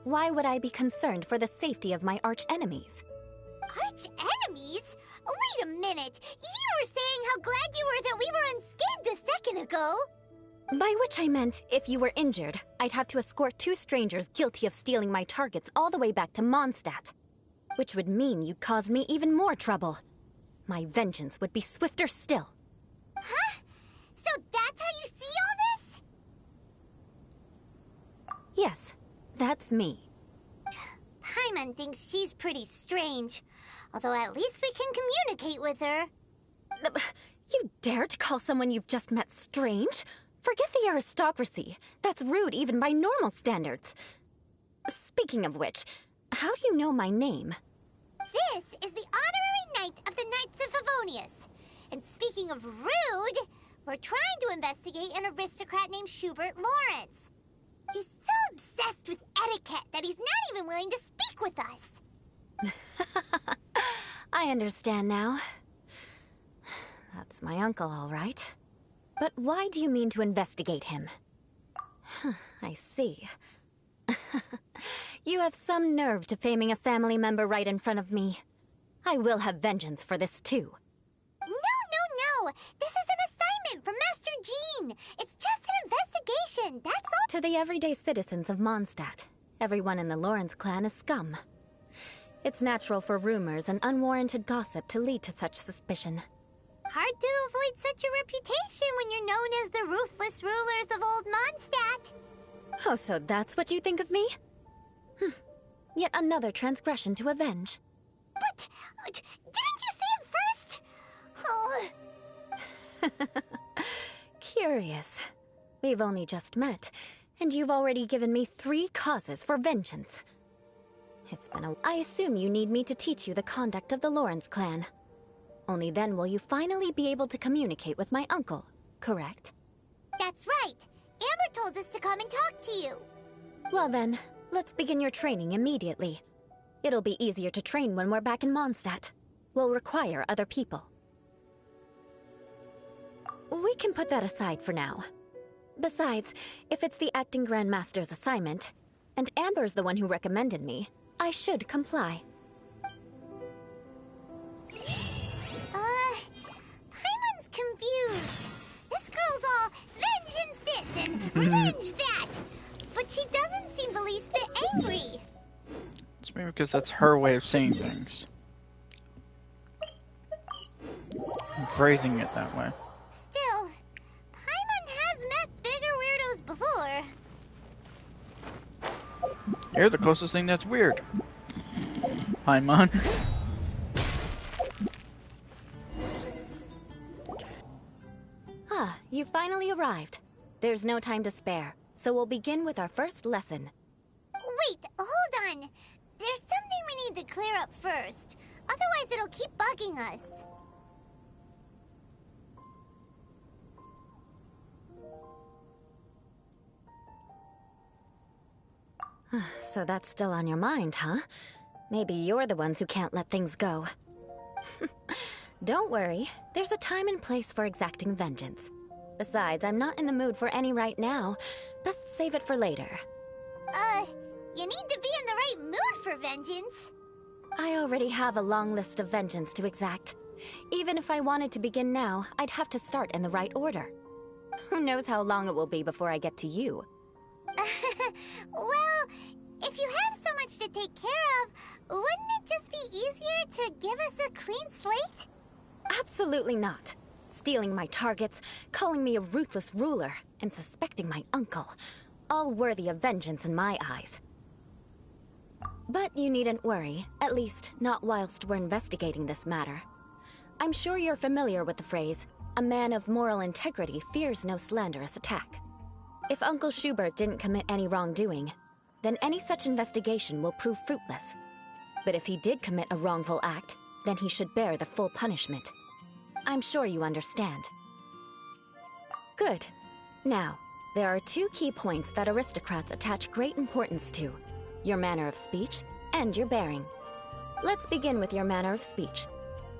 Why would I be concerned for the safety of my arch-enemies? Arch-enemies? Wait a minute! You were saying how glad you were that we were unscathed a second ago! By which I meant, if you were injured, I'd have to escort two strangers guilty of stealing my targets all the way back to Mondstadt. Which would mean you'd cause me even more trouble. My vengeance would be swifter still. Huh? So that's how you see all this? Yes, that's me. Paimon thinks she's pretty strange. Although at least we can communicate with her. You dare to call someone you've just met strange? Forget the aristocracy. That's rude even by normal standards. Speaking of which, how do you know my name? This is the honorary knight of the Knights of Favonius. And speaking of rude, we're trying to investigate an aristocrat named Schubert Lawrence. He's so obsessed with etiquette that he's not even willing to speak with us. I understand now. That's my uncle, all right. But why do you mean to investigate him? I see. You have some nerve defaming a family member right in front of me. I will have vengeance for this too. No. This is an assignment from Master Jean. It's just an investigation, that's all. To the everyday citizens of Mondstadt, everyone in the Lawrence clan is scum. It's natural for rumors and unwarranted gossip to lead to such suspicion. Hard to avoid such a reputation when you're known as the ruthless rulers of Old Mondstadt. Oh, so that's what you think of me? Yet another transgression to avenge. But, didn't you say it first? Oh. Curious. We've only just met, and you've already given me 3 causes for vengeance. It's been a... I assume you need me to teach you the conduct of the Lawrence clan. Only then will you finally be able to communicate with my uncle, correct? That's right. Amber told us to come and talk to you. Well then, let's begin your training immediately. It'll be easier to train when we're back in Mondstadt. We'll require other people. We can put that aside for now. Besides, if it's the acting Grandmaster's assignment, and Amber's the one who recommended me, I should comply. Paimon's confused. This girl's all vengeance this and revenge that. But she doesn't seem the least bit angry. It's maybe because that's her way of saying things. I'm phrasing it that way. Still, Paimon has met bigger weirdos before. You're the closest thing that's weird. Ah, you finally arrived. There's no time to spare, so we'll begin with our first lesson. Wait, hold on. There's something we need to clear up first. Otherwise, it'll keep bugging us. So that's still on your mind, huh? Maybe you're the ones who can't let things go. Don't worry, there's a time and place for exacting vengeance. Besides, I'm not in the mood for any right now. Best save it for later. You need to be in the right mood for vengeance. I already have a long list of vengeance to exact. Even if I wanted to begin now, I'd have to start in the right order. Who knows how long it will be before I get to you? Well, if you have so much to take care of, wouldn't it just be easier to give us a clean slate? Absolutely not. Stealing my targets, calling me a ruthless ruler, and suspecting my uncle. All worthy of vengeance in my eyes. But you needn't worry, at least not whilst we're investigating this matter. I'm sure you're familiar with the phrase, a man of moral integrity fears no slanderous attack. If Uncle Schubert didn't commit any wrongdoing, then any such investigation will prove fruitless. But if he did commit a wrongful act, then he should bear the full punishment. I'm sure you understand. Good. Now, there are two key points that aristocrats attach great importance to: your manner of speech and your bearing. Let's begin with your manner of speech.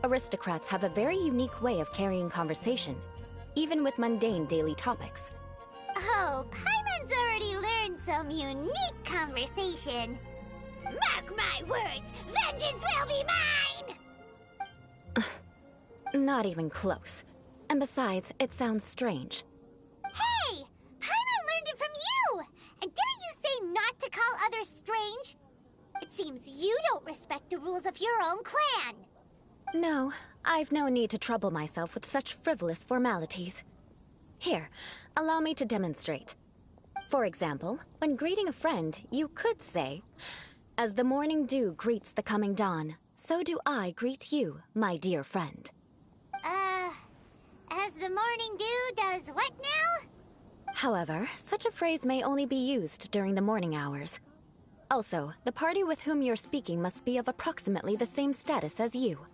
Aristocrats have a very unique way of carrying conversation, even with mundane daily topics. Oh, Paimon's already learned some unique conversation. Mark my words, vengeance will be mine! Not even close. And besides, it sounds strange. Hey! Paimon learned it from you! And didn't you say not to call others strange? It seems you don't respect the rules of your own clan. No, I've no need to trouble myself with such frivolous formalities. Here, allow me to demonstrate. For example, when greeting a friend, you could say, "As the morning dew greets the coming dawn, so do I greet you, my dear friend." As the morning dew does what now? However, such a phrase may only be used during the morning hours. Also, the party with whom you're speaking must be of approximately the same status as you.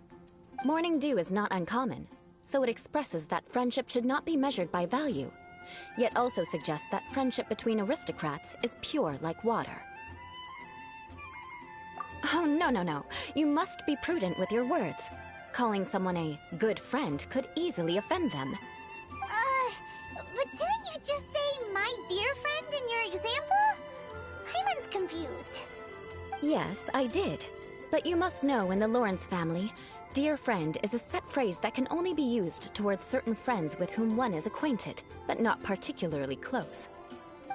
Morning dew is not uncommon, so it expresses that friendship should not be measured by value, yet also suggests that friendship between aristocrats is pure like water. Oh, no. You must be prudent with your words. Calling someone a good friend could easily offend them. But didn't you just say my dear friend in your example? Paimon's confused. Yes, I did. But you must know in the Lawrence family, dear friend is a set phrase that can only be used towards certain friends with whom one is acquainted, but not particularly close.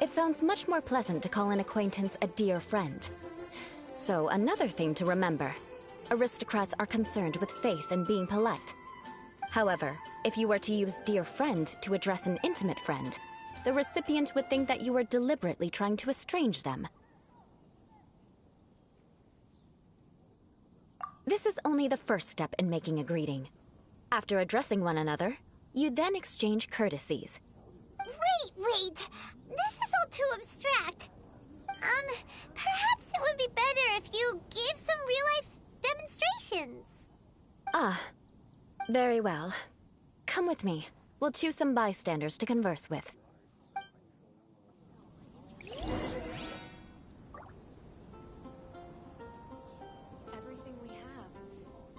It sounds much more pleasant to call an acquaintance a dear friend. So, another thing to remember. Aristocrats are concerned with face and being polite. However, if you were to use dear friend to address an intimate friend, the recipient would think that you were deliberately trying to estrange them. This is only the first step in making a greeting. After addressing one another, you then exchange courtesies. Wait! This is all too abstract. Perhaps it would be better if you gave some real-life demonstrations. Ah, very well. Come with me. We'll choose some bystanders to converse with. Everything we have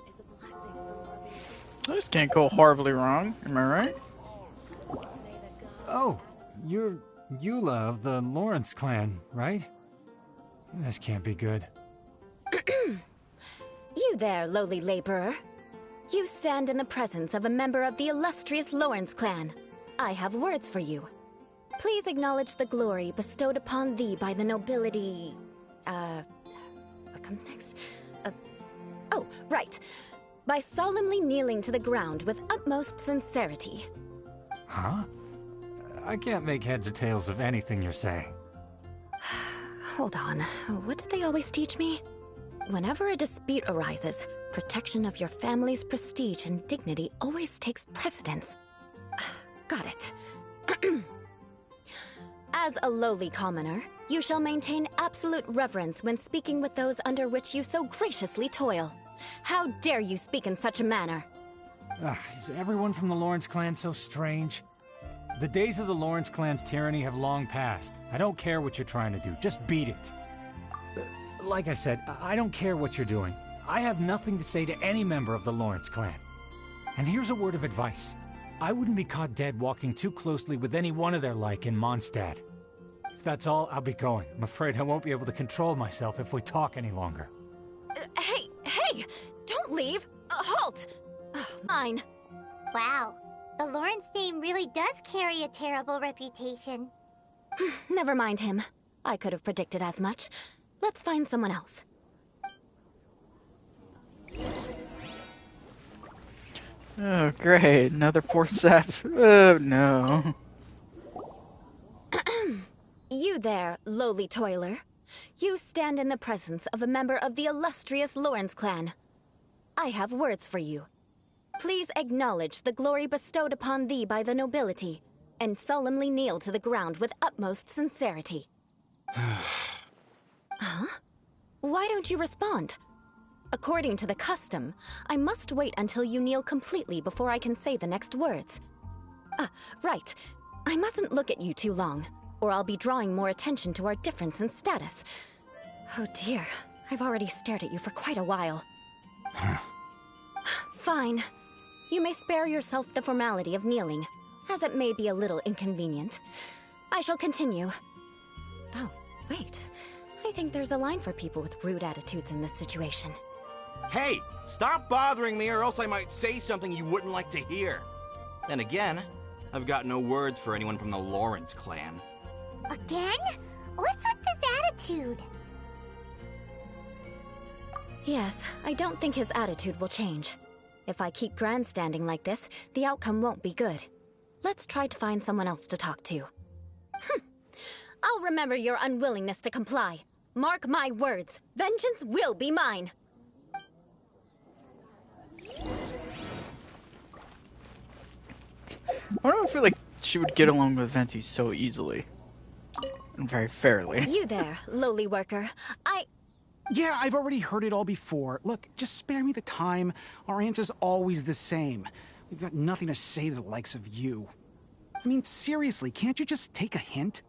is a blessing from our babies. This can't go horribly wrong, am I right? Oh, you're Eula of the Lawrence clan, right? This can't be good. You there, lowly laborer. You stand in the presence of a member of the illustrious Lawrence clan. I have words for you. Please acknowledge the glory bestowed upon thee by the nobility... What comes next? Oh, right. By solemnly kneeling to the ground with utmost sincerity. Huh? I can't make heads or tails of anything you're saying. Hold on. What did they always teach me? Whenever a dispute arises, protection of your family's prestige and dignity always takes precedence. Got it. As a lowly commoner, you shall maintain absolute reverence when speaking with those under which you so graciously toil. How dare you speak in such a manner? Ugh, is everyone from the Lawrence clan so strange? The days of the Lawrence clan's tyranny have long passed. I don't care what you're trying to do, just beat it. Like I said, I don't care what you're doing. I have nothing to say to any member of the Lawrence clan. And here's a word of advice. I wouldn't be caught dead walking too closely with any one of their like in Mondstadt. If that's all, I'll be going. I'm afraid I won't be able to control myself if we talk any longer. Hey! Don't leave! Halt! Fine. Wow, the Lawrence name really does carry a terrible reputation. Never mind him. I could have predicted as much. Let's find someone else. Oh, great. Another poor sap. Oh, no. You there, lowly toiler. You stand in the presence of a member of the illustrious Lawrence clan. I have words for you. Please acknowledge the glory bestowed upon thee by the nobility, and solemnly kneel to the ground with utmost sincerity. Huh? Why don't you respond? According to the custom, I must wait until you kneel completely before I can say the next words. Right. I mustn't look at you too long, or I'll be drawing more attention to our difference in status. Oh dear, I've already stared at you for quite a while. Fine. You may spare yourself the formality of kneeling, as it may be a little inconvenient. I shall continue. Oh, wait. I think there's a line for people with rude attitudes in this situation. Hey, stop bothering me or else I might say something you wouldn't like to hear. Then again, I've got no words for anyone from the Lawrence clan. Again? What's with this attitude? Yes, I don't think his attitude will change. If I keep grandstanding like this, the outcome won't be good. Let's try to find someone else to talk to. I'll remember your unwillingness to comply. Mark my words, vengeance will be mine. Why do I feel like she would get along with Venti so easily? And very fairly. You there, lowly worker. Yeah, I've already heard it all before. Look, just spare me the time. Our answer's always the same. We've got nothing to say to the likes of you. I mean, seriously, can't you just take a hint?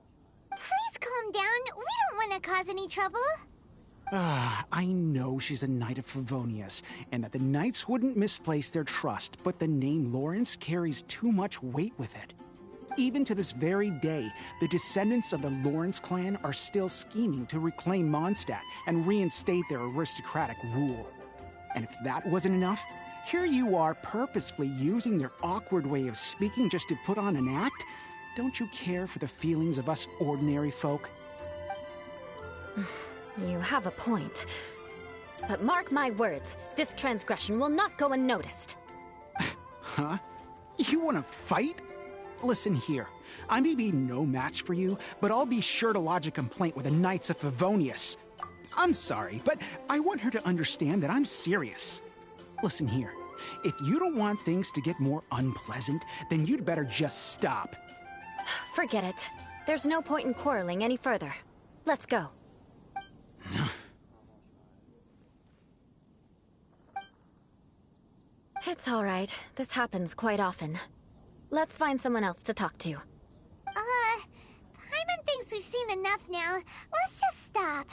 Please calm down. We don't want to cause any trouble. I know she's a Knight of Favonius, and that the Knights wouldn't misplace their trust, but the name Lawrence carries too much weight with it. Even to this very day, the descendants of the Lawrence clan are still scheming to reclaim Mondstadt and reinstate their aristocratic rule. And if that wasn't enough, here you are purposefully using their awkward way of speaking just to put on an act? Don't you care for the feelings of us ordinary folk? You have a point. But mark my words, this transgression will not go unnoticed. Huh? You want to fight? Listen here, I may be no match for you, but I'll be sure to lodge a complaint with the Knights of Favonius. I'm sorry, but I want her to understand that I'm serious. Listen here, if you don't want things to get more unpleasant, then you'd better just stop. Forget it. There's no point in quarreling any further. Let's go. It's all right. This happens quite often. Let's find someone else to talk to. Paimon thinks we've seen enough now. Let's just stop.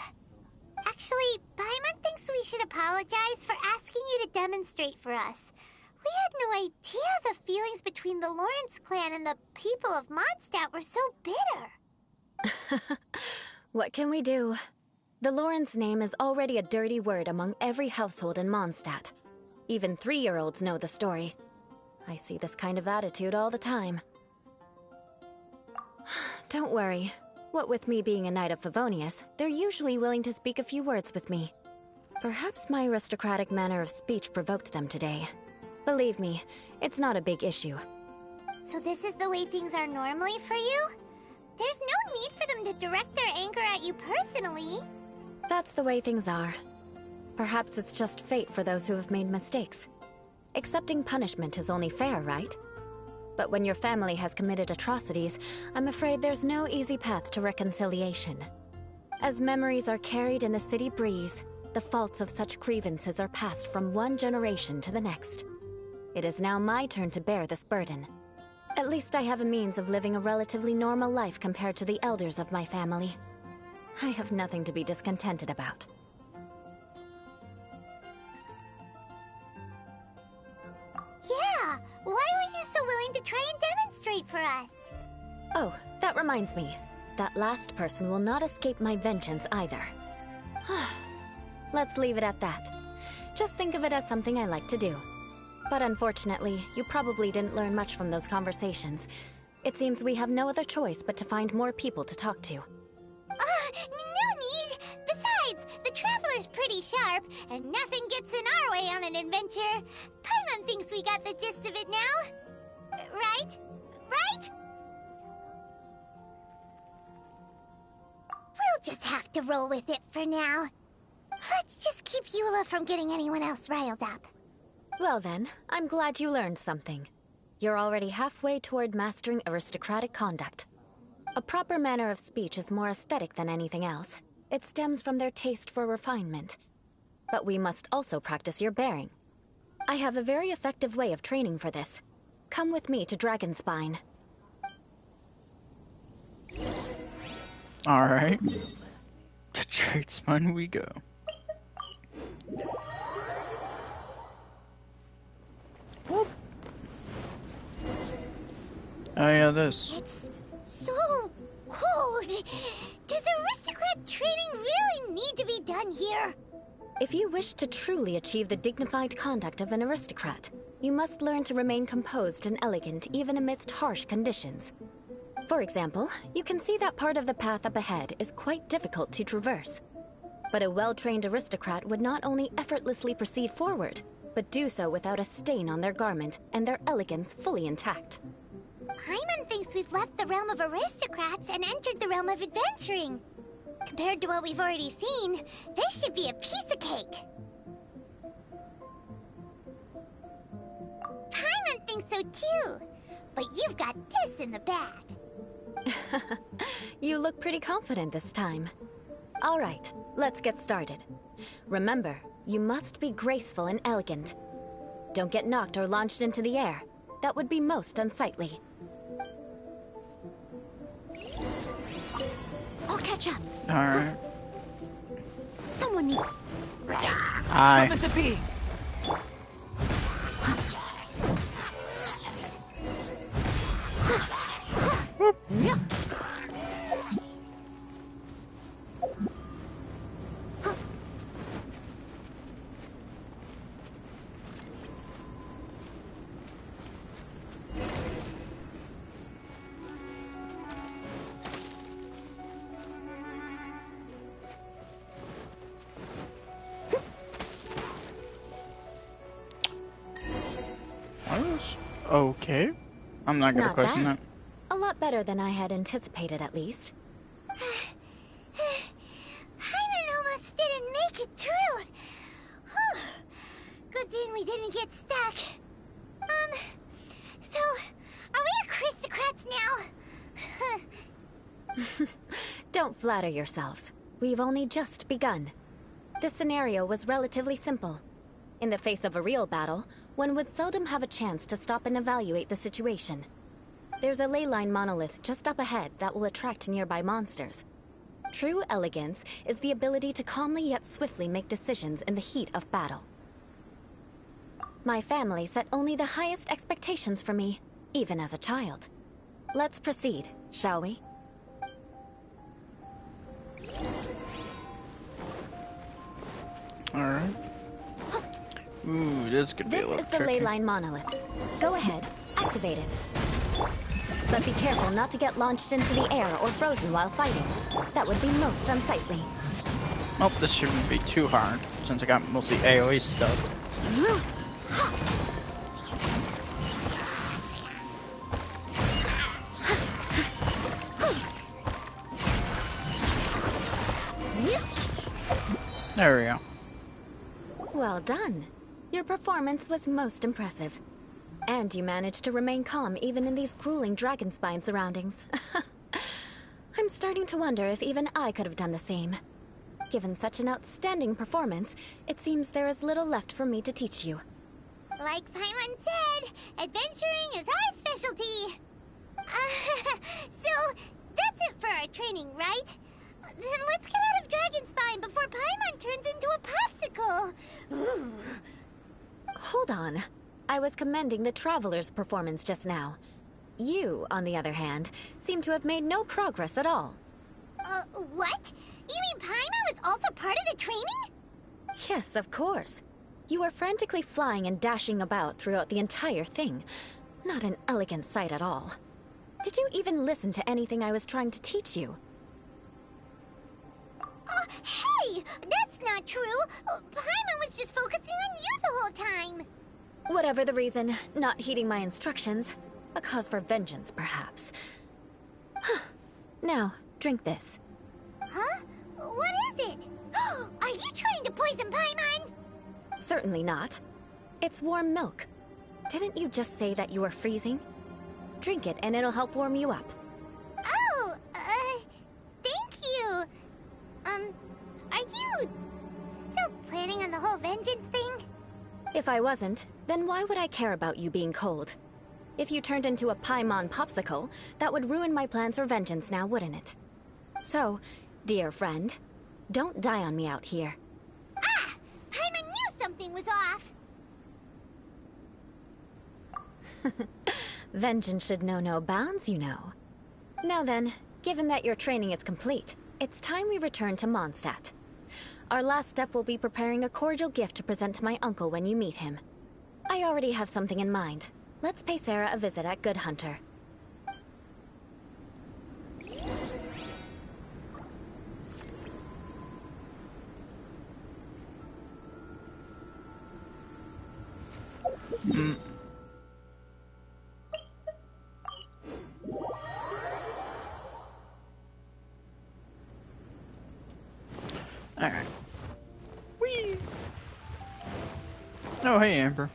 Actually, Paimon thinks we should apologize for asking you to demonstrate for us. We had no idea the feelings between the Lawrence clan and the people of Mondstadt were so bitter. What can we do? The Lawrence name is already a dirty word among every household in Mondstadt. Even 3-year-olds know the story. I see this kind of attitude all the time. Don't worry. What with me being a Knight of Favonius, they're usually willing to speak a few words with me. Perhaps my aristocratic manner of speech provoked them today. Believe me, it's not a big issue. So this is the way things are normally for you? There's no need for them to direct their anger at you personally. That's the way things are. Perhaps it's just fate for those who have made mistakes. Accepting punishment is only fair, right? But when your family has committed atrocities, I'm afraid there's no easy path to reconciliation. As memories are carried in the city breeze, the faults of such grievances are passed from one generation to the next. It is now my turn to bear this burden. At least I have a means of living a relatively normal life compared to the elders of my family. I have nothing to be discontented about. Yeah, why were you so willing to try and demonstrate for us? Oh, that reminds me. That last person will not escape my vengeance either. Let's leave it at that. Just think of it as something I like to do. But unfortunately, you probably didn't learn much from those conversations. It seems we have no other choice but to find more people to talk to. No need! Besides, the Traveler's pretty sharp, and nothing gets in our way on an adventure. Paimon thinks we got the gist of it now. Right? Right? We'll just have to roll with it for now. Let's just keep Eula from getting anyone else riled up. Well then, I'm glad you learned something. You're already halfway toward mastering aristocratic conduct. A proper manner of speech is more aesthetic than anything else. It stems from their taste for refinement. But we must also practice your bearing. I have a very effective way of training for this. Come with me to Dragonspine. Alright. To Dragonspine we go. Whoop. Oh yeah, this. It's so cold. Does aristocrat training really need to be done here? If you wish to truly achieve the dignified conduct of an aristocrat, you must learn to remain composed and elegant even amidst harsh conditions. For example, you can see that part of the path up ahead is quite difficult to traverse. But a well-trained aristocrat would not only effortlessly proceed forward, but do so without a stain on their garment and their elegance fully intact. Paimon thinks we've left the realm of aristocrats and entered the realm of adventuring. Compared to what we've already seen, this should be a piece of cake. Paimon thinks so too, but you've got this in the bag. You look pretty confident this time. All right, let's get started. Remember, you must be graceful and elegant. Don't get knocked or launched into the air. That would be most unsightly. I'll catch up. Alright. Someone needs... Hi. Coming to be. Yeah. Okay. I'm not gonna question that. A lot better than I had anticipated, at least. Paimon almost didn't make it through. Whew. Good thing we didn't get stuck. So, are we aristocrats now? Don't flatter yourselves. We've only just begun. This scenario was relatively simple. In the face of a real battle, one would seldom have a chance to stop and evaluate the situation. There's a ley line monolith just up ahead that will attract nearby monsters. True elegance is the ability to calmly yet swiftly make decisions in the heat of battle. My family set only the highest expectations for me, even as a child. Let's proceed, shall we? Alright. Ooh, this could be a This little is the tricky. ley line monolith. Go ahead, activate it. But be careful not to get launched into the air or frozen while fighting. That would be most unsightly. Nope, this shouldn't be too hard, since I got mostly AoE stuff. There we go. Well done. Your performance was most impressive. And you managed to remain calm even in these grueling dragonspine surroundings. I'm starting to wonder if even I could have done the same. Given such an outstanding performance, it seems there is little left for me to teach you. Like Paimon said, adventuring is our specialty. So, that's it for our training, right? Then let's get out of Dragonspine before Paimon turns into a popsicle. Hold on. I was commending the Traveler's performance just now. You, on the other hand, seem to have made no progress at all. What? You mean Paimon was also part of the training? Yes, of course. You were frantically flying and dashing about throughout the entire thing. Not an elegant sight at all. Did you even listen to anything I was trying to teach you? Hey! That's not true! Paimon was just focusing on you the whole time! Whatever the reason, not heeding my instructions. A cause for vengeance, perhaps. Now, drink this. Huh? What is it? Are you trying to poison Paimon? Certainly not. It's warm milk. Didn't you just say that you were freezing? Drink it and it'll help warm you up. Oh, thank you. Are you still planning on the whole vengeance thing? If I wasn't, then why would I care about you being cold? If you turned into a Paimon popsicle, that would ruin my plans for vengeance now, wouldn't it? So, dear friend, don't die on me out here. Ah! Paimon knew something was off! Vengeance should know no bounds, you know. Now then, given that your training is complete, it's time we return to Mondstadt. Our last step will be preparing a cordial gift to present to my uncle when you meet him. I already have something in mind. Let's pay Sarah a visit at Good Hunter. Alright. Whee! Oh, hey, Amber.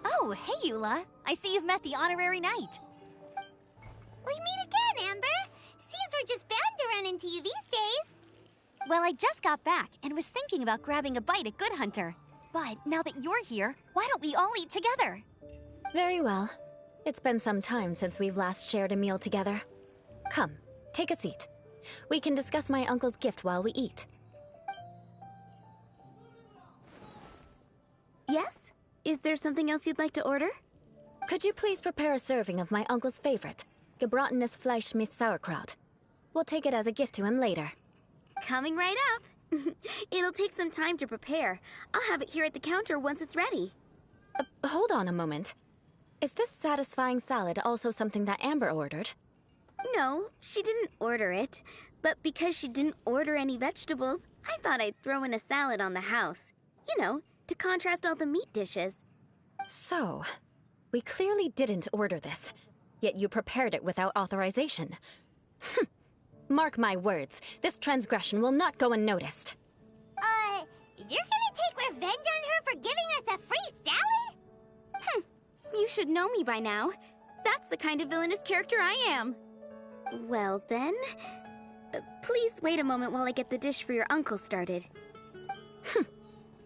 Oh, hey, Eula. I see you've met the honorary knight. We meet again, Amber. Seems we're just bound to run into you these days. Well, I just got back and was thinking about grabbing a bite at Good Hunter. But now that you're here, why don't we all eat together? Very well. It's been some time since we've last shared a meal together. Come, take a seat. We can discuss my uncle's gift while we eat. Yes? Is there something else you'd like to order? Could you please prepare a serving of my uncle's favorite, gebratenes Fleisch mit Sauerkraut? We'll take it as a gift to him later. Coming right up. It'll take some time to prepare. I'll have it here at the counter once it's ready. Hold on a moment. Is this satisfying salad also something that Amber ordered? No, she didn't order it. But because she didn't order any vegetables, I thought I'd throw in a salad on the house. You know, to contrast all the meat dishes. So, we clearly didn't order this, yet you prepared it without authorization. Mark my words, this transgression will not go unnoticed. You're gonna take revenge on her for giving us a free salad? You should know me by now. That's the kind of villainous character I am. Well then, please wait a moment while I get the dish for your uncle started.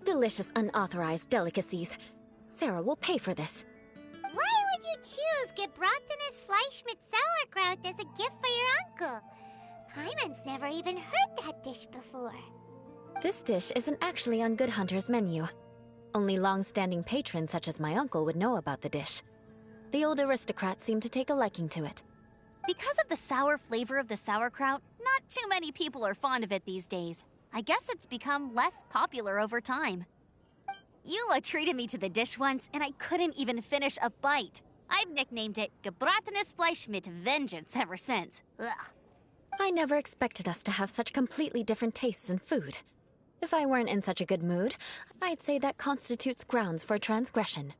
Delicious unauthorized delicacies. Sarah will pay for this. Why would you choose gebratenes Fleisch mit Sauerkraut as a gift for your uncle? Paimon's never even heard that dish before. This dish isn't actually on Good Hunter's menu. Only long-standing patrons such as my uncle would know about the dish. The old aristocrats seem to take a liking to it. Because of the sour flavor of the sauerkraut, not too many people are fond of it these days. I guess it's become less popular over time. Eula treated me to the dish once, and I couldn't even finish a bite. I've nicknamed it gebratenes Fleisch mit Vengeance ever since. Ugh. I never expected us to have such completely different tastes in food. If I weren't in such a good mood, I'd say that constitutes grounds for transgression.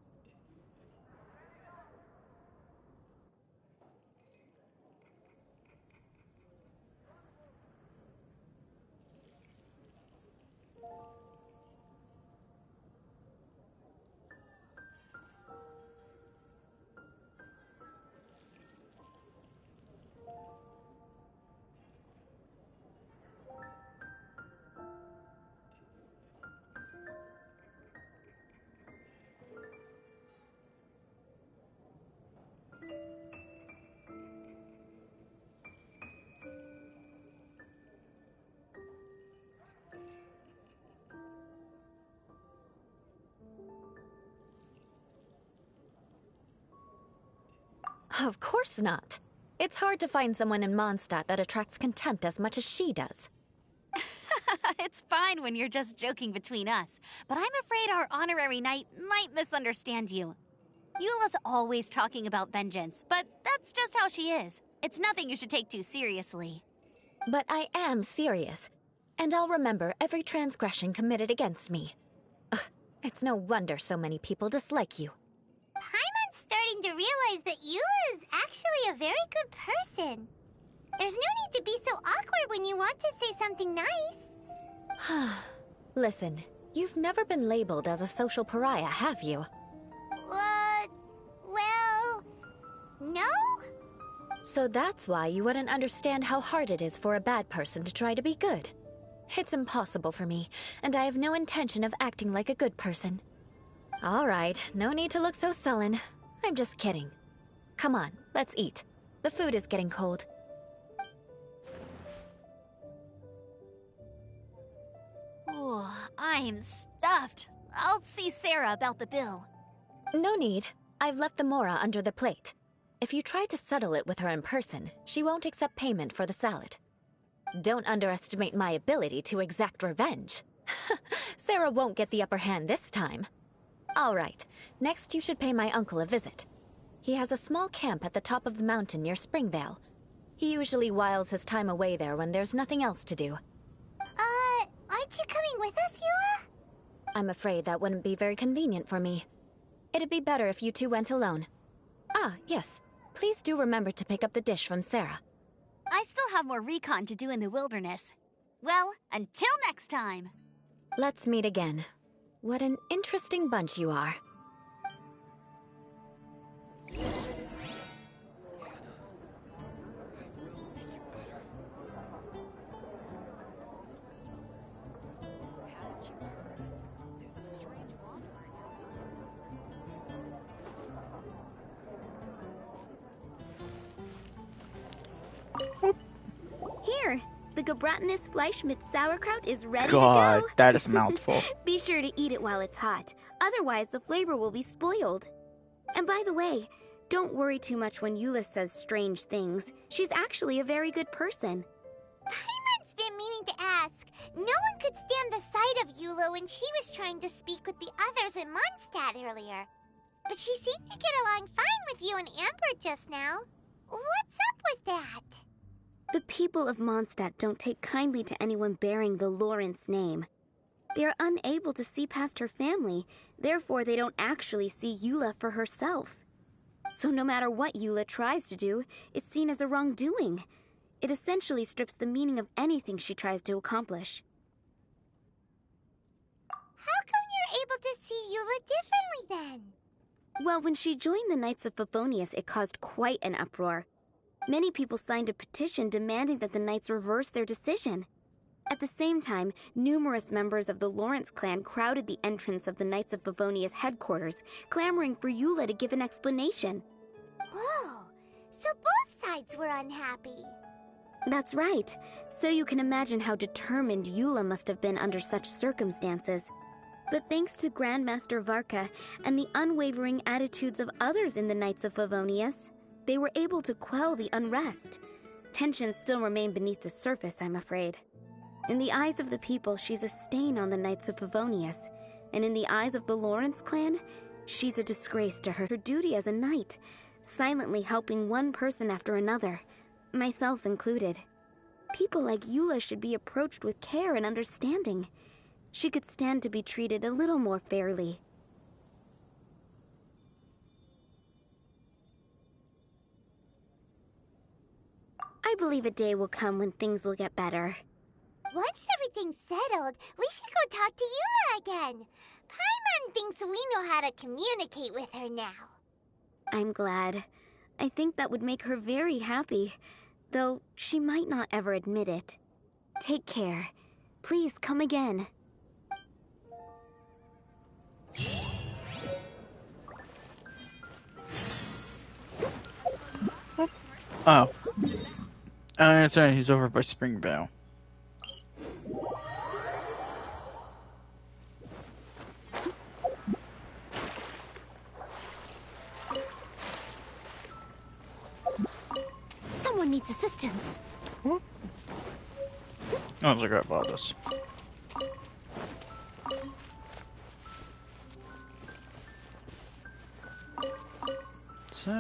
Of course not. It's hard to find someone in Mondstadt that attracts contempt as much as she does. It's fine when you're just joking between us, but I'm afraid our honorary knight might misunderstand you. Eula's always talking about vengeance, but that's just how she is. It's nothing you should take too seriously. But I am serious, and I'll remember every transgression committed against me. Ugh, it's no wonder so many people dislike you. Paimon's starting to realize that Eula is actually a very good person. There's no need to be so awkward when you want to say something nice. Listen, you've never been labeled as a social pariah, have you? Well, no? So that's why you wouldn't understand how hard it is for a bad person to try to be good. It's impossible for me, and I have no intention of acting like a good person. All right, no need to look so sullen. I'm just kidding. Come on, let's eat. The food is getting cold. Oh, I'm stuffed. I'll see Sarah about the bill. No need. I've left the Mora under the plate. If you try to settle it with her in person, she won't accept payment for the salad. Don't underestimate my ability to exact revenge. Sarah won't get the upper hand this time. All right, next you should pay my uncle a visit. He has a small camp at the top of the mountain near Springvale. He usually whiles his time away there when there's nothing else to do. Aren't you coming with us, Eula? I'm afraid that wouldn't be very convenient for me. It'd be better if you two went alone. Ah, yes. Please do remember to pick up the dish from Sarah. I still have more recon to do in the wilderness. Well, until next time. Let's meet again. What an interesting bunch you are. Here, the Gebratenes Fleischmitz sauerkraut is ready God, to go. that is a mouthful. Be sure to eat it while it's hot, otherwise the flavor will be spoiled. And by the way, don't worry too much when Eula says strange things. She's actually a very good person. Paimon's been meaning to ask. No one could stand the sight of Eula when she was trying to speak with the others in Mondstadt earlier. But she seemed to get along fine with you and Amber just now. What's up with that? The people of Mondstadt don't take kindly to anyone bearing the Lawrence name. They are unable to see past her family, therefore they don't actually see Eula for herself. So no matter what Eula tries to do, it's seen as a wrongdoing. It essentially strips the meaning of anything she tries to accomplish. How come you're able to see Eula differently then? Well, when she joined the Knights of Favonius, it caused quite an uproar. Many people signed a petition demanding that the Knights reverse their decision. At the same time, numerous members of the Lawrence clan crowded the entrance of the Knights of Favonius headquarters, clamoring for Eula to give an explanation. Whoa, so both sides were unhappy. That's right. So you can imagine how determined Eula must have been under such circumstances. But thanks to Grandmaster Varka and the unwavering attitudes of others in the Knights of Favonius, they were able to quell the unrest. Tensions still remain beneath the surface, I'm afraid. In the eyes of the people, she's a stain on the Knights of Favonius. And in the eyes of the Lawrence clan, she's a disgrace to her duty as a knight, silently helping one person after another, myself included. People like Eula should be approached with care and understanding. She could stand to be treated a little more fairly. I believe a day will come when things will get better. Once everything's settled, we should go talk to Eula again. Paimon thinks we know how to communicate with her now. I'm glad. I think that would make her very happy, though she might not ever admit it. Take care. Please come again. Oh. That's right, he's over by Springvale. its assistance. I was like, about this. So,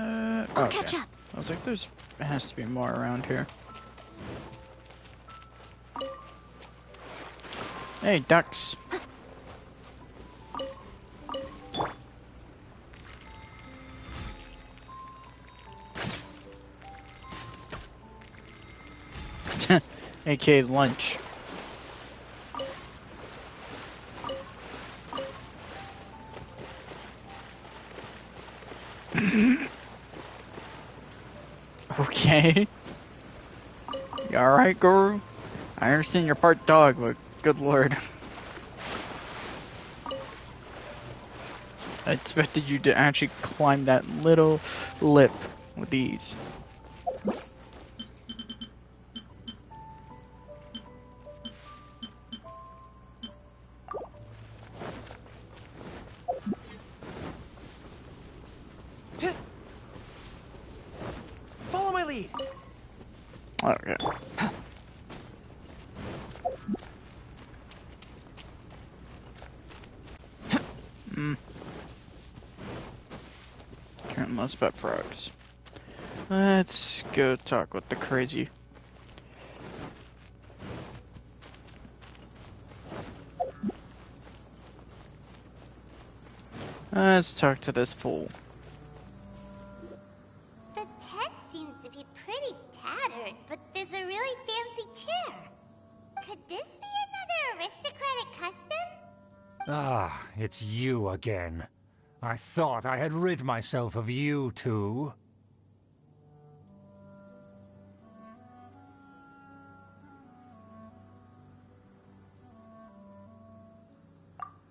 I'll catch up. I was like, there has to be more around here. Hey, ducks. AK lunch. Okay. You alright, Guru? I understand you're part dog, but good lord. I expected you to actually climb that little lip with ease. Follow my lead. Okay. Current less about frogs. Let's go talk with the crazy. Let's talk to this fool. The tent seems to be pretty tattered, but there's a really fancy chair. Could this be another aristocratic custom? Ah, it's you again. I thought I had rid myself of you two.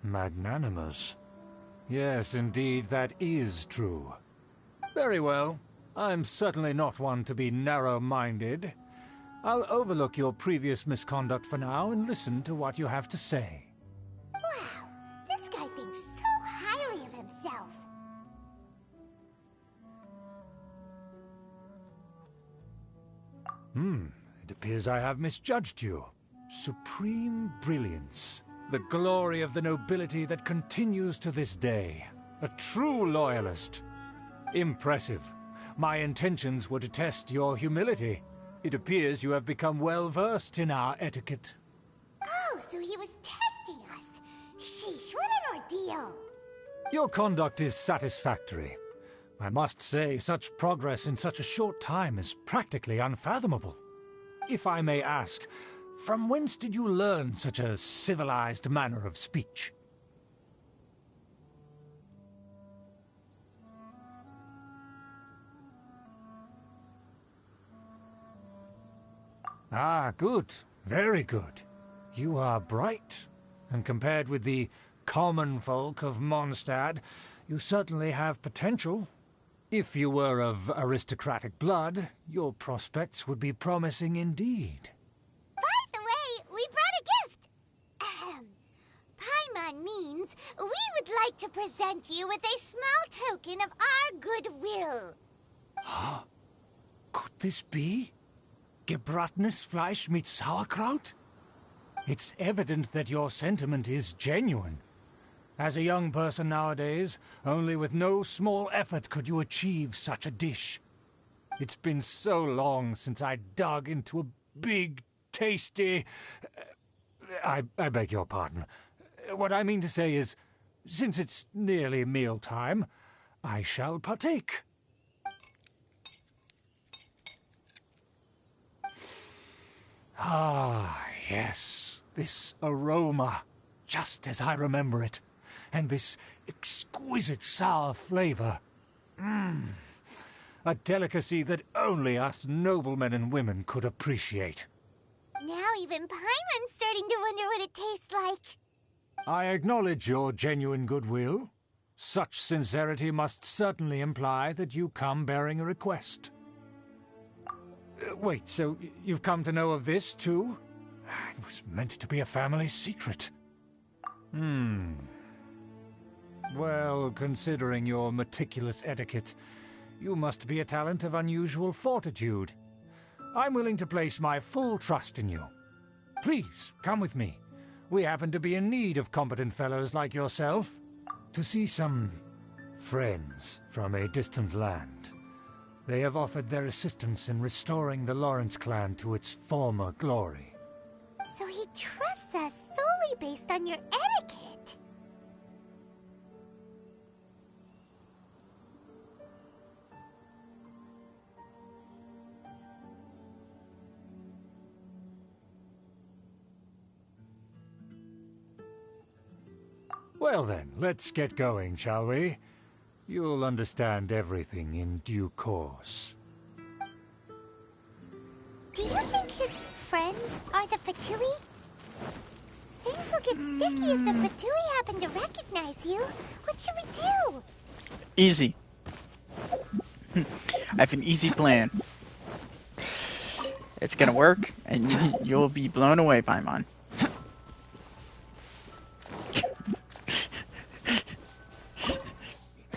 Magnanimous. Yes, indeed, that is true. Very well. I'm certainly not one to be narrow-minded. I'll overlook your previous misconduct for now and listen to what you have to say. Wow, this guy thinks so highly of himself. It appears I have misjudged you. Supreme brilliance. The glory of the nobility that continues to this day. A true loyalist. Impressive. My intentions were to test your humility. It appears you have become well-versed in our etiquette. Oh, so he was testing us. Sheesh, what an ordeal. Your conduct is satisfactory. I must say, such progress in such a short time is practically unfathomable. If I may ask, from whence did you learn such a civilized manner of speech? Ah, good. Very good. You are bright, and compared with the common folk of Mondstadt, you certainly have potential. If you were of aristocratic blood, your prospects would be promising indeed. By the way, we brought a gift. Paimon means we would like to present you with a small token of our goodwill. Could this be? Gebratenes Fleisch mit Sauerkraut? It's evident that your sentiment is genuine. As a young person nowadays, only with no small effort could you achieve such a dish. It's been so long since I dug into a big, tasty... I beg your pardon. What I mean to say is, since it's nearly mealtime, I shall partake. Ah, yes, this aroma, just as I remember it, and this exquisite sour flavor. A delicacy that only us noblemen and women could appreciate. Now even Paimon's starting to wonder what it tastes like. I acknowledge your genuine goodwill. Such sincerity must certainly imply that you come bearing a request. Wait, so you've come to know of this, too? It was meant to be a family secret. Well, considering your meticulous etiquette, you must be a talent of unusual fortitude. I'm willing to place my full trust in you. Please, come with me. We happen to be in need of competent fellows like yourself. To see some friends from a distant land. They have offered their assistance in restoring the Lawrence clan to its former glory. So he trusts us solely based on your etiquette. Well then, let's get going, shall we? You'll understand everything in due course. Do you think his friends are the Fatui? Things will get sticky if the Fatui happen to recognize you. What should we do? Easy. I have an easy plan. It's gonna work, and you'll be blown away, Paimon.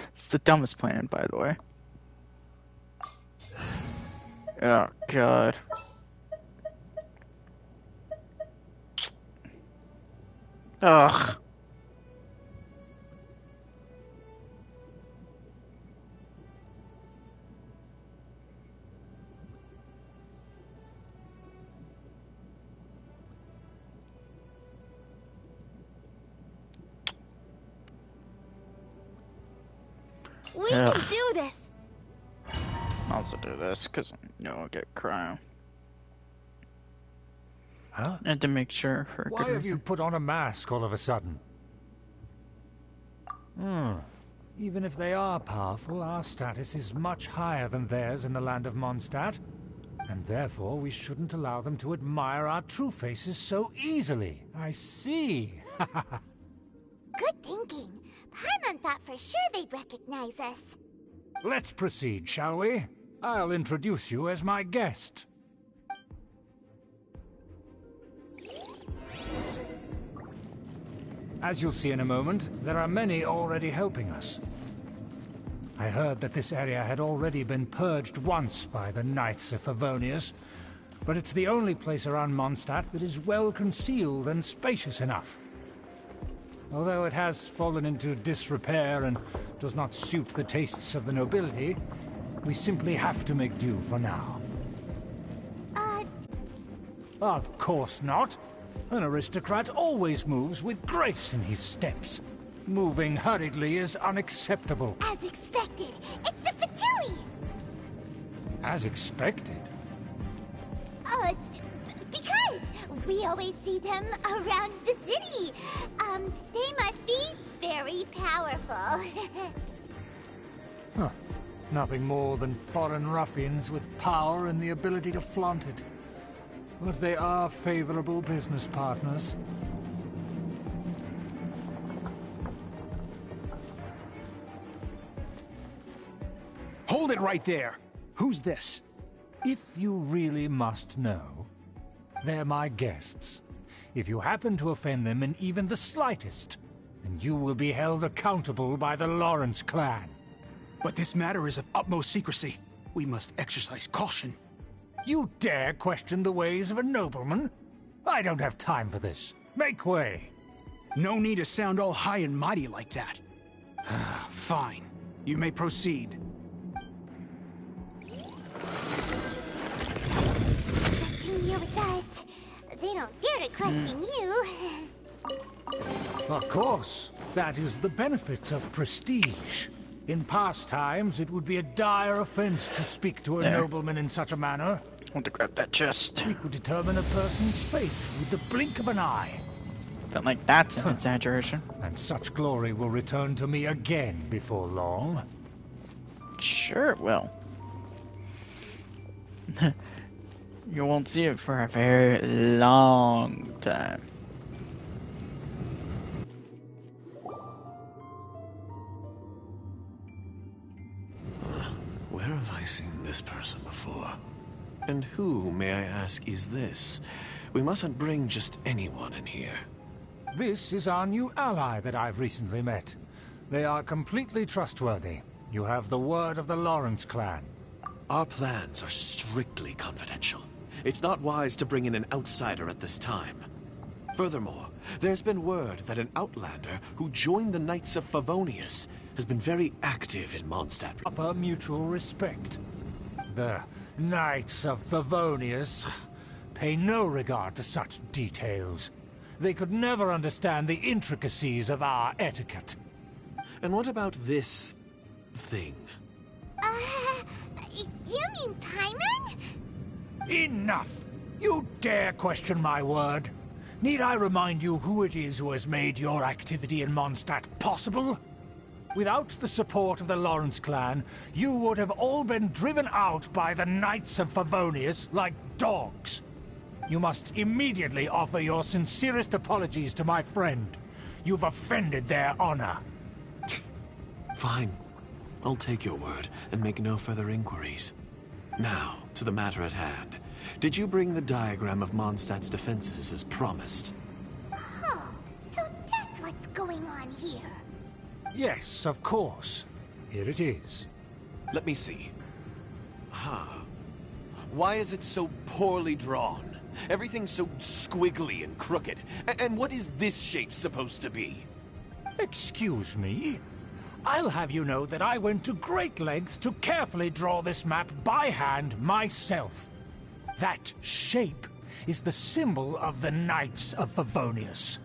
It's the dumbest plan, by the way. Oh, God. Ugh. We can do this. I'll also do this because I know I'll get cryo. Huh? And to make sure for a Why good have you reason. put on a mask all of a sudden? Even if they are powerful, our status is much higher than theirs in the land of Mondstadt. And therefore, we shouldn't allow them to admire our true faces so easily. I see. Good thinking. Paimon thought for sure they'd recognize us. Let's proceed, shall we? I'll introduce you as my guest. As you'll see in a moment, there are many already helping us. I heard that this area had already been purged once by the Knights of Favonius, but it's the only place around Mondstadt that is well concealed and spacious enough. Although it has fallen into disrepair and does not suit the tastes of the nobility, we simply have to make do for now. Of course not. An aristocrat always moves with grace in his steps. Moving hurriedly is unacceptable. As expected, it's the Fatui! As expected? Because we always see them around the city. They must be very powerful. Huh. Nothing more than foreign ruffians with power and the ability to flaunt it. But they are favorable business partners. Hold it right there! Who's this? If you really must know, they're my guests. If you happen to offend them in even the slightest, then you will be held accountable by the Lawrence clan. But this matter is of utmost secrecy. We must exercise caution. You dare question the ways of a nobleman? I don't have time for this. Make way! No need to sound all high and mighty like that. Fine. You may proceed. Nothing here with us. They don't dare to question you. Of course. That is the benefit of prestige. In past times, it would be a dire offense to speak to a nobleman in such a manner. I want to grab that chest. We could determine a person's fate with the blink of an eye. Felt like that's an exaggeration. And such glory will return to me again before long. Sure it will. You won't see it for a very long time. Where have I seen this person before? And who, may I ask, is this? We mustn't bring just anyone in here. This is our new ally that I've recently met. They are completely trustworthy. You have the word of the Lawrence clan. Our plans are strictly confidential. It's not wise to bring in an outsider at this time. Furthermore, there's been word that an outlander who joined the Knights of Favonius has been very active in Mondstadt. Proper mutual respect. The Knights of Favonius pay no regard to such details. They could never understand the intricacies of our etiquette. And what about this thing? You mean Paimon? Enough! You dare question my word? Need I remind you who it is who has made your activity in Mondstadt possible? Without the support of the Lawrence clan, you would have all been driven out by the Knights of Favonius like dogs. You must immediately offer your sincerest apologies to my friend. You've offended their honor. Fine. I'll take your word and make no further inquiries. Now, to the matter at hand. Did you bring the diagram of Mondstadt's defenses as promised? Oh, so that's what's going on here. Yes, of course. Here it is. Let me see. Why is it so poorly drawn? Everything's so squiggly and crooked. And what is this shape supposed to be? Excuse me? I'll have you know that I went to great lengths to carefully draw this map by hand myself. That shape is the symbol of the Knights of Favonius.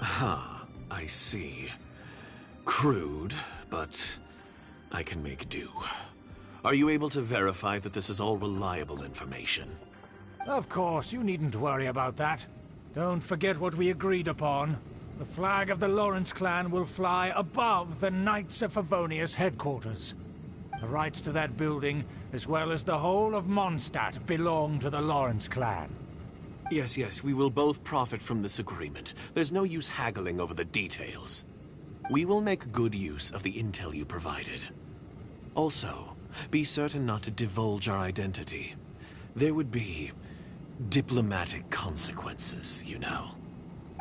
I see. Crude, but I can make do. Are you able to verify that this is all reliable information? Of course, you needn't worry about that. Don't forget what we agreed upon. The flag of the Lawrence clan will fly above the Knights of Favonius headquarters. The rights to that building, as well as the whole of Mondstadt, belong to the Lawrence clan. Yes, we will both profit from this agreement. There's no use haggling over the details. We will make good use of the intel you provided. Also, be certain not to divulge our identity. There would be diplomatic consequences, you know.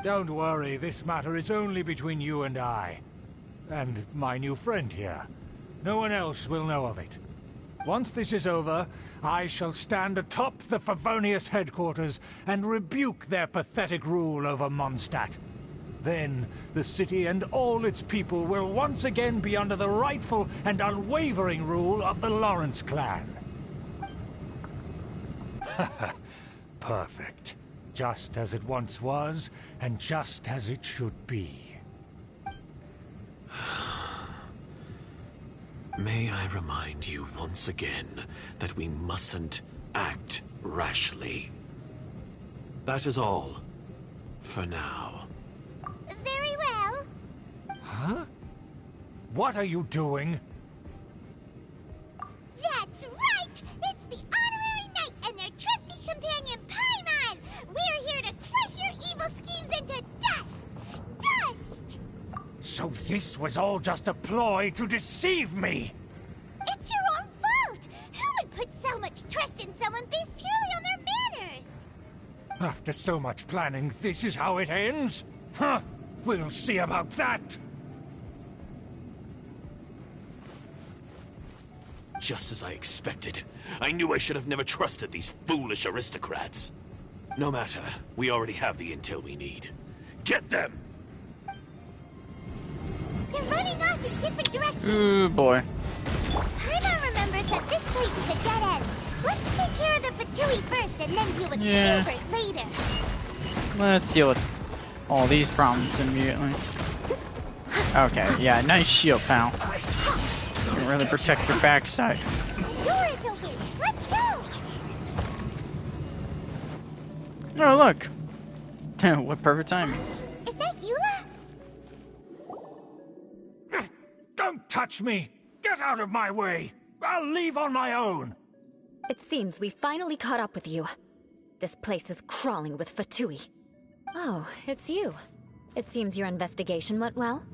Don't worry, this matter is only between you and I. And my new friend here. No one else will know of it. Once this is over, I shall stand atop the Favonius headquarters and rebuke their pathetic rule over Mondstadt. Then, the city and all its people will once again be under the rightful and unwavering rule of the Lawrence clan. Perfect. Just as it once was, and just as it should be. May I remind you once again that we mustn't act rashly. That is all. For now. Very well. Huh? What are you doing? That's right! It's the Honorary Knight and their trusty companion, Paimon! We're here to crush your evil schemes into dust! Dust! So this was all just a ploy to deceive me! It's your own fault! Who would put so much trust in someone based purely on their manners? After so much planning, this is how it ends? Huh! We'll see about that! Just as I expected. I knew I should have never trusted these foolish aristocrats. No matter, we already have the intel we need. Get them! They're running off in different directions. Ooh, boy. Paimon remembers that this place is a dead end. Let's take care of the Fatui first and then deal with Yeah. Schubert later. Let's deal with all these problems immediately. Okay, yeah, nice shield, pal. Can really protect your backside. The door is open. Let's go. Oh, look. What perfect timing. Is that Eula? Don't touch me! Get out of my way! I'll leave on my own! It seems we finally caught up with you. This place is crawling with Fatui. Oh, it's you. It seems your investigation went well.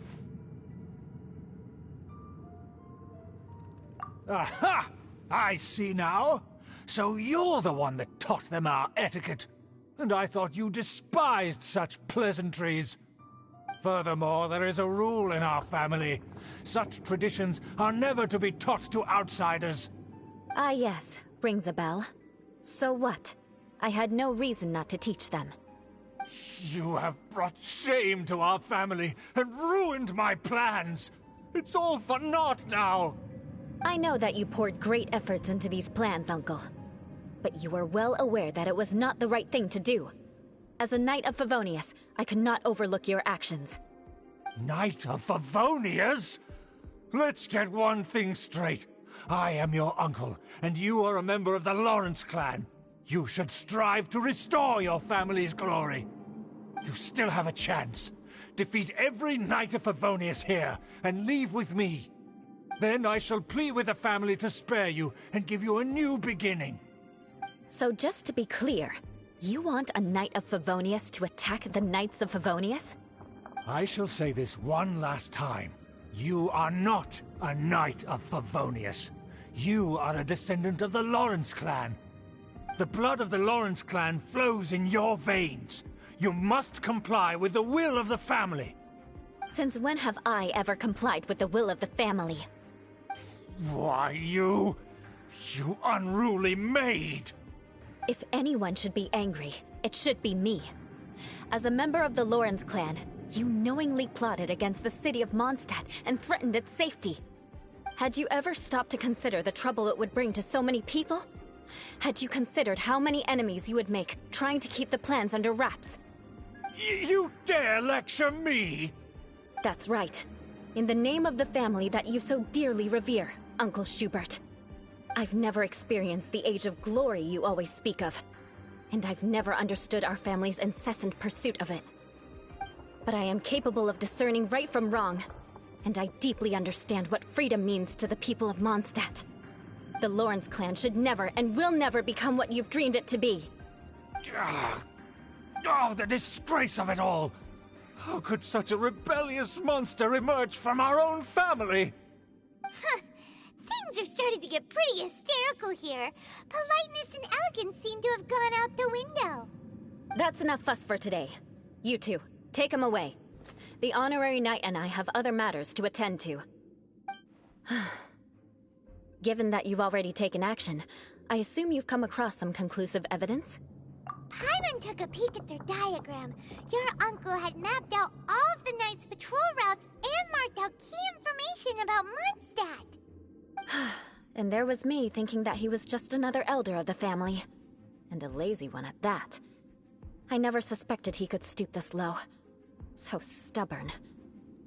Aha! I see now. So you're the one that taught them our etiquette. And I thought you despised such pleasantries. Furthermore, there is a rule in our family. Such traditions are never to be taught to outsiders. Ah yes, rings a bell. So what? I had no reason not to teach them. You have brought shame to our family and ruined my plans. It's all for naught now. I know that you poured great efforts into these plans, Uncle. But you were well aware that it was not the right thing to do. As a Knight of Favonius, I could not overlook your actions. Knight of Favonius? Let's get one thing straight. I am your uncle, and you are a member of the Lawrence clan. You should strive to restore your family's glory. You still have a chance. Defeat every Knight of Favonius here, and leave with me. Then I shall plead with the family to spare you, and give you a new beginning. So just to be clear, you want a Knight of Favonius to attack the Knights of Favonius? I shall say this one last time. You are not a Knight of Favonius. You are a descendant of the Lawrence clan. The blood of the Lawrence clan flows in your veins. You must comply with the will of the family. Since when have I ever complied with the will of the family? Why, you unruly maid! If anyone should be angry, it should be me. As a member of the Lawrence clan, you knowingly plotted against the city of Mondstadt and threatened its safety. Had you ever stopped to consider the trouble it would bring to so many people? Had you considered how many enemies you would make trying to keep the plans under wraps? You dare lecture me? That's right. In the name of the family that you so dearly revere, Uncle Schubert. I've never experienced the age of glory you always speak of. And I've never understood our family's incessant pursuit of it. But I am capable of discerning right from wrong. And I deeply understand what freedom means to the people of Mondstadt. The Lawrence clan should never and will never become what you've dreamed it to be. Oh, the disgrace of it all! How could such a rebellious monster emerge from our own family? Things are starting to get pretty hysterical here. Politeness and elegance seem to have gone out the window. That's enough fuss for today. You two, take him away. The honorary knight and I have other matters to attend to. Given that you've already taken action, I assume you've come across some conclusive evidence? Paimon took a peek at their diagram. Your uncle had mapped out all of the Knight's patrol routes and marked out key information about Mondstadt. And there was me thinking that he was just another elder of the family. And a lazy one at that. I never suspected he could stoop this low. So stubborn.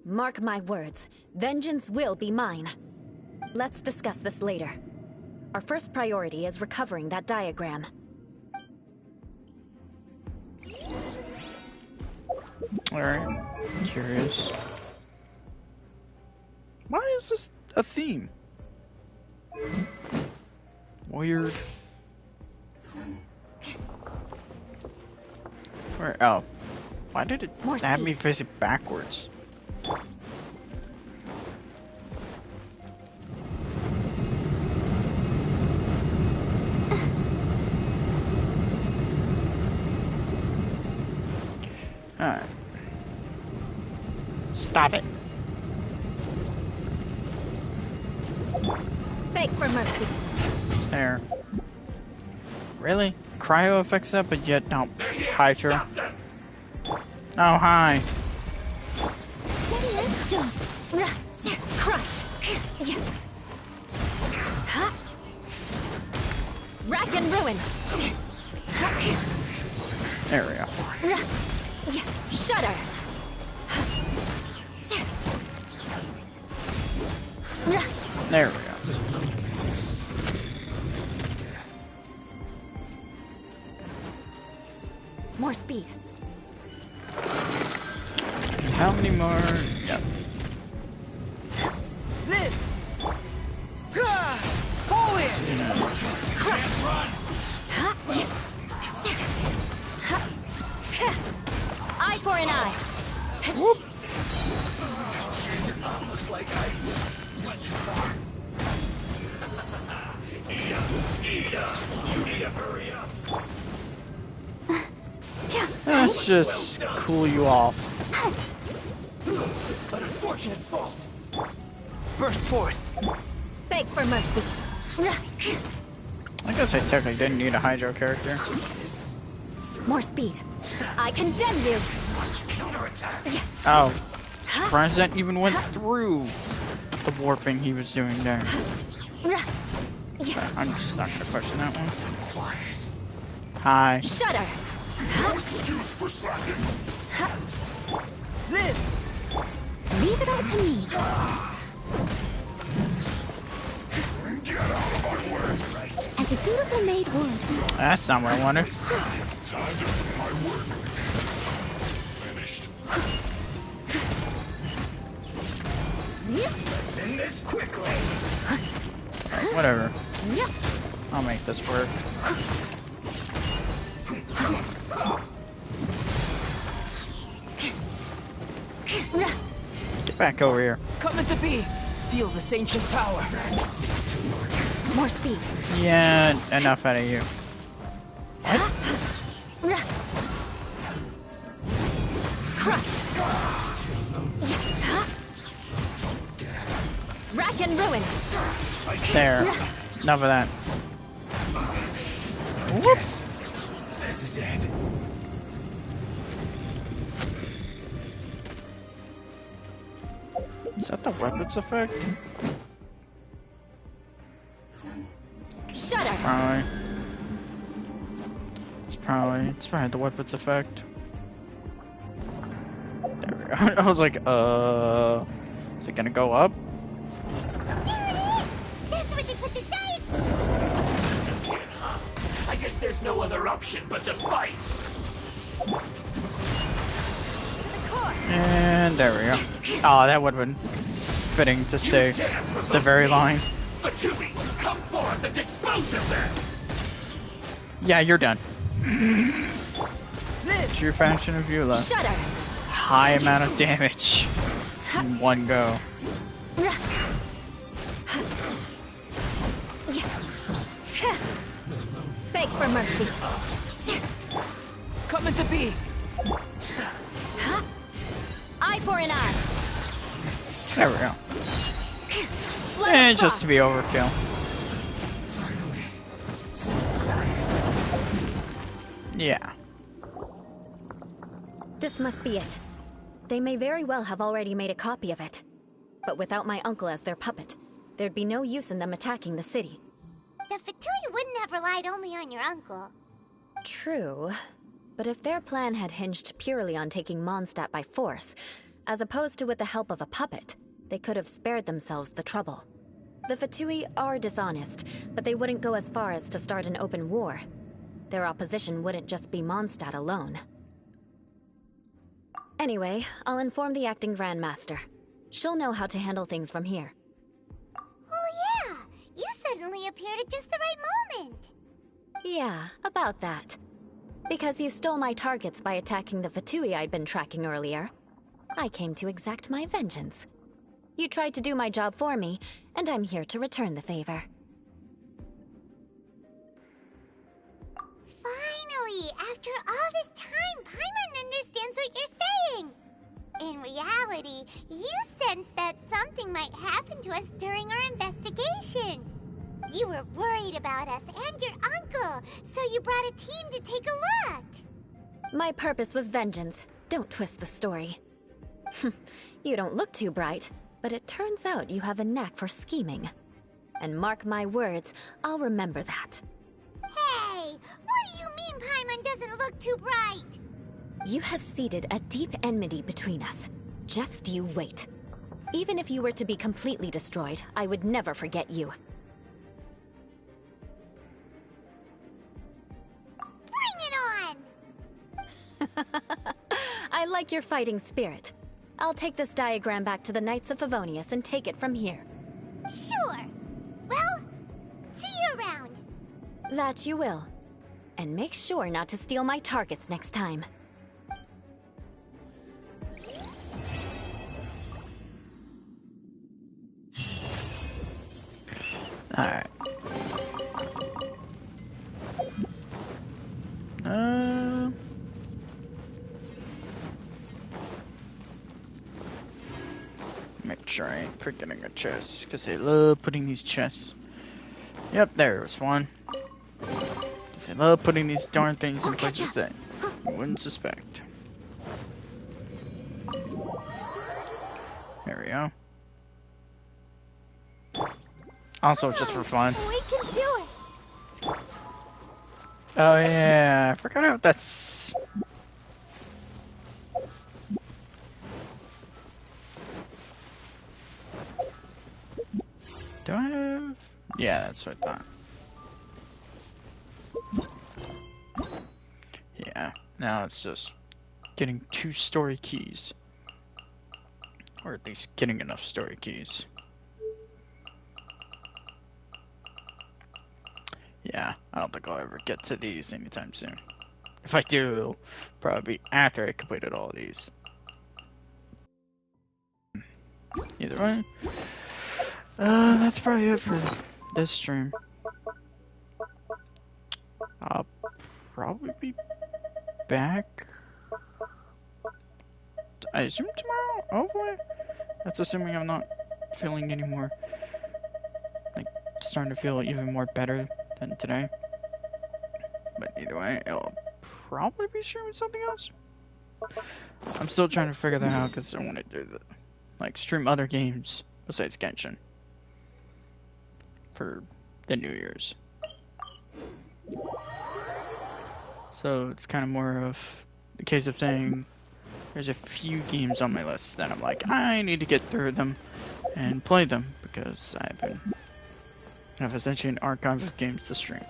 Mark my words, vengeance will be mine. Let's discuss this later. Our first priority is recovering that diagram. Alright, curious. Why is this a theme? Weird. Where? Oh. Why did it have me face it backwards? Alright. Stop it. Beg for mercy. There. Really? Cryo affects that, but yet no. Hi, True. Oh, hi. Crush. Rack and ruin. There we go. Shudder. There we go. More speed. How many more? Yep. Live! Pull it! Crush! Eye for an eye. Whoop. Looks like I went too far. Ida, you need to hurry up. Let's just cool you off. An unfortunate fault. Burst forth. Beg for mercy. I guess I technically didn't need a Hydro character. More speed. I condemn you. Oh. Surprised that even went through the warping he was doing there. But I'm just not gonna question that one. Hi. Shudder. Excuse for slacking. Leave it all to me. Get out of my way. As a dutiful maid would. That's not what I wanted. Time to do my work. Finished. Let's end this quickly. Whatever. I'll make this work. Get back over here. Coming to be. Feel this ancient power. More speed. Yeah, enough out of you. Crush. Rack and ruin. There. Enough of that. Whoops. This is it. Is that the weapons effect? Shudder. Probably. It's probably the weapons effect. There we go. I was like, is it gonna go up? That's where they put the diet. Just here, huh? I guess there's no other option but to fight. And there we go. Oh, that would have been fitting to say the very line. Fatui, come forth and dispose of them. Yeah, you're done. True fashion of Eula. Shudder. High amount of damage in one go. Beg for mercy. Coming to be. Eye for an eye. There we go. And just to be overkill. Yeah. This must be it. They may very well have already made a copy of it. But without my uncle as their puppet, there'd be no use in them attacking the city. The Fatui wouldn't have relied only on your uncle. True. But if their plan had hinged purely on taking Mondstadt by force, as opposed to with the help of a puppet, they could have spared themselves the trouble. The Fatui are dishonest, but they wouldn't go as far as to start an open war. Their opposition wouldn't just be Mondstadt alone. Anyway, I'll inform the acting Grandmaster. She'll know how to handle things from here. Oh yeah, you suddenly appeared at just the right moment. Yeah, about that. Because you stole my targets by attacking the Fatui I'd been tracking earlier, I came to exact my vengeance. You tried to do my job for me, and I'm here to return the favor. Finally, after all this time, Paimon understands what you're saying. In reality, you sensed that something might happen to us during our investigation. You were worried about us and your uncle, so you brought a team to take a look. My purpose was vengeance. Don't twist the story. You don't look too bright, but it turns out you have a knack for scheming. And mark my words, I'll remember that. Hey, what do you mean Paimon doesn't look too bright? You have seeded a deep enmity between us. Just you wait. Even if you were to be completely destroyed, I would never forget you. Bring it on! I like your fighting spirit. I'll take this diagram back to the Knights of Favonius and take it from here. Sure. Well, see you around. That you will. And make sure not to steal my targets next time. Alright. Make sure I ain't forgetting a chest, because they love putting these chests. Yep, there was one. They love putting these darn things in places that you wouldn't suspect. There we go. Also, just for fun. We can do it. Oh yeah, I forgot how that's. Do I have? Yeah, that's what I thought. Yeah, now it's just getting 2 story keys. Or at least getting enough story keys. Yeah, I don't think I'll ever get to these anytime soon. If I do, it'll probably be after I completed all of these. Either way, that's probably it for this stream. I'll probably be back, I assume tomorrow, hopefully. That's assuming I'm not feeling any more, like, starting to feel even more better than today. But either way, it'll probably be streaming something else. I'm still trying to figure that out because I want to do the, like, stream other games besides Genshin for the New Year's. So it's kind of more of the case of saying there's a few games on my list that I'm like, I need to get through them and play them because have essentially an archive of games to stream.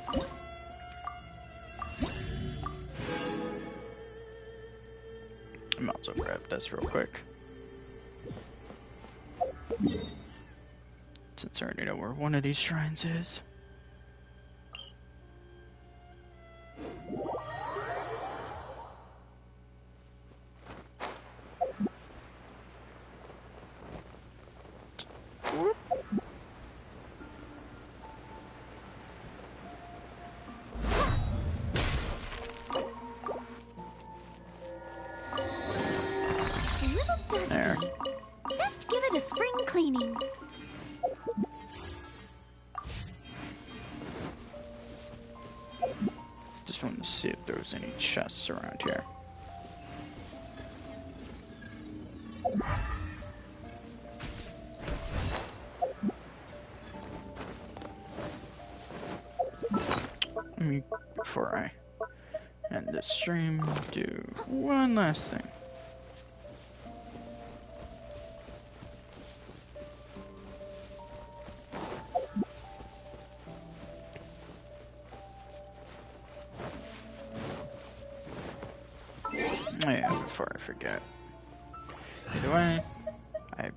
I might also grab this real quick. Since I already know where one of these shrines is. Whoop. There. Best give it a spring cleaning. Just wanted to see if there was any chests around here. Let me, before I end this stream, do one last thing. Oh yeah, before I forget. Either way, I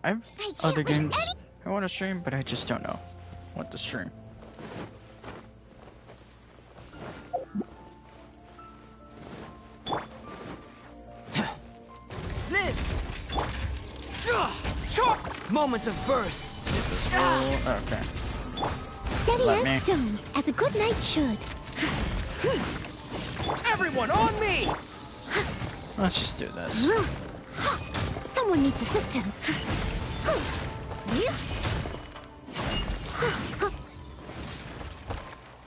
have other games I want to stream, but I just don't know what to stream. Moment of birth. See if this will. Okay. Steady as stone, as a good knight should. Everyone on me! Let's just do this. Someone needs assistance.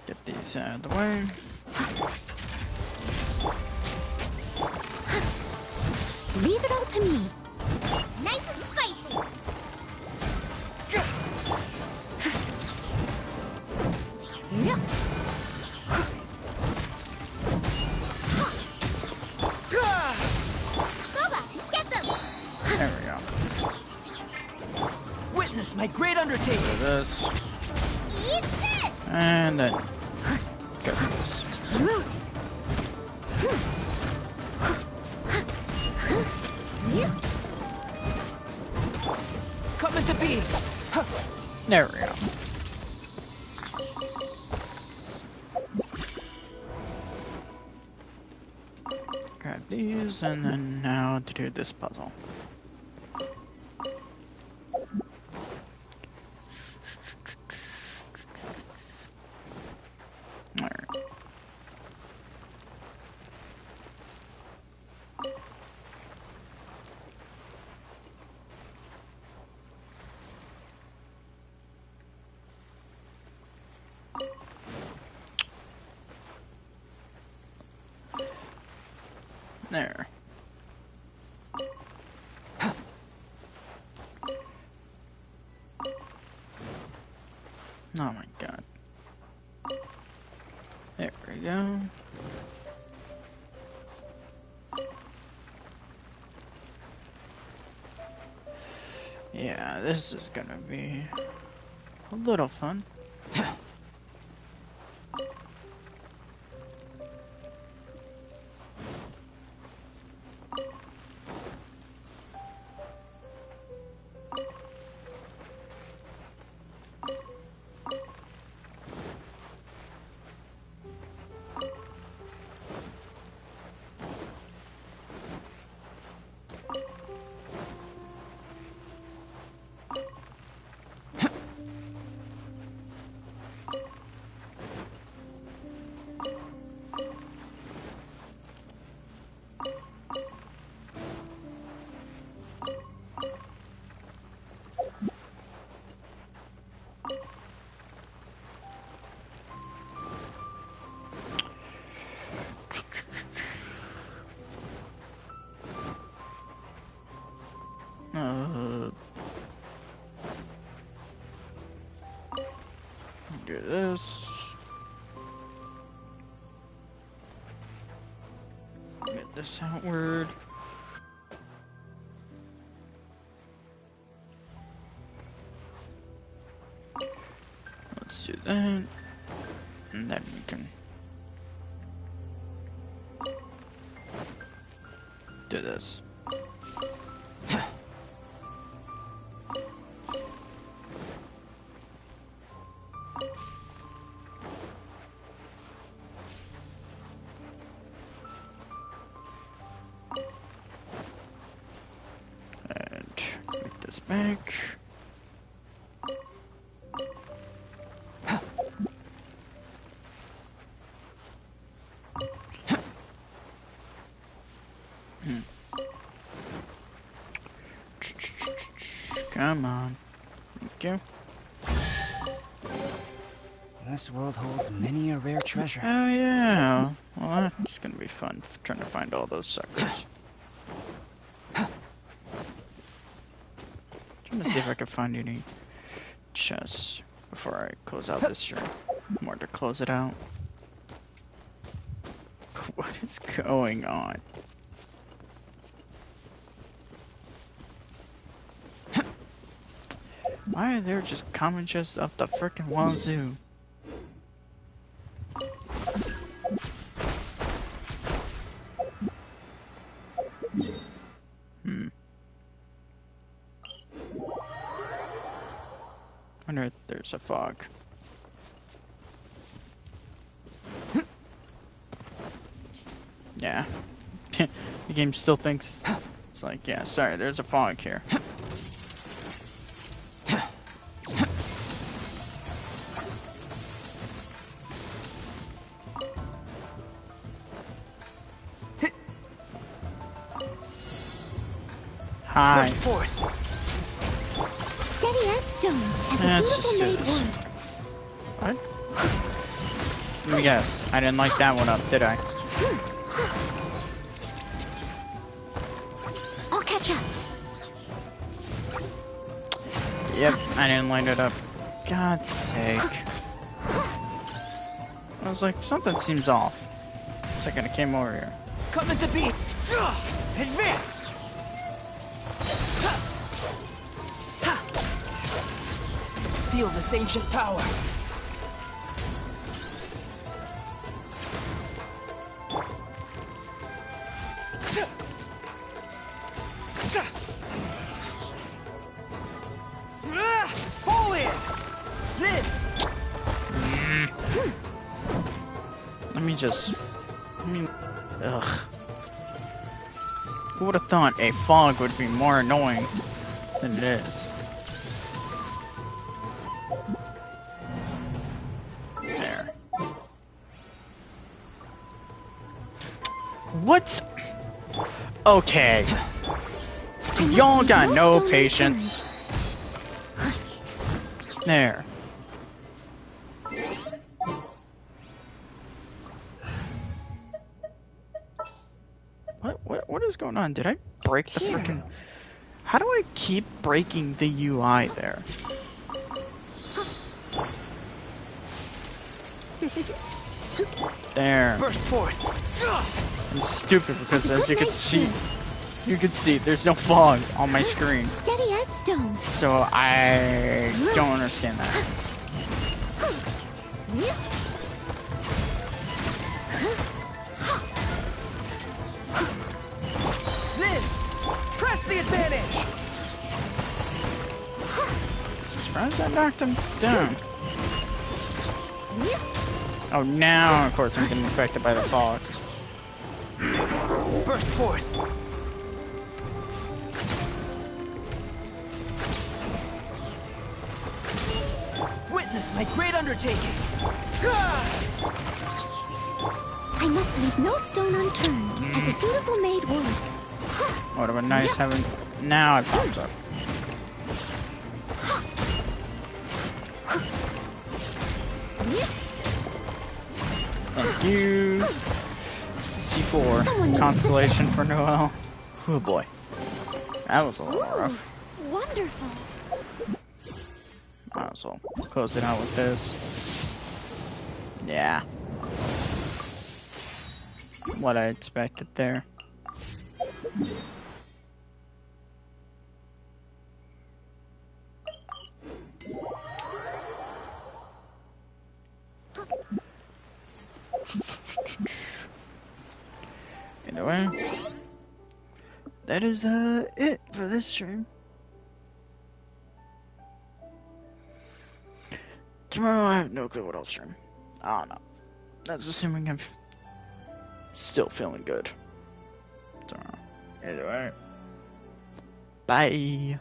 Get these out of the way. Leave it all to me. Nice and spicy. Get them. There we go. Witness my great undertaking. Do this. Eat this. And then go for this. Coming to be. There we go. Grab these, and then now to do this puzzle. Alright. There. Oh my god. There we go. Yeah, this is gonna be a little fun. Do this. Get this outward. Let's do that. And then we can do this. Back. Come on. Thank you. This world holds many a rare treasure. Oh yeah. Well, that's gonna be fun trying to find all those suckers. Trying to see if I can find any chests before I close out this stream. More to close it out. What is going on? Why are there just common chests up the frickin' wazoo? Wonder if there's a fog. Yeah. The game still thinks it's like, yeah, sorry, there's a fog here. Hi. Steady as stone, as a dutiful maid would. What? Let me guess. I didn't light that one up, did I? I'll catch up. Yep, I didn't light it up. God's sake. I was like, something seems off. The second I came over here. Coming to beat. Advance. Feel this ancient power. Pull in. This. Let me, ugh. Who would have thought a fog would be more annoying than it is? There. What? Okay. Y'all got no patience. There. What? What is going on? Did I break the freaking... How do I keep breaking the UI there? There. Burst forth. I'm stupid because as you can see there's no fog on my screen. Steady as stone. So I don't understand that. Then, press the advantage. Surprised I knocked him down. Oh, now of course I'm getting affected by the fog. Burst forth. Witness my great undertaking. I must leave no stone unturned, as a dutiful maid would. Would have been nice having... Now it pops up. Thank you. C4. Consolation for Noel. Oh boy. That was a little rough. Wonderful. Might as well close it out with this. Yeah. What I expected there. Anyway, that is it for this stream. Tomorrow I have no clue what I'll stream. I don't know. That's assuming I'm still feeling good. So, anyway, bye.